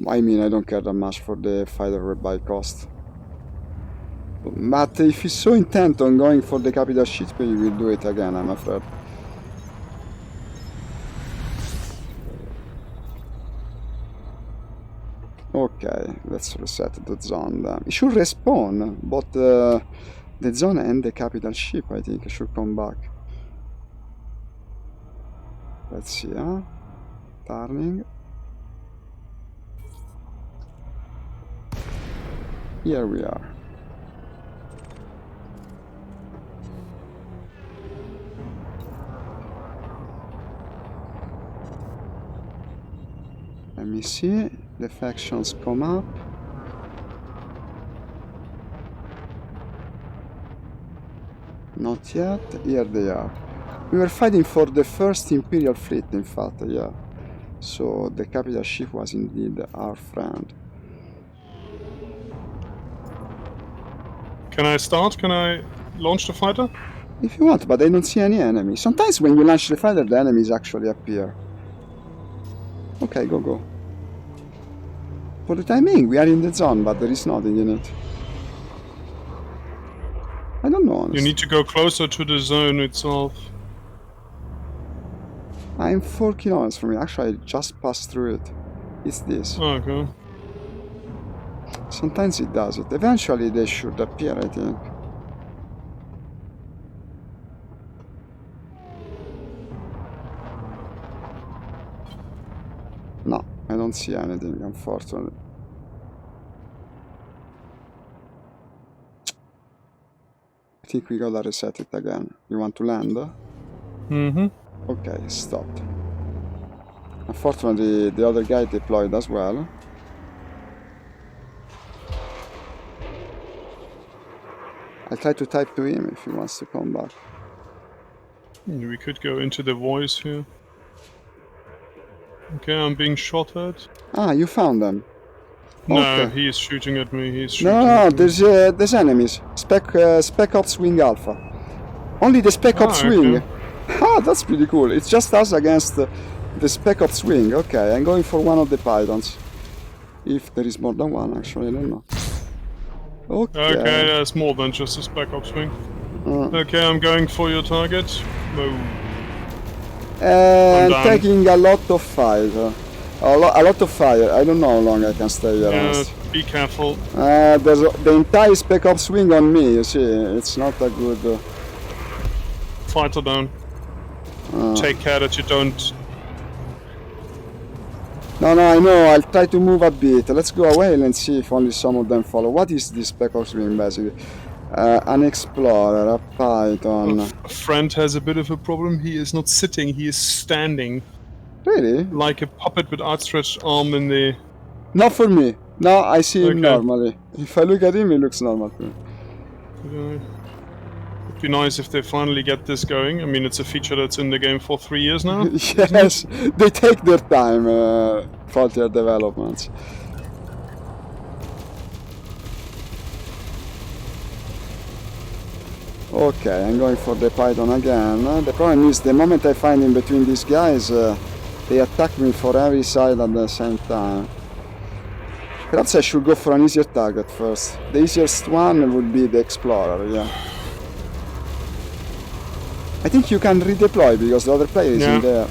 I mean, I don't care that much for the fighter by cost. But if he's so intent on going for the capital ship, he will do it again, I'm afraid. Okay, let's reset the zone then. It should respawn, but the zone and the capital ship, I think, should come back. Let's see, turning. Here we are. Let me see. The factions come up. Not yet. Here they are. We were fighting for the first Imperial fleet, in fact, yeah. So the capital ship was indeed our friend. Can I start? Can I launch the fighter? If you want, but I don't see any enemy. Sometimes when you launch the fighter, the enemies actually appear. Okay, go. For the time being, we are in the zone, but there is nothing in it. I don't know, honestly. You need to go closer to the zone itself. I'm 4 kilometers from it. Actually, I just passed through it. It's this. Oh, okay. Sometimes it does it. Eventually they should appear, I think. No, I don't see anything, unfortunately. I think we gotta reset it again. You want to land? Mm-hmm. Okay, stopped. Unfortunately, the other guy deployed as well. I'll try to type to him if he wants to come back. We could go into the voice here. Okay, I'm being shot at. Ah, you found them. No, Okay. he is shooting at me. He's shooting No, at me. there's enemies. Spec Ops Wing Alpha. Only the Spec Ops Wing. Okay. Ah, that's pretty cool. It's just us against the Spec Ops Wing. Okay, I'm going for one of the Pythons. If there is more than one, actually, I don't know. Okay, that's more than just a spec ops wing. Okay, I'm going for your target. Move. And taking a lot of fire. A lot of fire. I don't know how long I can stay here. Yeah, be careful. There's the entire spec ops wing on me, you see. It's not a good... Fighter down. Take care that you don't... No, I know. I'll try to move a bit. Let's go away and see if only some of them follow. What is this spec ops wing, basically? An explorer, a python. A friend has a bit of a problem. He is not sitting, he is standing. Really? Like a puppet with outstretched arm in the... Not for me. No, I see him normally. If I look at him, he looks normal to me. It'd be nice if they finally get this going. I mean, it's a feature that's in the game for 3 years now. Yes, they take their time for their developments. Okay, I'm going for the python again. The problem is the moment I find in between these guys, they attack me for every side at the same time. Perhaps I should go for an easier target first. The easiest one would be the explorer, yeah. I think you can redeploy because the other player is in there.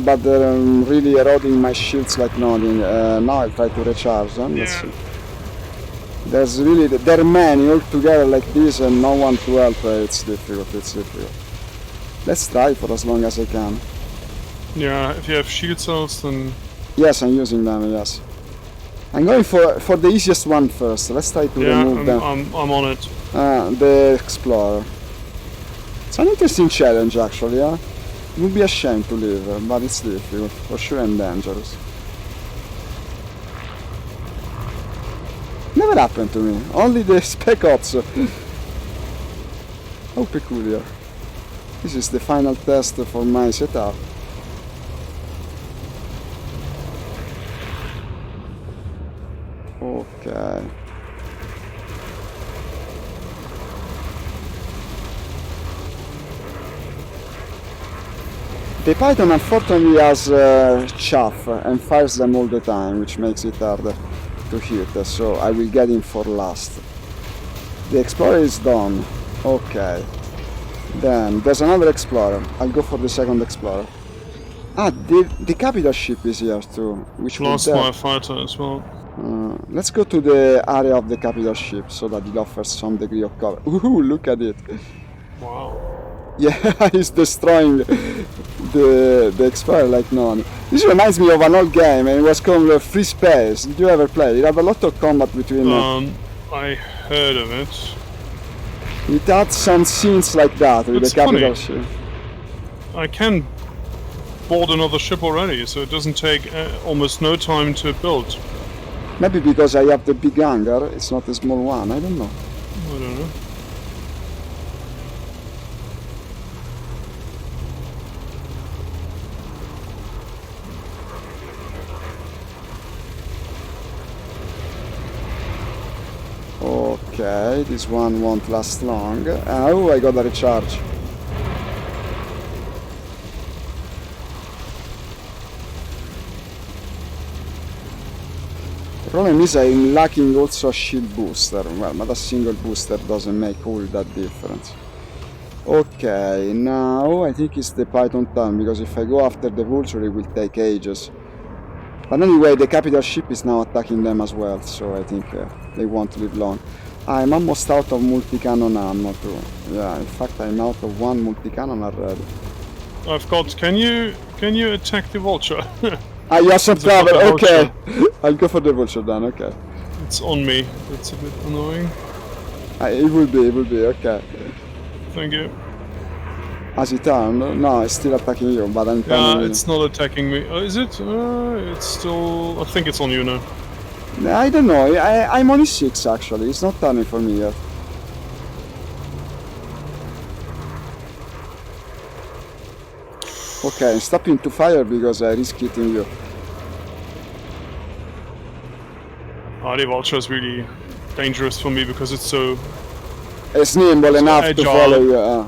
But they're really eroding my shields like nothing. Now I'll try to recharge them. Let's see. There's really... There are many all together like this and no one to help. It's difficult, Let's try for as long as I can. Yeah, if you have shield cells, then... Yes, I'm using them, yes. I'm going for the easiest one first. Let's try to remove them. I'm on it. The explorer. It's an interesting challenge, actually, yeah? It would be a shame to leave, but it's difficult, for sure, and dangerous. Never happened to me. Only the spec ops. How peculiar. This is the final test for my setup. Okay. The Python unfortunately has chaff and fires them all the time, which makes it harder to hit, so I will get him for last. The Explorer is done. Okay. Then there's another Explorer. I'll go for the second Explorer. Ah, the capital ship is here too, which lost my fighter as well. Let's go to the area of the capital ship so that it offers some degree of cover. Ooh, look at it! Wow. Yeah, he's destroying the Explorer like none. This reminds me of an old game, and it was called Free Space. Did you ever play? It had a lot of combat between... I heard of it. It had some scenes like that with the capital ship. I can board another ship already, so it doesn't take almost no time to build. Maybe because I have the big hangar, it's not a small one, I don't know. I don't know. Okay, this one won't last long. Oh, I got a recharge. The problem is I'm lacking also a shield booster. Well, but a single booster doesn't make all that difference. Okay, now I think it's the Python turn, because if I go after the Vulture it will take ages. But anyway, the capital ship is now attacking them as well, so I think they won't live long. I'm almost out of multi-cannon ammo too. Yeah, in fact I'm out of one multi-cannon already. I've got... Can you attack the Vulture? Ah, you have some cover, okay. I'll go for the Vulture then, okay. It's on me. It's a bit annoying. It will be, okay. Thank you. Has it turned? No, it's still attacking you, but I'm turning. Yeah, it's not attacking me. Is it? It's still... I think it's on you now. I don't know, I'm only 6 actually, it's not turning for me yet. Okay, I'm stopping to fire because I risk hitting you. The Vulture is really dangerous for me because it's so... It's nimble enough to follow you.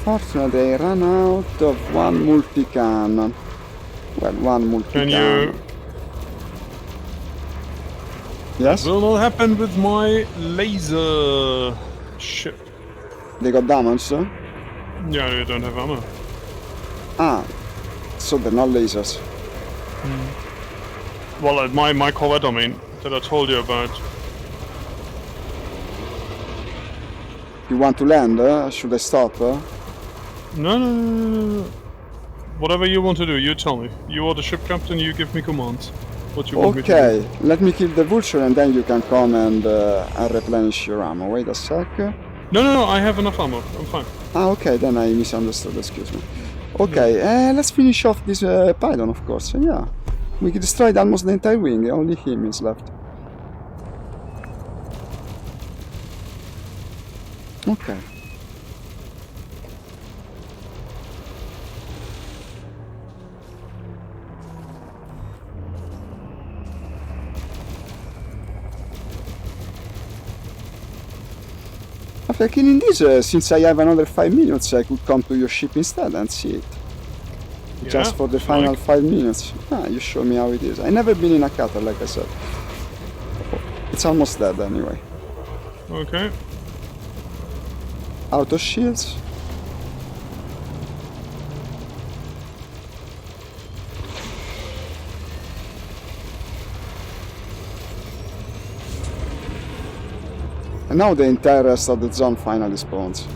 unfortunately I ran out of one multi-cannon. Well, one multi-cannon. Can you... Yes? That will not happen with my laser ship. They got damaged? Yeah, you don't have ammo. Ah, so they're not lasers. Well, my corvette, I mean, that I told you about. You want to land? Should I stop? No, no, no, no, no. Whatever you want to do, you tell me. You are the ship captain, you give me commands. What you want me to do. Okay, let me kill the vulture and then you can come and replenish your ammo. Wait a sec. No, no, no, I have enough ammo. I'm fine. Ah, okay, then I misunderstood, excuse me. Okay, let's finish off this Python, of course. Yeah, we destroyed almost the entire wing, only him is left. Okay. After killing this, since I have another 5 minutes, I could come to your ship instead and see it. Yeah, Just for the final 5 minutes. Ah, you show me how it is. I never been in a cutter, like I said. It's almost dead anyway. Okay. Auto shields. And now the entire rest of the zone finally spawns.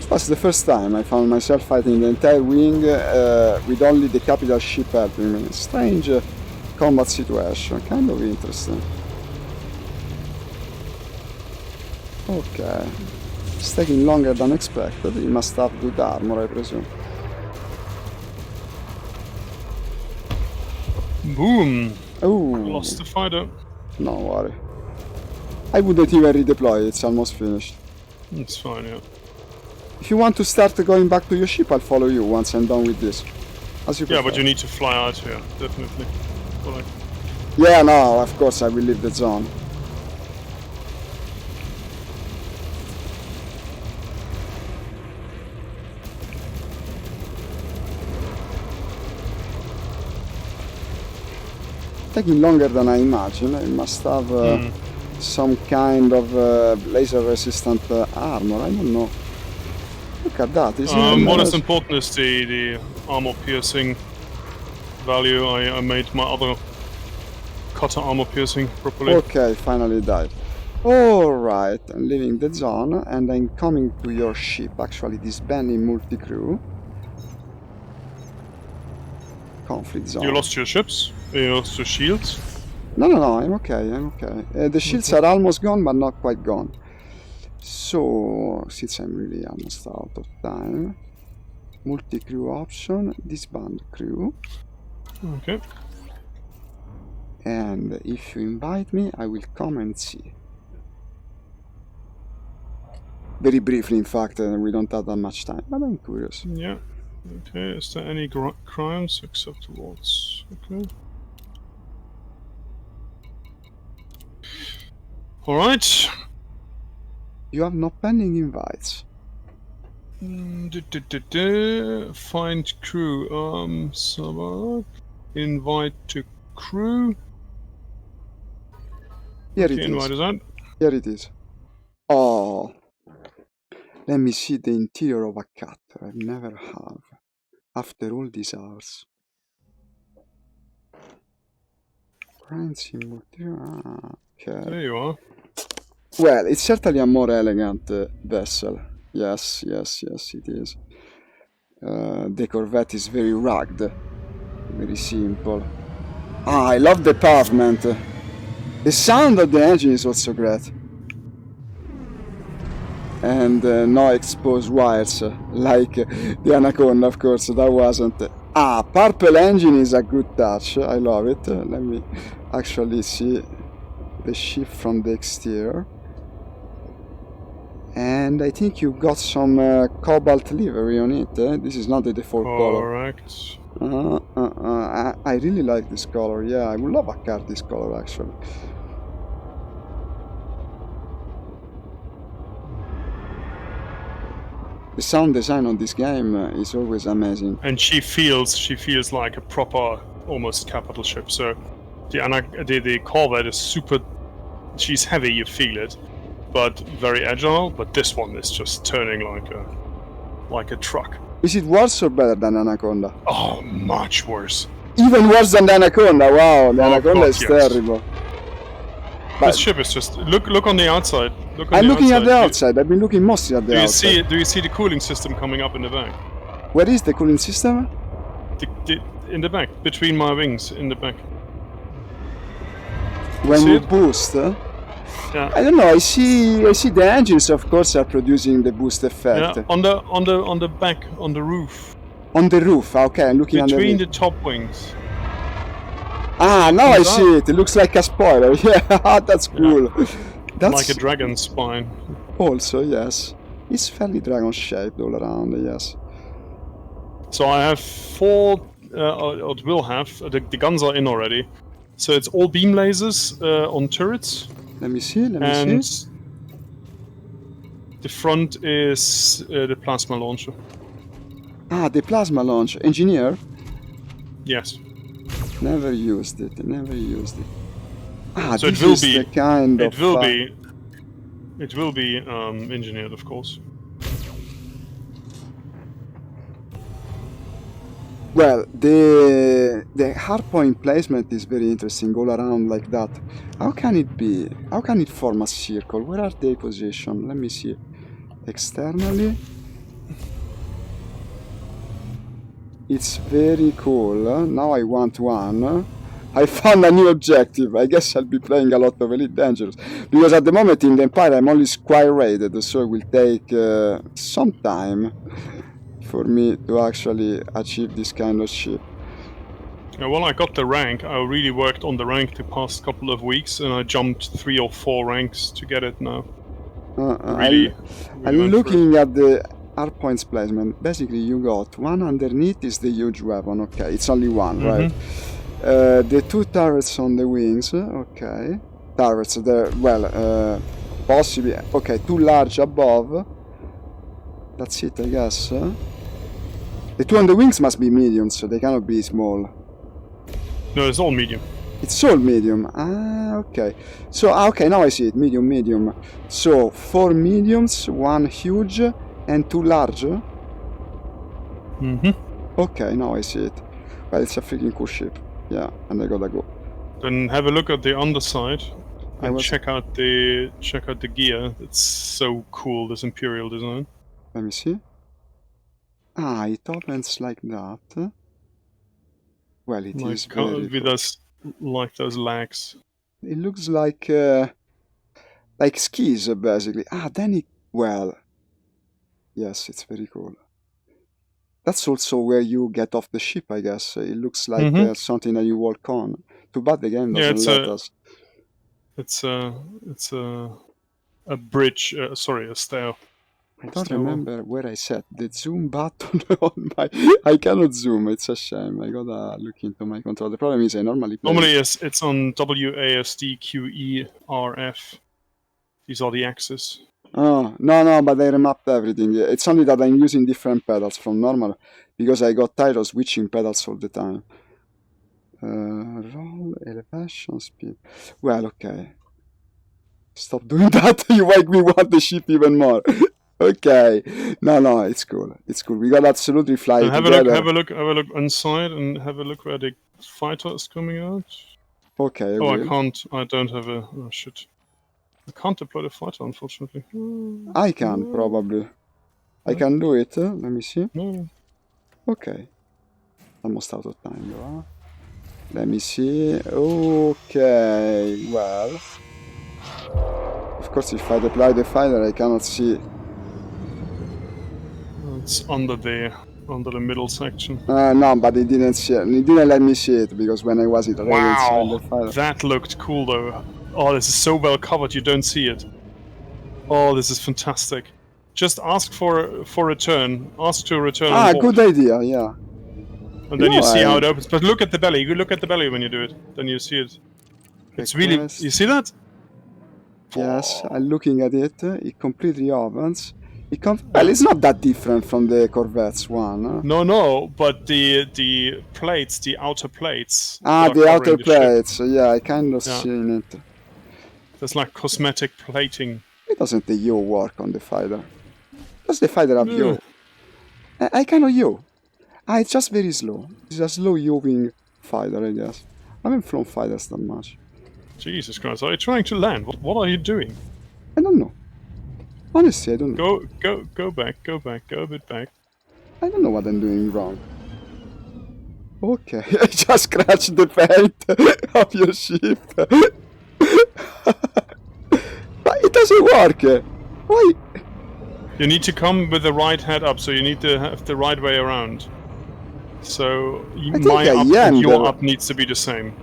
That's the first time I found myself fighting the entire wing with only the capital ship helping me. Strange combat situation, kind of interesting. Okay, it's taking longer than expected. He must have good armor, I presume. Boom! Oh, Lost the fighter. no worry. I wouldn't even redeploy, it's almost finished. It's fine, yeah. If you want to start going back to your ship, I'll follow you once I'm done with this. As you Yeah, prefer. but you need to fly out here, definitely. But Yeah, no, of course I will leave the zone. Taking longer than I imagined. It must have some kind of laser-resistant armor. I don't know. Look at that. what is important is the armor-piercing value. I made my other cutter armor-piercing properly. Okay, finally died. Alright, I'm leaving the zone and I'm coming to your ship. Actually, disbanding multi-crew. Conflict zone. You lost your ships? You lost your shields? No, no, no, I'm okay, I'm okay. The shields are almost gone, but not quite gone. So, since I'm really almost out of time, multi-crew option, disband crew. Okay. And if you invite me, I will come and see. Very briefly, in fact, we don't have that much time, but I'm curious. Yeah. Okay, is there any crimes except awards? Okay. Alright. You have no pending invites. Find crew. So invite to crew. Here Okay, it invite is. is that? Here it is. Oh, let me see the interior of a cutter. I never have. After all these hours. Crimes in okay. There you are. Well, it's certainly a more elegant vessel. Yes, yes, yes, it is. The Corvette is very rugged, very simple. Ah, I love the pavement. The sound of the engine is also great. And no exposed wires, like the Anaconda, of course, that wasn't. Ah, purple engine is a good touch, I love it. Let me actually see the ship from the exterior. And I think you got some cobalt livery on it. This is not the default color. Correct. I really like this color. Yeah, I would love a car this color actually. The sound design on this game is always amazing. And she feels like a proper, almost capital ship. So the Corvette is super. She's heavy, you feel it, but very agile. But this one is just turning like a truck. Is it worse or better than Anaconda? Oh, much worse. Even worse than the Anaconda. Wow, the Anaconda is terrible. But this ship is just look on the outside. I'm looking at the outside. I've been looking mostly at the outside. Do you see the cooling system coming up in the back? Where is the cooling system? In the back, between my wings, in the back. When you boost? Yeah. I don't know. I see the engines, of course, are producing the boost effect. Yeah, on the back, on the roof. On the roof. Okay, I'm looking between the top wings. Ah, now I see it. It looks like a spoiler. Yeah, that's cool. Yeah. That's like a dragon spine. Also, yes. It's fairly dragon shaped all around, yes. So I have 4, or will have, the guns are in already. So it's all beam lasers on turrets. Let me see, and the front is the plasma launcher. Ah, the plasma launcher. Engineer? Yes. Never used it. Ah, so this it will is be the kind it of... It will be engineered, of course. Well, the hardpoint placement is very interesting, all around like that. How can it be? How can it form a circle? Where are they positioned? Let me see. Externally. It's very cool. Now I want one. I found a new objective. I guess I'll be playing a lot of Elite Dangerous. Because at the moment in the Empire I'm only squire rated, so it will take some time for me to actually achieve this kind of ship. Yeah, well, I got the rank. I really worked on the rank the past couple of weeks, and I jumped 3 or 4 ranks to get it now. I'm looking at the hardpoints placement. Basically, you got one underneath is the huge weapon. Okay, it's only one, right? The 2 turrets on the wings. Okay, turrets there. Well, possibly. Okay, 2 large above. That's it, I guess. The 2 on the wings must be medium, so they cannot be small. No, it's all medium. It's all medium. Ah, okay. So, okay, now I see it. Medium, medium. So, 4 mediums, 1 huge, and 2 large? Okay, now I see it. Well, it's a freaking cool ship. Yeah, and I gotta go. Then have a look at the underside and check out the gear. It's so cool, this Imperial design. Let me see. Ah, it opens like that. Well, it is very with us, like those legs. It looks like skis, basically. Ah, then it... Well... Yes, it's very cool. That's also where you get off the ship, I guess. It looks like something that you walk on. Too bad the game doesn't let us. It's a bridge, sorry, a stair. I don't remember where I set the zoom button on my... I cannot zoom, it's a shame. I gotta look into my control. The problem is I normally play... Normally it's on WASD, QE, RF. These are the axes. Oh, no, but I remapped everything. It's only that I'm using different pedals from normal, because I got tired of switching pedals all the time. Roll, elevation, speed... Well, okay. Stop doing that, you make me want the ship even more. Okay, no, it's cool. It's cool. We got absolutely fly together. Have a look inside and have a look where the fighter is coming out. Okay. I can't. I don't have a. Oh shit! I can't deploy the fighter, unfortunately. I can probably. I can do it. Let me see. No. Okay. Almost out of time, though. Let me see. Okay. Well. Of course, if I deploy the fighter, I cannot see. It's under the middle section. No, but it didn't see it. It didn't let me see it because when I was inside the fighter. That looked cool though. Oh, this is so well covered you don't see it. Oh, this is fantastic. Just ask for return. Ask to return on board. Good idea, yeah. And then you see how it opens. But look at the belly. You look at the belly when you do it. Then you see it. It's really... You see that? Yes, I'm looking at it. It completely opens. Well, it's not that different from the Corvette's one. No, but the plates, the outer plates. The outer plates. Yeah, I kind of seen it. There's like cosmetic plating. Why doesn't the yaw work on the fighter? Does the fighter have yaw? I cannot yaw. It's just very slow. It's a slow yawing fighter, I guess. I haven't flown fighters that much. Jesus Christ, are you trying to land? What are you doing? I don't know. Honestly, I don't know. Go back, go a bit back. I don't know what I'm doing wrong. Okay, I just scratched the paint of your ship. But it doesn't work. Why? You need to come with the right head up, so you need to have the right way around. So my up and your up needs to be the same.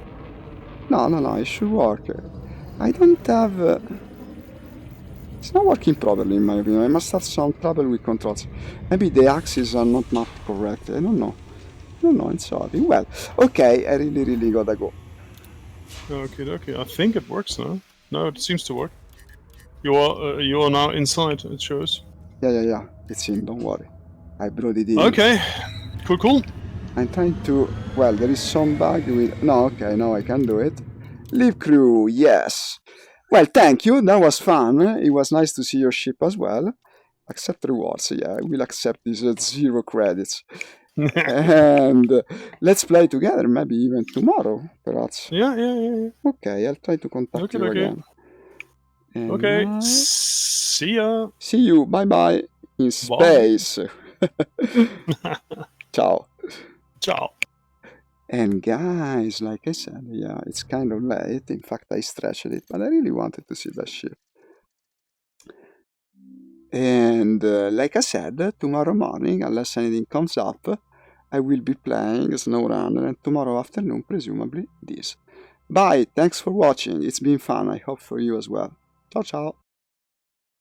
No, it should work. I don't have... It's not working properly in my opinion. I must have some trouble with controls. Maybe the axes are not mapped correct. I don't know. I'm sorry. Well, okay, I really gotta go. Okay. I think it works now. No, it seems to work. You are now inside, it shows. Yeah. It's in, don't worry. I brought it in. Okay. Cool. I'm trying to... Well, there is some bug with... No, okay, now I can do it. Leave crew, yes. Well, thank you, that was fun. It was nice to see your ship as well. Accept rewards, yeah, I will accept these 0 credits. And let's play together, maybe even tomorrow, perhaps. Yeah. Okay, I'll try to contact you again. And okay, see ya. See you, bye-bye, in space. Ciao. And guys, like I said, yeah, it's kind of late. In fact, I stretched it, but I really wanted to see that ship. And like I said, tomorrow morning, unless anything comes up, I will be playing SnowRunner, and tomorrow afternoon, presumably, this. Bye, thanks for watching. It's been fun. I hope for you as well. Ciao.